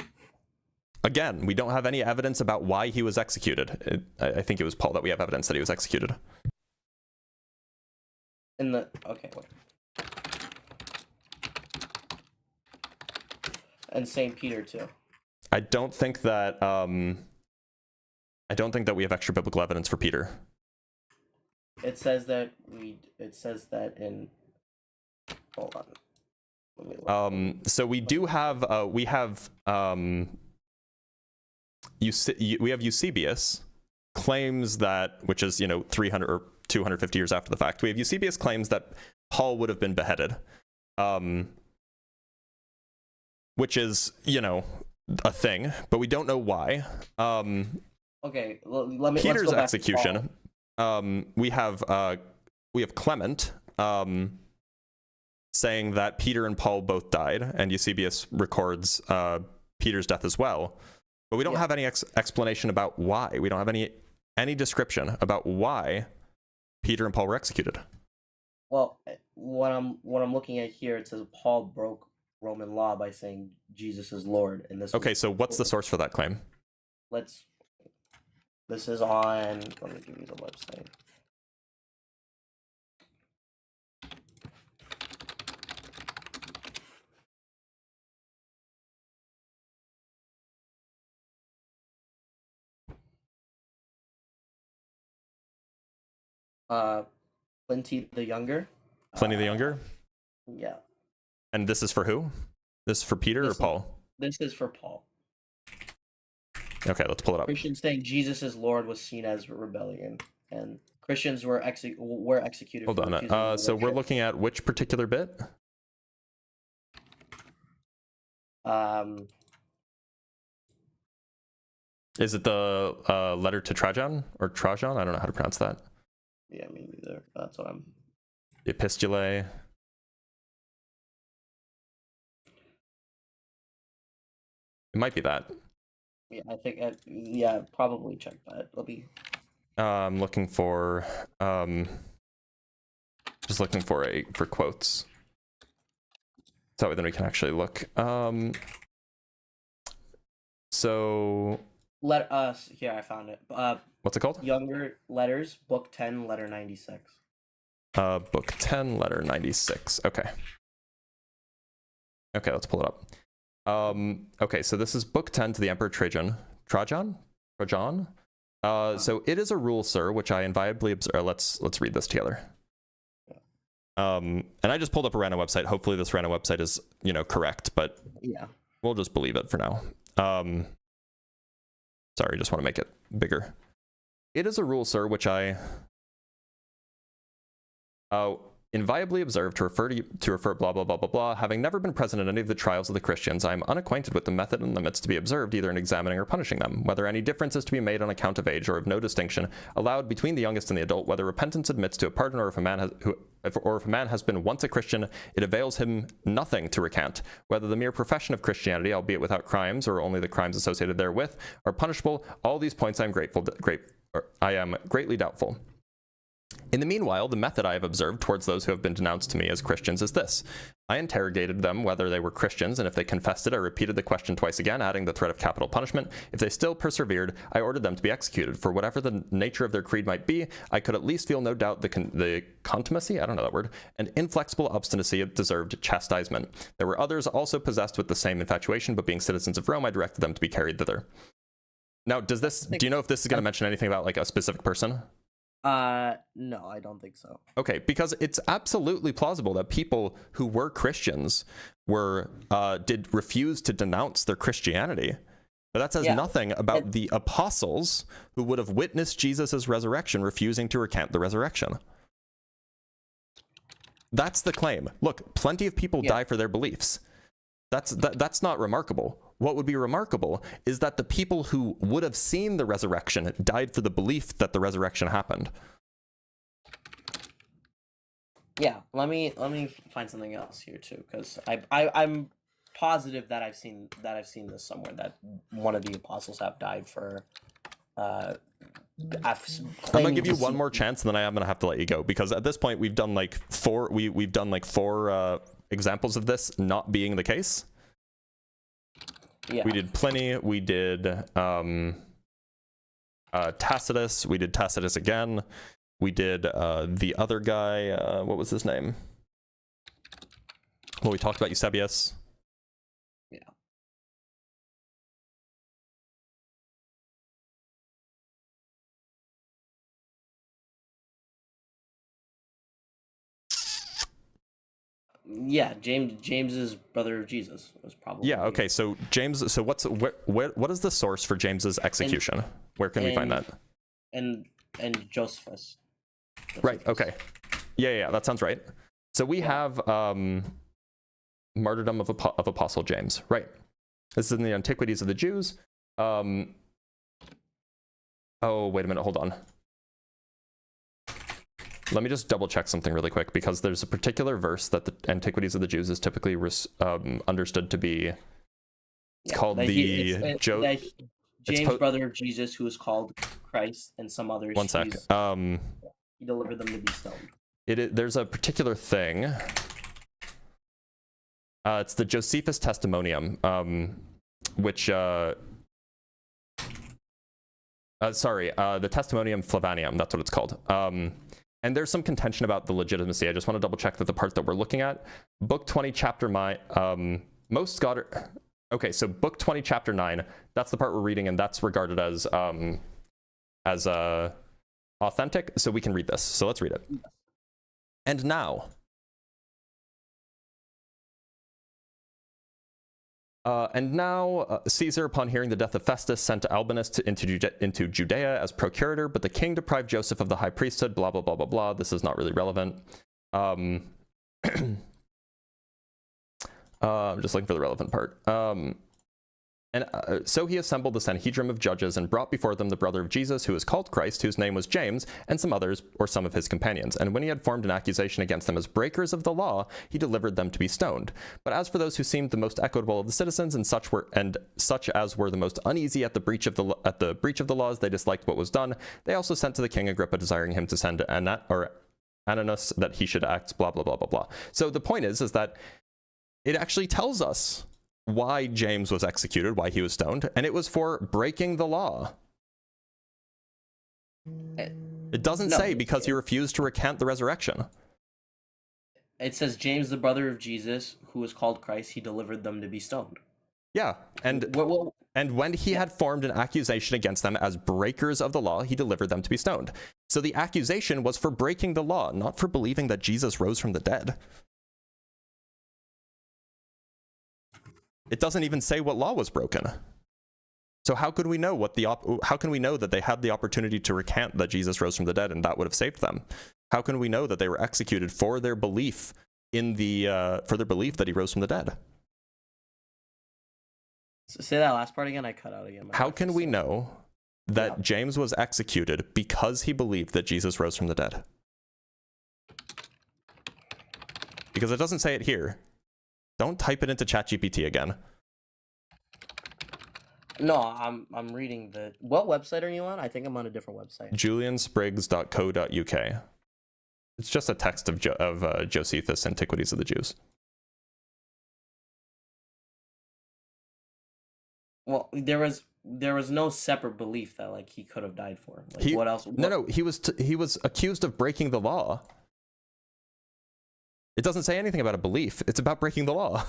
Again, we don't have any evidence about why he was executed. I think it was Paul that we have evidence that he was executed. Okay, wait. And Saint Peter too. I don't think that we have extra biblical evidence for Peter. It says that in. Hold on. So we do have we have Eusebius claims that, which is 300 or 250 years after the fact. We have Eusebius claims that Paul would have been beheaded, which is a thing, but we don't know why. Okay, Peter's execution. we have Clement saying that Peter and Paul both died, and Eusebius records Peter's death as well. But we don't have any explanation about why. We don't have any description about why Peter and Paul were executed. Well, what I'm looking at here, it says Paul broke Roman law by saying Jesus is Lord, and this. Okay, so what's the source for that claim? This is on. Let me give you the website. Plenty the Younger. Pliny the Younger? Yeah. And this is for who? This is for Peter or Paul? This is for Paul. Okay, let's pull it up. Christians saying Jesus is Lord was seen as rebellion, and Christians were executed. Hold on. So we're looking at which particular bit? Is it the letter to Trajan or Trajan? I don't know how to pronounce that. Yeah, me neither. That's what I'm. The Epistulae. It might be that. Yeah, I think. Yeah, probably check that. It'll be. I'm looking for. Just looking for quotes. So then we can actually look. So. Let us. Here, I found it. What's it called? Younger Letters, Book 10, Letter 96. Book 10, Letter 96. Okay. Okay, let's pull it up. Okay, so this is Book 10 to the Emperor Trajan. So it is a rule, sir, which I invariably observe. Let's read this together. And I just pulled up a random website. Hopefully this random website is, correct, but yeah, we'll just believe it for now. Sorry, just want to make it bigger. It is a rule, sir, which I inviolably observe to refer blah, blah, blah, blah, blah. Having never been present in any of the trials of the Christians, I am unacquainted with the method and limits to be observed either in examining or punishing them, whether any difference is to be made on account of age or of no distinction allowed between the youngest and the adult, whether repentance admits to a pardon, or if a man has been once a Christian, it avails him nothing to recant, whether the mere profession of Christianity, albeit without crimes, or only the crimes associated therewith, are punishable. All these points I am greatly doubtful. In the meanwhile, the method I have observed towards those who have been denounced to me as Christians is this. I interrogated them whether they were Christians, and if they confessed it, I repeated the question twice again, adding the threat of capital punishment. If they still persevered, I ordered them to be executed. For whatever the nature of their creed might be, I could at least feel no doubt the contumacy, I don't know that word, and inflexible obstinacy of deserved chastisement. There were others also possessed with the same infatuation, but being citizens of Rome, I directed them to be carried thither. Now, do you know if this is going to mention anything about like a specific person? No, I don't think so. Okay, because it's absolutely plausible that people who were Christians did refuse to denounce their Christianity. But that says nothing about the apostles who would have witnessed Jesus' resurrection refusing to recant the resurrection. That's the claim. Look, plenty of people die for their beliefs. That's not remarkable. What would be remarkable is that the people who would have seen the resurrection died for the belief that the resurrection happened. Yeah, let me find something else here too, because I'm positive that I've seen this somewhere, that one of the apostles have died for. I'm gonna give you one more chance, and then I am gonna have to let you go, because at this point we've done like four examples of this not being the case. Yeah. We did Pliny, we did Tacitus, we did Tacitus again, we did the other guy, what was his name? Well, we talked about Eusebius. Yeah. Yeah, James's brother of Jesus was probably. Yeah. Okay. So James. So what is the source for James's execution? Where can we find that? And Josephus. Right. Okay. Yeah. That sounds right. So we have martyrdom of Apostle James. Right. This is in the Antiquities of the Jews. Oh, wait a minute. Hold on. let me just double check something really quick, because there's a particular verse that the Antiquities of the Jews is typically understood to be called the James, brother of Jesus, who is called Christ, and some others. One sec. He delivered them to be stoned. There's a particular thing. It's the Josephus Testimonium, which the Testimonium Flavanium, that's what it's called. And there's some contention about the legitimacy. I just want to double check that the part that we're looking at, Book 20, Chapter 9, most scholar. Okay, so Book 20, Chapter 9, that's the part we're reading, and that's regarded as authentic, so we can read this. So let's read it. And now, Caesar, upon hearing the death of Festus, sent Albinus into Judea as procurator, but the king deprived Joseph of the high priesthood, blah, blah, blah, blah, blah. This is not really relevant. I'm just looking for the relevant part. So he assembled the Sanhedrim of judges and brought before them the brother of Jesus, who is called Christ, whose name was James, and some others, or some of his companions. And when he had formed an accusation against them as breakers of the law, he delivered them to be stoned. But as for those who seemed the most equitable of the citizens, and such as were the most uneasy at the breach of the laws, they disliked what was done. They also sent to the king Agrippa, desiring him to send Ananus that he should act, blah, blah, blah, blah, blah. So the point is that it actually tells us why James was executed, why he was stoned, and it was for breaking the law. It doesn't say because he refused to recant the resurrection. It says James, the brother of Jesus, who is called Christ, he delivered them to be stoned. Yeah, and when he had formed an accusation against them as breakers of the law, he delivered them to be stoned. So the accusation was for breaking the law, not for believing that Jesus rose from the dead. It doesn't even say what law was broken. So how could we know how can we know that they had the opportunity to recant that Jesus rose from the dead and that would have saved them? How can we know that they were executed for their belief in that he rose from the dead? Say that last part again. I cut out again. How can we know that James was executed because he believed that Jesus rose from the dead? Because it doesn't say it here. Don't type it into ChatGPT again. No, I'm reading the... What website are you on? I think I'm on a different website. julianspriggs.co.uk. It's just a text of Josephus, Antiquities of the Jews. Well, there was no separate belief that like he could have died for. Like, what else? No, he was accused of breaking the law. It doesn't say anything about a belief. It's about breaking the law.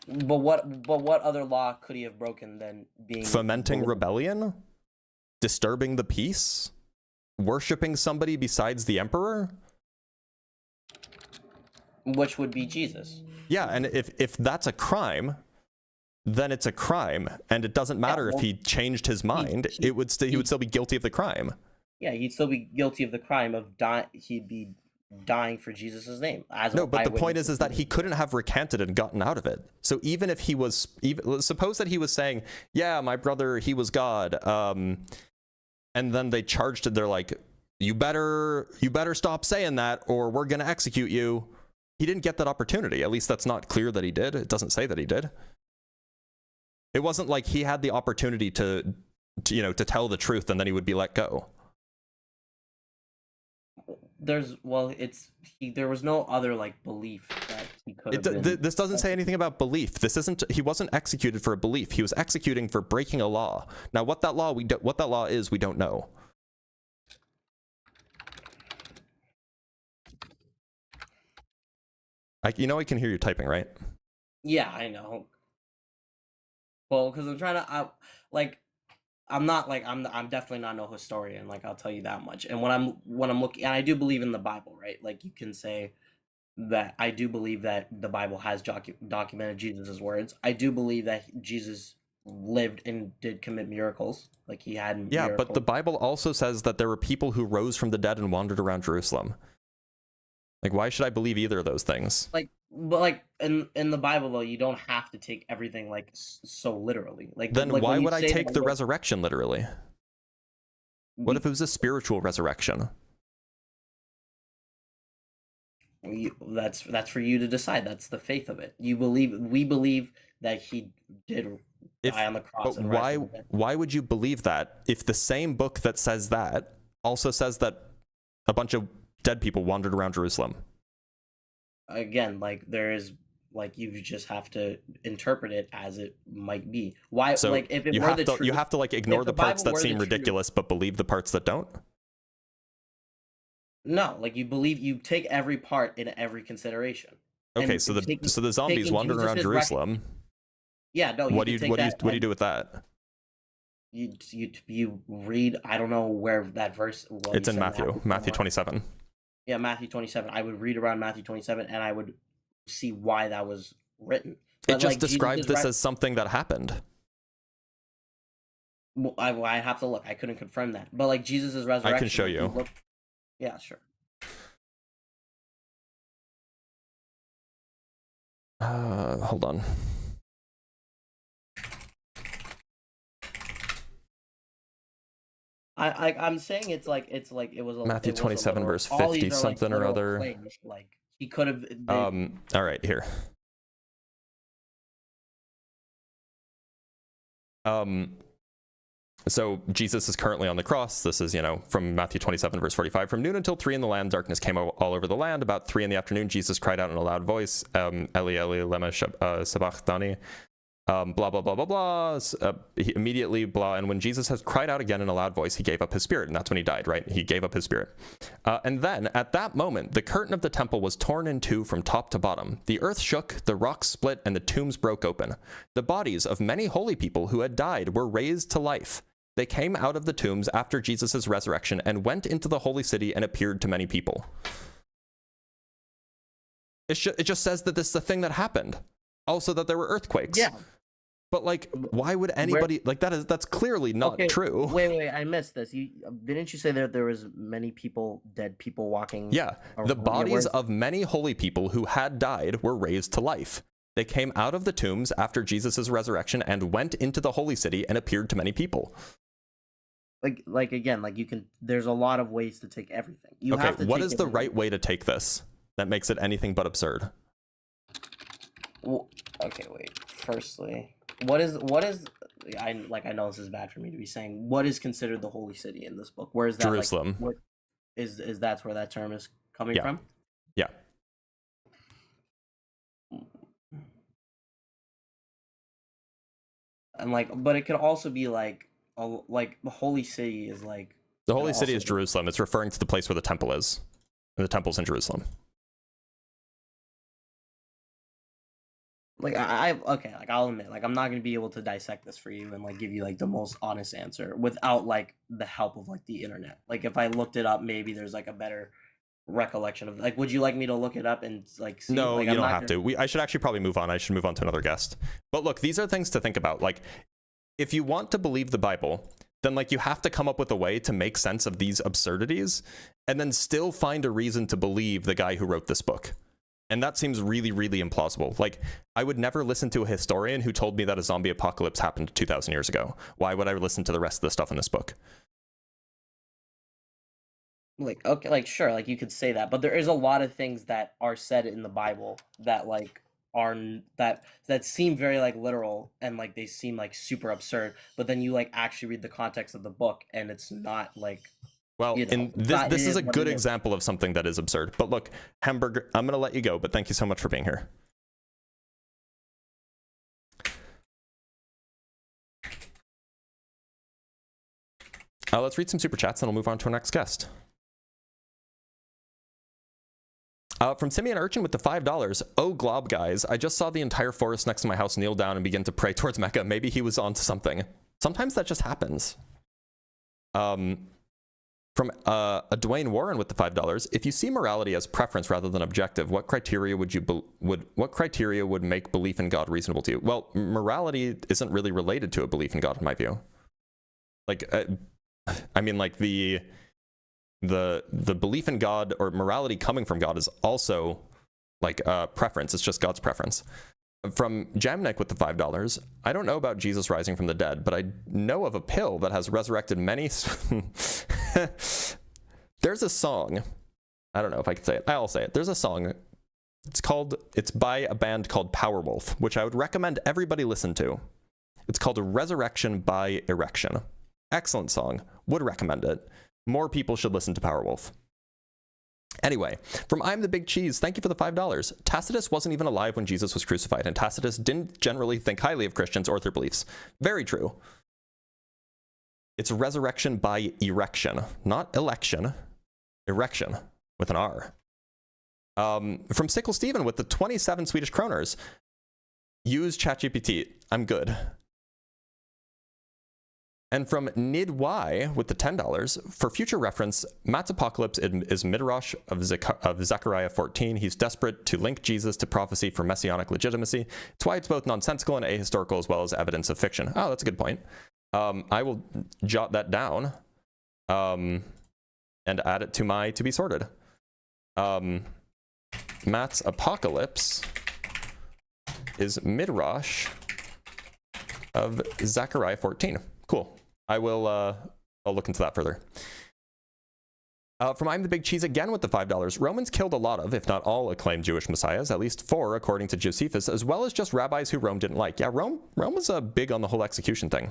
But what other law could he have broken than being fomenting rebellion, disturbing the peace, worshiping somebody besides the emperor? Which would be Jesus. Yeah, and if that's a crime, then it's a crime, and it doesn't matter if he changed his mind. He would still be guilty of the crime. Yeah, he'd still be guilty of the crime of he'd be dying for Jesus' name. No, but the point is that he couldn't have recanted and gotten out of it. So even if he was, suppose that he was saying, yeah, my brother, he was God, and then they charged it, they're like, you better stop saying that or we're gonna execute you. He didn't get that opportunity. At least that's not clear that he did. It doesn't say that he did. It wasn't like he had the opportunity to tell the truth and then he would be let go. There was no other like belief that he could have been. This doesn't say anything about belief. He wasn't executed for a belief. He was executing for breaking a law. Now what that law is, we don't know. I can hear you typing, right? Yeah, I know. Well, because I'm trying to I'm definitely not no historian, like I'll tell you that much. And when I'm looking, and I do believe in the Bible, right? Like you can say that I do believe that the Bible has documented Jesus's words. I do believe that Jesus lived and did commit miracles, like he had. Yeah, miracles. But the Bible also says that there were people who rose from the dead and wandered around Jerusalem. Like, why should I believe either of those things? But in the Bible though, you don't have to take everything like so literally. Then why would I take the resurrection literally? What if it was a spiritual resurrection? That's for you to decide. That's the faith of it. We believe that he did die on the cross. But And rise from the dead. why would you believe that if the same book that says that also says that a bunch of dead people wandered around Jerusalem? Again, like there is, like you just have to interpret it as it might be. Why? So like if it you were have the to truth, you have to like ignore if the parts Bible that were seem the truth- ridiculous, but believe the parts that don't. No, like you take every part in every consideration. Okay, And so the taking- zombies taking wandering around Jesus's Jerusalem. Yeah, no. What do you can take what do you that what do you and do with that? You read. I don't know where that verse. Well, It's you in said Matthew somewhere. 27. Yeah, Matthew 27. I would read around Matthew 27, and I would see why that was written. It But, just like, describes Jesus' this as something that happened. Well, I have to look. I couldn't confirm that. But like Jesus' resurrection. I can show like, you. Yeah, sure. Hold on. I'm saying it's like it was a, Matthew it was a 27 literal- verse all these 50 are, like, something or literal other. claims, like he could have. All right, here. So Jesus is currently on the cross. This is, from Matthew 27, verse 45. From noon until 3 in the land, darkness came all over the land. About 3 in the afternoon, Jesus cried out in a loud voice, Eli, Eli, lema sabachthani, blah, blah, blah, blah, blah. Immediately, blah. And when Jesus has cried out again in a loud voice, he gave up his spirit. And that's when he died, right? He gave up his spirit. And then, at that moment, the curtain of the temple was torn in two from top to bottom. The earth shook, the rocks split, and the tombs broke open. The bodies of many holy people who had died were raised to life. They came out of the tombs after Jesus' resurrection and went into the holy city and appeared to many people. It just says that this is a thing that happened. Also that there were earthquakes. Yeah. But like, why would anybody that's clearly not true. Wait, I missed this. Didn't you say that there was many people, dead people walking? Yeah, the bodies of many holy people who had died were raised to life. They came out of the tombs after Jesus' resurrection and went into the holy city and appeared to many people. Like again, like you can. There's a lot of ways to take everything. You have to what take is the everything. right way to take this that makes it anything but absurd? Well, okay, wait. Firstly, what is I know this is bad for me to be saying. What is considered the holy city in this book? Where is that? Jerusalem. Like, what is that's where that term is coming from? Yeah. And but it could also be the holy city is like. The holy city is Jerusalem. It's referring to the place where the temple is. And the temple's in Jerusalem. I'll admit, I'm not gonna be able to dissect this for you and give you the most honest answer without the help of the internet. If I looked it up, maybe there's a better recollection of would you like me to look it up and see? No, you I'm don't not have to. I should actually probably move on. I should move on to another guest. But look, these are things to think about. If you want to believe the Bible, then you have to come up with a way to make sense of these absurdities and then still find a reason to believe the guy who wrote this book. And that seems really, really implausible. I would never listen to a historian who told me that a zombie apocalypse happened 2,000 years ago. Why would I listen to the rest of the stuff in this book? Sure, you could say that, but there is a lot of things that are said in the Bible that are that seem very literal and they seem super absurd, but then you actually read the context of the book and it's not well, this is a good example of something that is absurd. But look, Hamburger, I'm going to let you go, but thank you so much for being here. Let's read some super chats and we'll move on to our next guest. From Simeon Urchin with the $5. Oh, glob guys, I just saw the entire forest next to my house kneel down and begin to pray towards Mecca. Maybe he was onto something. Sometimes that just happens. From Dwayne Warren with the $5. If you see morality as preference rather than objective, what criteria would make belief in God reasonable to you? Well, morality isn't really related to a belief in God, in my view. The belief in God or morality coming from God is also preference. It's just God's preference. From Jamnik with the $5, I don't know about Jesus rising from the dead, but I know of a pill that has resurrected many. There's a song I don't know if I can say it. I'll say it. There's a song. It's by a band called Powerwolf, which I would recommend everybody listen to. It's called Resurrection by Erection. Excellent song. Would recommend it. More people should listen to Powerwolf. Anyway, from I'm the Big Cheese, thank you for the $5. Tacitus wasn't even alive when Jesus was crucified, and Tacitus didn't generally think highly of Christians or their beliefs. Very true. It's Resurrection by Erection, not election. Erection with an R. From Sickle Steven with the 27 Swedish kroners. Use ChatGPT. I'm good. And from NidY with the $10, for future reference, Matt's apocalypse is Midrash of Zechariah 14. He's desperate to link Jesus to prophecy for messianic legitimacy. It's why it's both nonsensical and ahistorical as well as evidence of fiction. Oh, that's a good point. I will jot that down and add it to my to be sorted. Matt's apocalypse is Midrash of Zechariah 14. Cool. I'll look into that further. From I'm the Big Cheese again with the $5. Romans killed a lot of, if not all, acclaimed Jewish messiahs, at least 4 according to Josephus, as well as just rabbis who Rome didn't like. Yeah, Rome was big on the whole execution thing.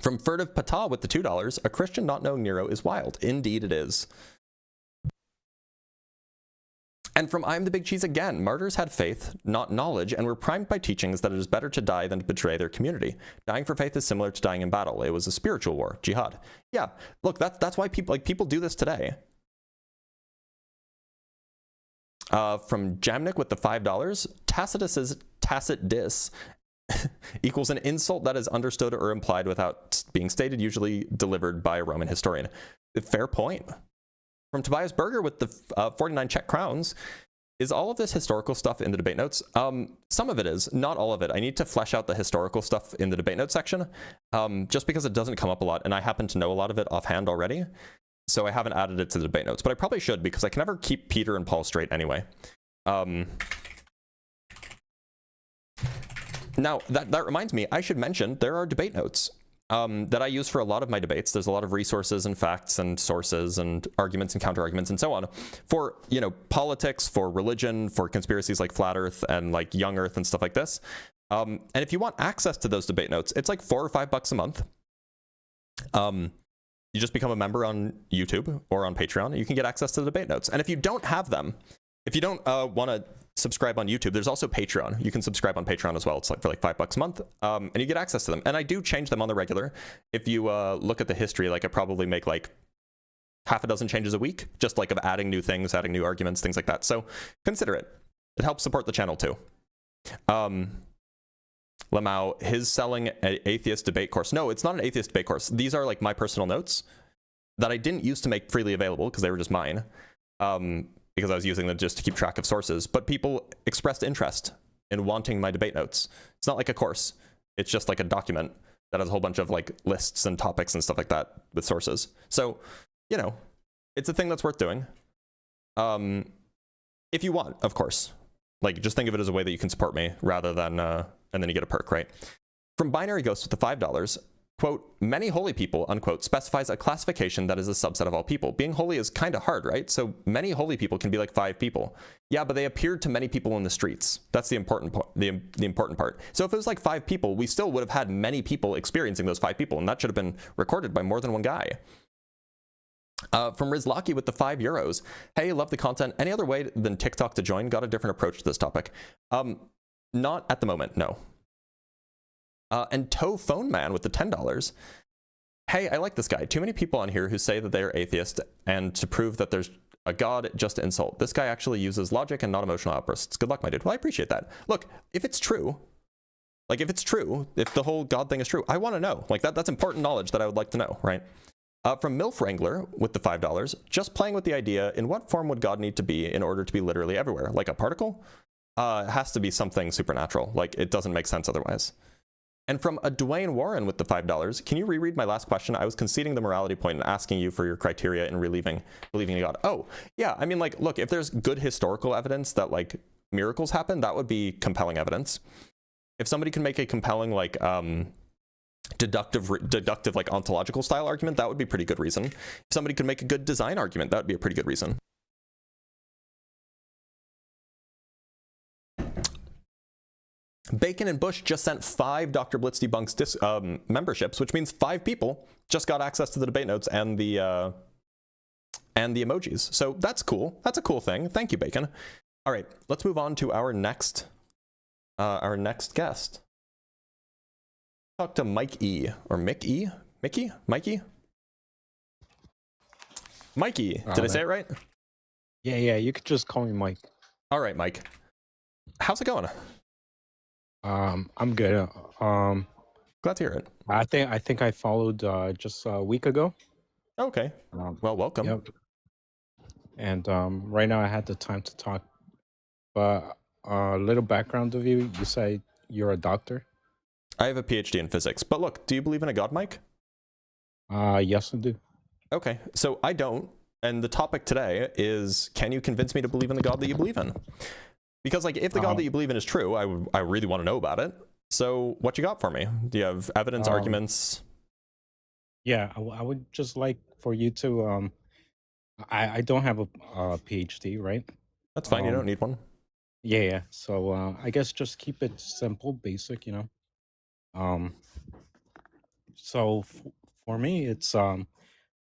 From Furtive Patah with the $2, a Christian not knowing Nero is wild. Indeed it is. And from I'm the Big Cheese again, martyrs had faith, not knowledge, and were primed by teachings that it is better to die than to betray their community. Dying for faith is similar to dying in battle. It was a spiritual war, jihad. Yeah, look, that's why people do this today. From Jamnik with the $5, Tacitus's tacit diss equals an insult that is understood or implied without being stated, usually delivered by a Roman historian. Fair point. From Tobias Berger with the 49 Czech crowns, is all of this historical stuff in the debate notes? Some of it is, not all of it. I need to flesh out the historical stuff in the debate notes section, just because it doesn't come up a lot, and I happen to know a lot of it offhand already, so I haven't added it to the debate notes, but I probably should, because I can never keep Peter and Paul straight anyway. Now, that reminds me, I should mention there are debate notes that I use for a lot of my debates. There's a lot of resources and facts and sources and arguments and counter-arguments and so on for, politics, for religion, for conspiracies like Flat Earth and like Young Earth and stuff like this. And if you want access to those debate notes, it's like $4 or $5 a month. You just become a member on YouTube or on Patreon, and you can get access to the debate notes. And if you don't have them, if you don't want to subscribe on YouTube, there's also Patreon. You can subscribe on Patreon as well. It's for like $5 a month, and you get access to them. And I do change them on the regular. If you look at the history, like I probably make like half a dozen changes a week, just like of adding new things, adding new arguments, things like that. So consider it. It helps support the channel too. Lamau, his selling an atheist debate course. No, it's not an atheist debate course. These are like my personal notes that I didn't used to make freely available because they were just mine. Because I was using them just to keep track of sources, but people expressed interest in wanting my debate notes. It's not like a course. It's just like a document that has a whole bunch of like lists and topics and stuff like that with sources. So, it's a thing that's worth doing. If you want, of course. Like, just think of it as a way that you can support me rather than, and then you get a perk, right? From Binary Ghost with the $5, quote, many holy people, unquote, specifies a classification that is a subset of all people. Being holy is kind of hard, right? So many holy people can be like 5 people. Yeah, but they appeared to many people in the streets. That's the important part. The important part. So if it was like 5 people, we still would have had many people experiencing those 5 people, and that should have been recorded by more than one guy. From Rizlaki with the €5. Hey, love the content. Any other way than TikTok to join? Got a different approach to this topic. Not at the moment, no. And Toe Phone Man with the $10. Hey, I like this guy. Too many people on here who say that they are atheist, and to prove that there's a god, just to insult. This guy actually uses logic and not emotional outbursts. Good luck, my dude. Well, I appreciate that. Look, if it's true, if the whole god thing is true, I want to know. Like that's important knowledge that I would like to know, right? From Milf Wrangler with the $5, just playing with the idea, in what form would God need to be in order to be literally everywhere? Like a particle? It has to be something supernatural. Like it doesn't make sense otherwise. And from a Dwayne Warren with the $5, can you reread my last question? I was conceding the morality point and asking you for your criteria in believing in God. Oh, yeah. I mean, like, look, if there's good historical evidence that like miracles happen, that would be compelling evidence. If somebody can make a compelling, like, deductive like ontological style argument, that would be a pretty good reason. If somebody could make a good design argument, that would be a pretty good reason. Bacon and Bush just sent 5 Dr. Blitz Debunks memberships, which means 5 people just got access to the debate notes and the emojis. So that's cool. That's a cool thing. Thank you, Bacon. All right, let's move on to our next guest. Talk to Mike E. or Mick E. Mickey? Mikey? Mikey. Did I say it right? Yeah, you could just call me Mike. All right, Mike. How's it going? I'm good. Glad to hear it. I think I followed just a week ago. Okay. Well, welcome. Yep. And right now I had the time to talk. But a little background of you. You say you're a doctor? I have a PhD in physics. But look, do you believe in a God, Mike? Yes, I do. Okay, so I don't. And the topic today is, can you convince me to believe in the God that you believe in? Because, like, if the God that you believe in is true, I really want to know about it. So what you got for me? Do you have evidence, arguments? Yeah, I would just like for you to, I don't have a PhD, right? That's fine, you don't need one. Yeah. So I guess just keep it simple, basic, you know. So for me, it's, I'm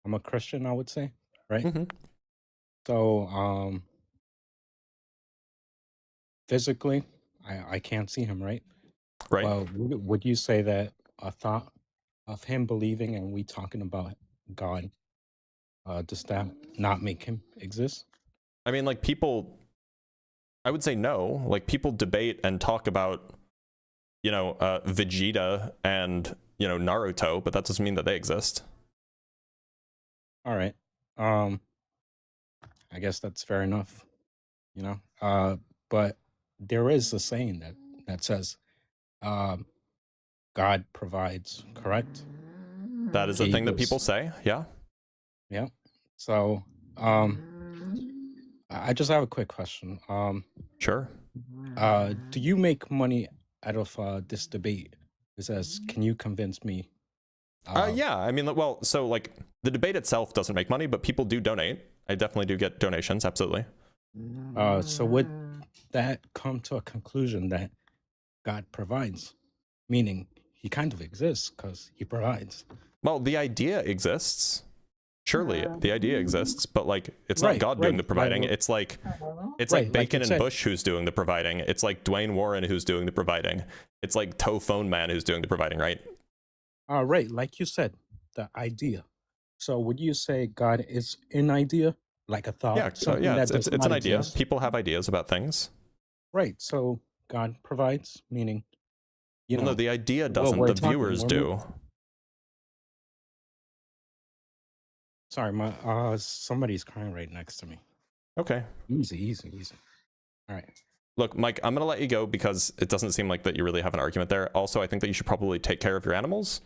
a Christian, I would say, right? Mm-hmm. So, physically, I can't see him, right? Right. Well, would you say that a thought of him believing and we talking about God, does that not make him exist? I mean, like, people, I would say no. Like, people debate and talk about, you know, Vegeta and, you know, Naruto, but that doesn't mean that they exist. All right. I guess that's fair enough, you know. But there is a saying that says, God provides, correct? That is a thing that people say, yeah. Yeah. So, I just have a quick question. Sure. Do you make money out of this debate? It says, can you convince me? Yeah, I mean, well, so, like, the debate itself doesn't make money, but people do donate. I definitely do get donations, absolutely. So would that come to a conclusion that God provides? Meaning, he kind of exists because he provides. Well, the idea exists. Surely, the idea exists, but, like, it's not God doing the providing. It's like Bacon and Bush who's doing the providing. It's like Dwayne Warren who's doing the providing. It's like Toe Phone Man who's doing the providing, right? Right, like you said, the idea. So would you say God is an idea, like a thought? Yeah, it's an idea. People have ideas about things. Right, so God provides, meaning, you know. No, the idea doesn't. The viewers do. Sorry, somebody's crying right next to me. Okay. Easy. All right. Look, Mike, I'm going to let you go because it doesn't seem like that you really have an argument there. Also, I think that you should probably take care of your animals.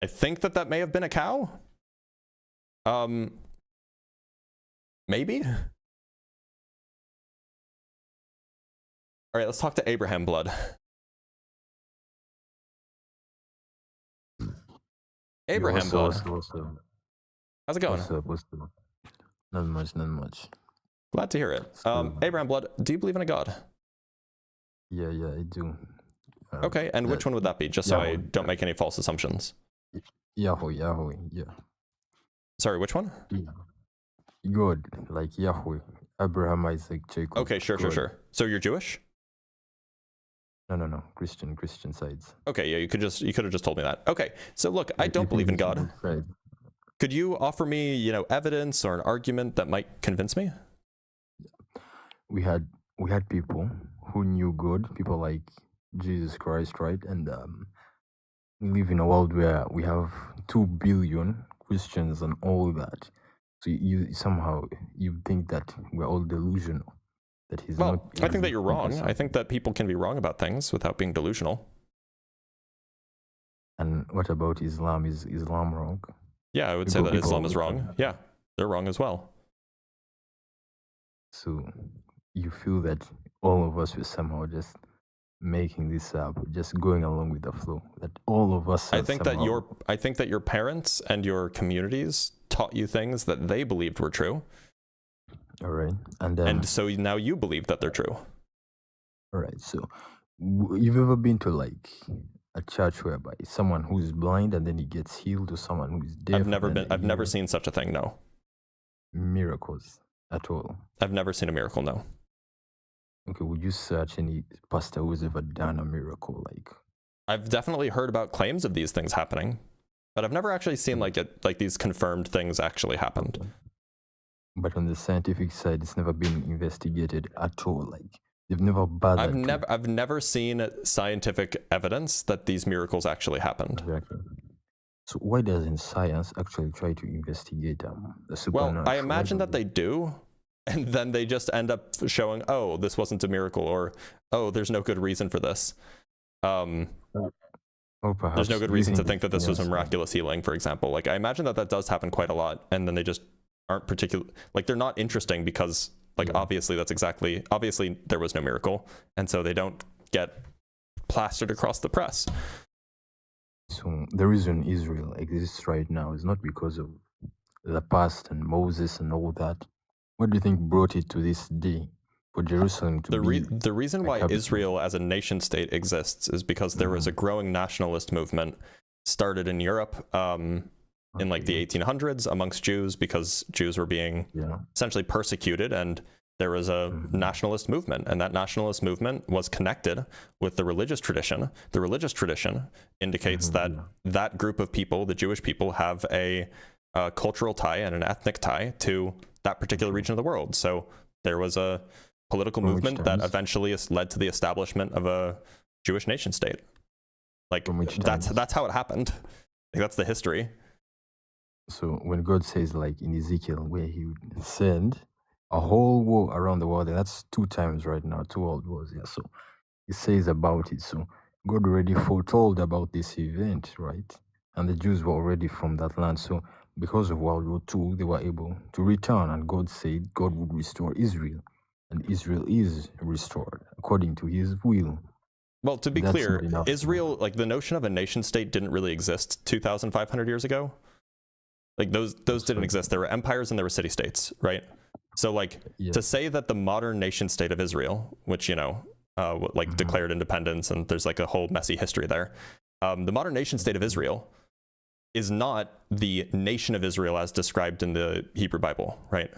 I think that may have been a cow. Maybe? All right, let's talk to Abraham Blood. Abraham Blood. How's it going? What's up? Not much. Glad to hear it. Abraham Blood, do you believe in a God? Yeah, I do. Okay, and which one would that be? Just so I don't make any false assumptions. Yahweh, yeah. Sorry, which one? Yeah. God, like Yahweh, Abraham, Isaac, Jacob. Okay, sure. So you're Jewish? No. Christian sides. Okay, yeah, you could have just told me that. Okay, so look, I don't believe in God. Could you offer me, you know, evidence or an argument that might convince me? We had people who knew God, people like Jesus Christ, right? And we live in a world where we have 2 billion Christians and all that. So you somehow think that we're all delusional. That he's not. I think that you're wrong. I think that people can be wrong about things without being delusional. And what about Islam? Is Islam wrong? Yeah, I would say that Islam is wrong. Yeah, they're wrong as well. So you feel that all of us were somehow just making this up, just going along with the flow. That all of us. I think that your parents and your communities taught you things that they believed were true. All right, and so now you believe that they're true. All right, so You've ever been to like a church whereby someone who's blind and then he gets healed, or someone who's deaf? I've never seen such a thing. No. Miracles at all? I've never seen a miracle. No. Okay, would you search any pastor who's ever done a miracle? Like, I've definitely heard about claims of these things happening, but I've never actually seen like these confirmed things actually happened. But on the scientific side, it's never been investigated at all. Like, they've never bothered. I've never seen scientific evidence that these miracles actually happened. Exactly. So why doesn't science actually try to investigate the supernatural? Well, I imagine that they do, and then they just end up showing, oh, this wasn't a miracle, or oh, there's no good reason for this. Or perhaps there's no good reason to using think that this was a yes, miraculous healing, for example. Like, I imagine that does happen quite a lot, and then they just aren't particular, like, they're not interesting because, like, obviously there was no miracle, and so they don't get plastered across the press. So the reason Israel exists right now is not because of the past and Moses and all that. What do you think brought it to this day for Jerusalem to be? The reason why Israel as a nation state exists is because there was a growing nationalist movement started in Europe in like the 1800s amongst Jews, because Jews were being essentially persecuted, and there was a nationalist movement, and that nationalist movement was connected with the religious tradition. The religious tradition indicates that that group of people, the Jewish people, have a cultural tie and an ethnic tie to that particular region of the world. So there was a political movement that eventually led to the establishment of a Jewish nation state. Like, that's how it happened. Like, that's the history. So when God says, like in Ezekiel, where he would send a whole war around the world, and that's 2 times right now, 2 world wars. Yeah, so he says about it. So God already foretold about this event, right? And the Jews were already from that land. So because of World War II, they were able to return, and God said God would restore Israel, and Israel is restored according to His will. Well, to be clear, Israel, like the notion of a nation state, didn't really exist 2,500 years ago. Like those didn't exist. There were empires and there were city states, right? So like to say that the modern nation state of Israel, which, you know, like declared independence, and there's like a whole messy history there. The modern nation state of Israel is not the nation of Israel as described in the Hebrew Bible, right?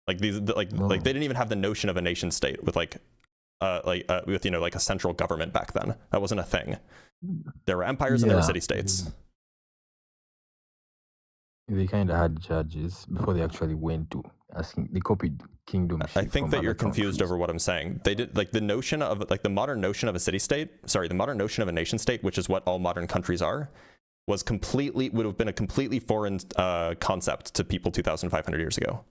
Like these, like they didn't even have the notion of a nation state with with you know, like a central government back then. That wasn't a thing. There were empires and there were city states. They kind of had judges before they actually went to asking. They copied kingdoms. I think that you're confused over what I'm saying. They did, like, the notion of, like, the modern notion of a city state, sorry, the modern notion of a nation state, which is what all modern countries are, would have been a completely foreign concept to people 2,500 years ago.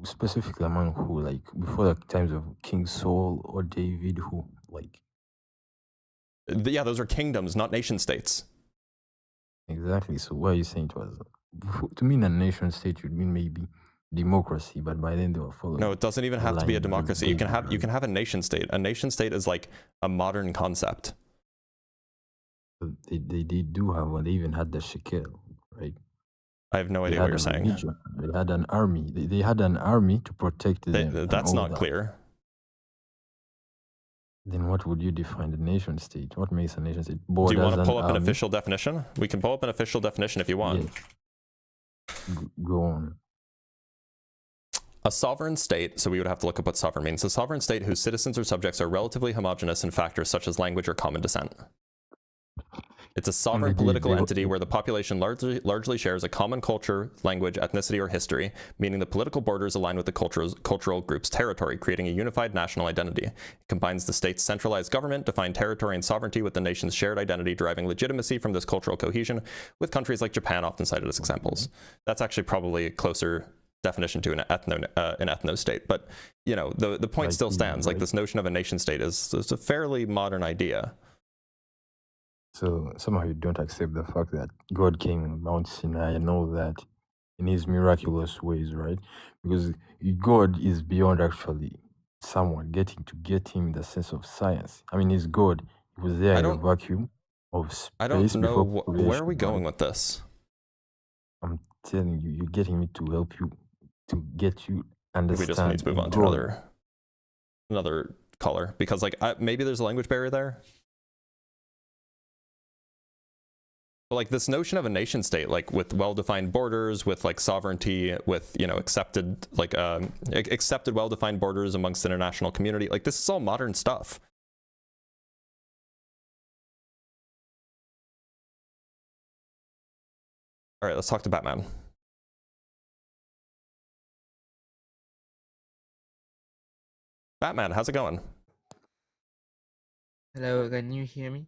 Specifically among who, like before the times of King Saul or David, who, like, yeah, those are kingdoms, not nation states. Exactly. So what are you saying to us? To mean a nation state would mean maybe democracy, but by then they were following. No, it doesn't even have to be a democracy. You can have a nation state. A nation state is like a modern concept. They do have one. They even had the shekel, right? I have no idea what you're saying. They had an army. They had an army to protect them. That's not clear. Then what would you define the nation state? What makes a nation state? Do you want to pull up an official definition? We can pull up an official definition if you want. Yeah. Go on. A sovereign state, so we would have to look up what sovereign means. A sovereign state whose citizens or subjects are relatively homogeneous in factors such as language or common descent. It's a sovereign political entity where the population largely shares a common culture, language, ethnicity, or history, meaning the political borders align with the cultural group's territory, creating a unified national identity. It combines the state's centralized government, defined territory and sovereignty with the nation's shared identity, deriving legitimacy from this cultural cohesion, with countries like Japan often cited as examples. That's actually probably a closer definition to an ethno state, but you know, the point still stands. Like, this notion of a nation state is a fairly modern idea. So somehow you don't accept the fact that God came on Mount Sinai and all that in His miraculous ways, right? Because God is beyond actually someone getting to get Him in the sense of science. I mean, He's God. He was there in a vacuum of space. I don't know where are we going with this. I'm telling you, you're getting me to help you, to get you understand. We just need to move on to another caller, because like maybe there's a language barrier there. But like this notion of a nation state, like with well-defined borders, with like sovereignty, with, you know, accepted well-defined borders amongst the international community, like this is all modern stuff. All right, let's talk to Batman. Batman, how's it going? Hello, can you hear me?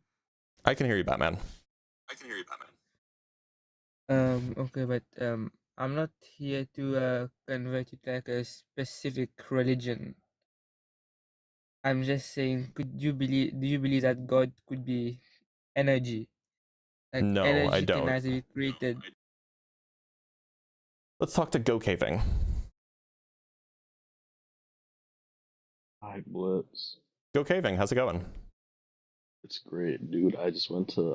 I can hear you, Batman. Okay, but I'm not here to convert you to like a specific religion. I'm just saying, do you believe that God could be energy? Like No, energy I can don't. either be created. Let's talk to Go Caving. Hi, Blitz. Go Caving, how's it going? It's great, dude. I just went to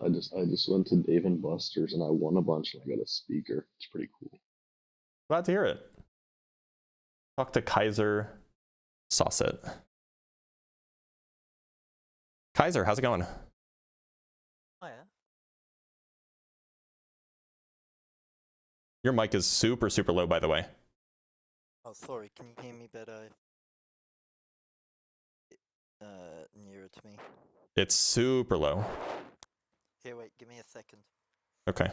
Dave and Buster's and I won a bunch and I got a speaker. It's pretty cool. Glad to hear it. Talk to Kaiser Saucet. Kaiser, how's it going? Hiya. Your mic is super, super low, by the way. Oh, sorry. Can you hear me better? Nearer to me. It's super low. Here, wait. Give me a second. Okay.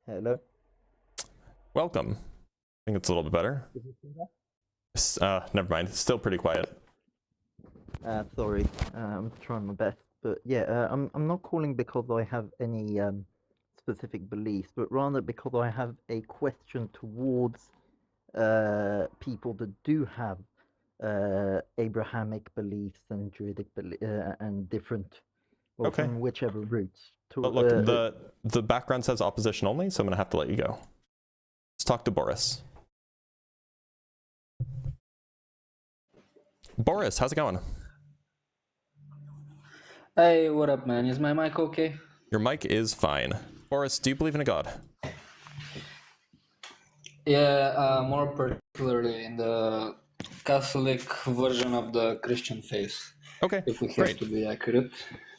Hello. Welcome. I think it's a little bit better. Never mind. Still pretty quiet. Sorry. I'm trying my best, but yeah, I'm not calling because I have any specific beliefs, but rather because I have a question towards people that do have Abrahamic beliefs and Druidic and different, well, Okay. from whichever roots. But look, the background says opposition only, so I'm gonna have to let you go. Let's talk to Boris. Boris, how's it going? Hey, what up, man? Is my mic okay? Your mic is fine. Boris, do you believe in a god? Yeah, more particularly in the Catholic version of the Christian faith. Okay, if we have great. to be accurate.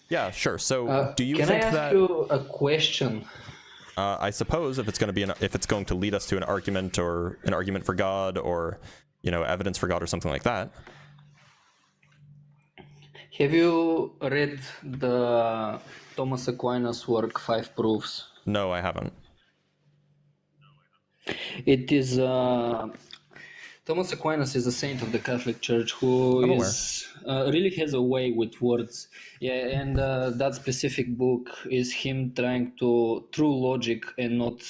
Yeah, sure. So, do you can think I ask that? you a question? I suppose if it's going to be if it's going to lead us to an argument or an argument for God or, you know, evidence for God or something like that. Have you read the Thomas Aquinas work, Five Proofs? No, I haven't. It is Thomas Aquinas is a saint of the Catholic Church who I'm is really has a way with words. Yeah, and that specific book is him trying to through logic and not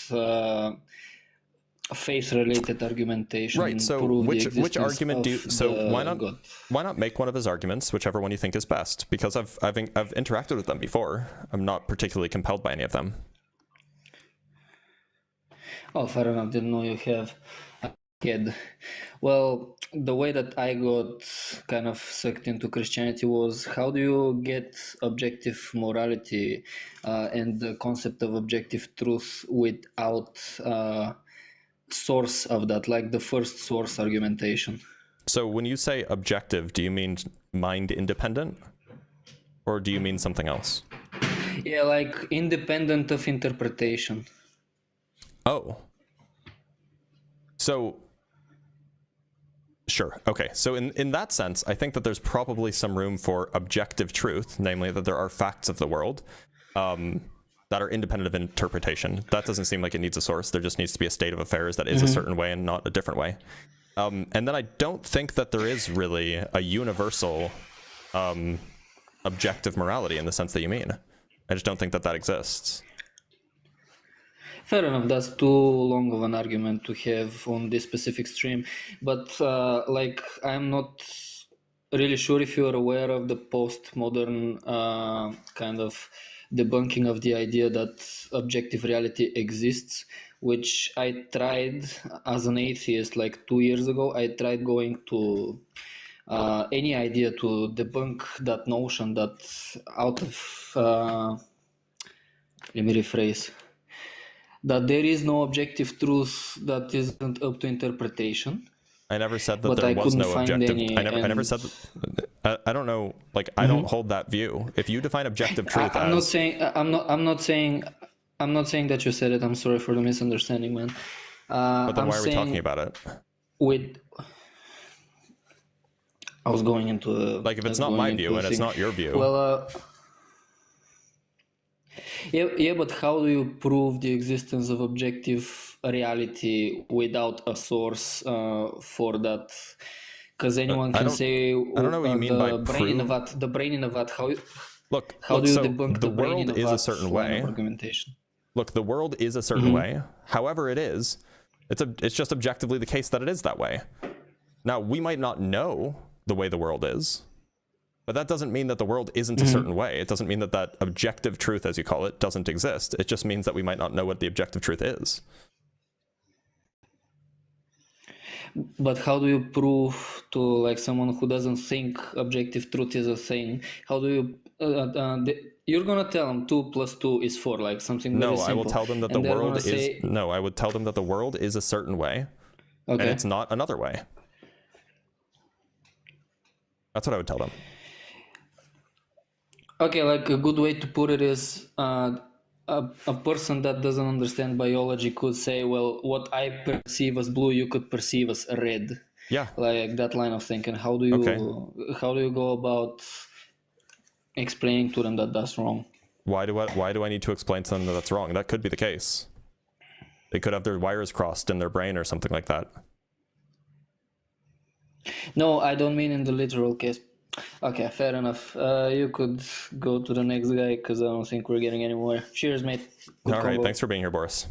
faith-related argumentation. Right. So prove the which existence argument do you? of So the why not God. why not make one of his arguments, whichever one you think is best? Because I've interacted with them before. I'm not particularly compelled by any of them. Oh, fair enough. Didn't know you have a kid. Well, the way that I got kind of sucked into Christianity was how do you get objective morality and the concept of objective truth without source of that, like the first source argumentation. So when you say objective, do you mean mind independent, or do you mean something else? Yeah, like independent of interpretation. Oh. So, sure. Okay. So in that sense, I think that there's probably some room for objective truth, namely that there are facts of the world that are independent of interpretation. That doesn't seem like it needs a source. There just needs to be a state of affairs that is a certain way and not a different way. And then I don't think that there is really a universal objective morality in the sense that you mean. I just don't think that that exists. Fair enough, that's too long of an argument to have on this specific stream, but like I'm not really sure if you're aware of the postmodern kind of debunking of the idea that objective reality exists, which I tried as an atheist like 2 years ago. I tried going to any idea to debunk that notion that out of let me rephrase. that there is no objective truth that isn't up to interpretation. I never said that But there I was couldn't no find objective. any, I never and- said that. I don't know. Like, I don't hold that view. If you define objective truth I'm as not saying I'm not saying that you said it. I'm sorry for the misunderstanding, man. but then I'm why are we talking saying about it? with I was going into a, Like, if I it's was not going my into view a and it's thing. not your view. Well, yeah, but how do you prove the existence of objective reality without a source for that? Because anyone I can don't- say I don't know what you mean by the brain in a prove. vat. The brain in a vat. Look, how do you so debunk the the brain in world a is vat a certain line way. of argumentation? Look, the world is a certain way. However it is, it's just objectively the case that it is that way. Now, we might not know the way the world is, but that doesn't mean that the world isn't a certain way. It doesn't mean that that objective truth, as you call it, doesn't exist. It just means that we might not know what the objective truth is. But how do you prove to like someone who doesn't think objective truth is a thing? How do you? You're gonna tell them 2 + 2 is 4, like something very No, simple. I will tell them that the And they're world gonna is say, no. I would tell them that the world is a certain way, and Okay. it's not another way. That's what I would tell them. Okay, like a good way to put it is a person that doesn't understand biology could say, well, what I perceive as blue, you could perceive as red. Yeah. Like that line of thinking. How do you go about explaining to them that that's wrong? Why do I need to explain to them that that's wrong? That could be the case. They could have their wires crossed in their brain or something like that. No, I don't mean in the literal case. Okay, fair enough. You could go to the next guy because I don't think we're getting anywhere. Cheers, mate. Good All right, combo. thanks for being here, Boris.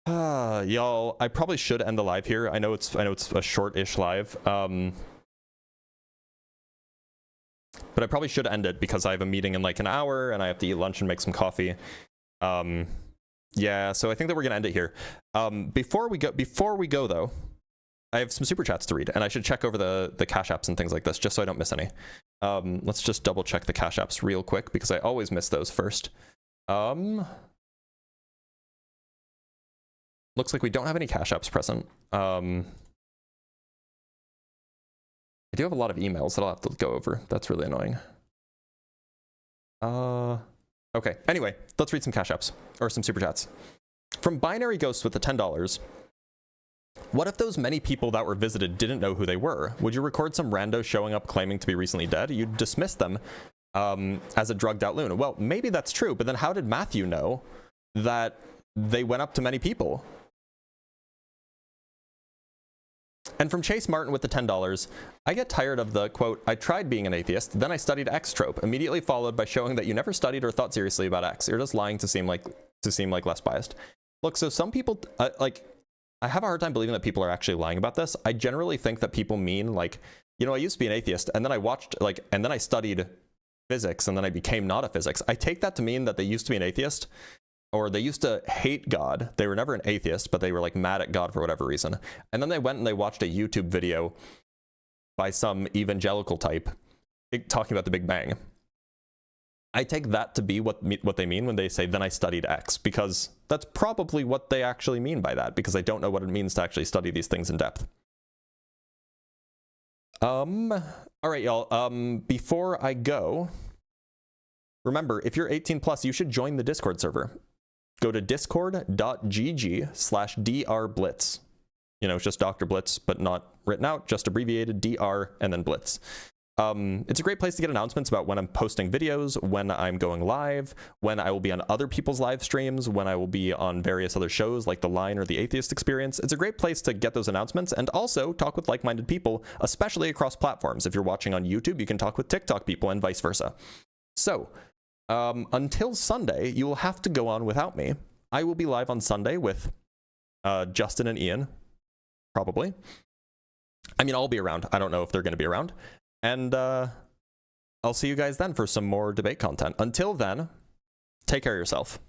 Y'all, I probably should end the live here. I know it's a short-ish live. But I probably should end it because I have a meeting in like an hour and I have to eat lunch and make some coffee. Yeah, so I think that we're gonna end it here. Before we go though, I have some super chats to read, and I should check over the cash apps and things like this just so I don't miss any. Let's just double check the cash apps real quick because I always miss those first. Looks like we don't have any cash apps present. I do have a lot of emails that I'll have to go over. That's really annoying. Okay, anyway, let's read some cash apps, or some super chats. From Binary Ghost with the $10. What if those many people that were visited didn't know who they were? Would you record some rando showing up claiming to be recently dead? You'd dismiss them as a drugged out loon. Well, maybe that's true, but then how did Matthew know that they went up to many people? And from Chase Martin with the $10, I get tired of the, quote, I tried being an atheist, then I studied X trope, immediately followed by showing that you never studied or thought seriously about X. You're just lying to seem like less biased. Look, so some people, I have a hard time believing that people are actually lying about this. I generally think that people mean like, you know, I used to be an atheist and then I watched and then I studied physics and then I became not a physics. I take that to mean that they used to be an atheist or they used to hate God. They were never an atheist, but they were like mad at God for whatever reason. And then they went and they watched a YouTube video by some evangelical type talking about the Big Bang. I take that to be what they mean when they say, then I studied X, because that's probably what they actually mean by that, because I don't know what it means to actually study these things in depth. All right, y'all, before I go, remember, if you're 18 plus, you should join the Discord server. Go to discord.gg/drblitz. You know, it's just Dr. Blitz, but not written out, just abbreviated DR and then Blitz. It's a great place to get announcements about when I'm posting videos, when I'm going live, when I will be on other people's live streams, when I will be on various other shows like The Line or The Atheist Experience. It's a great place to get those announcements and also talk with like-minded people, especially across platforms. If you're watching on YouTube, you can talk with TikTok people and vice versa. So, until Sunday, you will have to go on without me. I will be live on Sunday with Justin and Ian, probably. I mean, I'll be around. I don't know if they're going to be around. And I'll see you guys then for some more debate content. Until then, take care of yourself.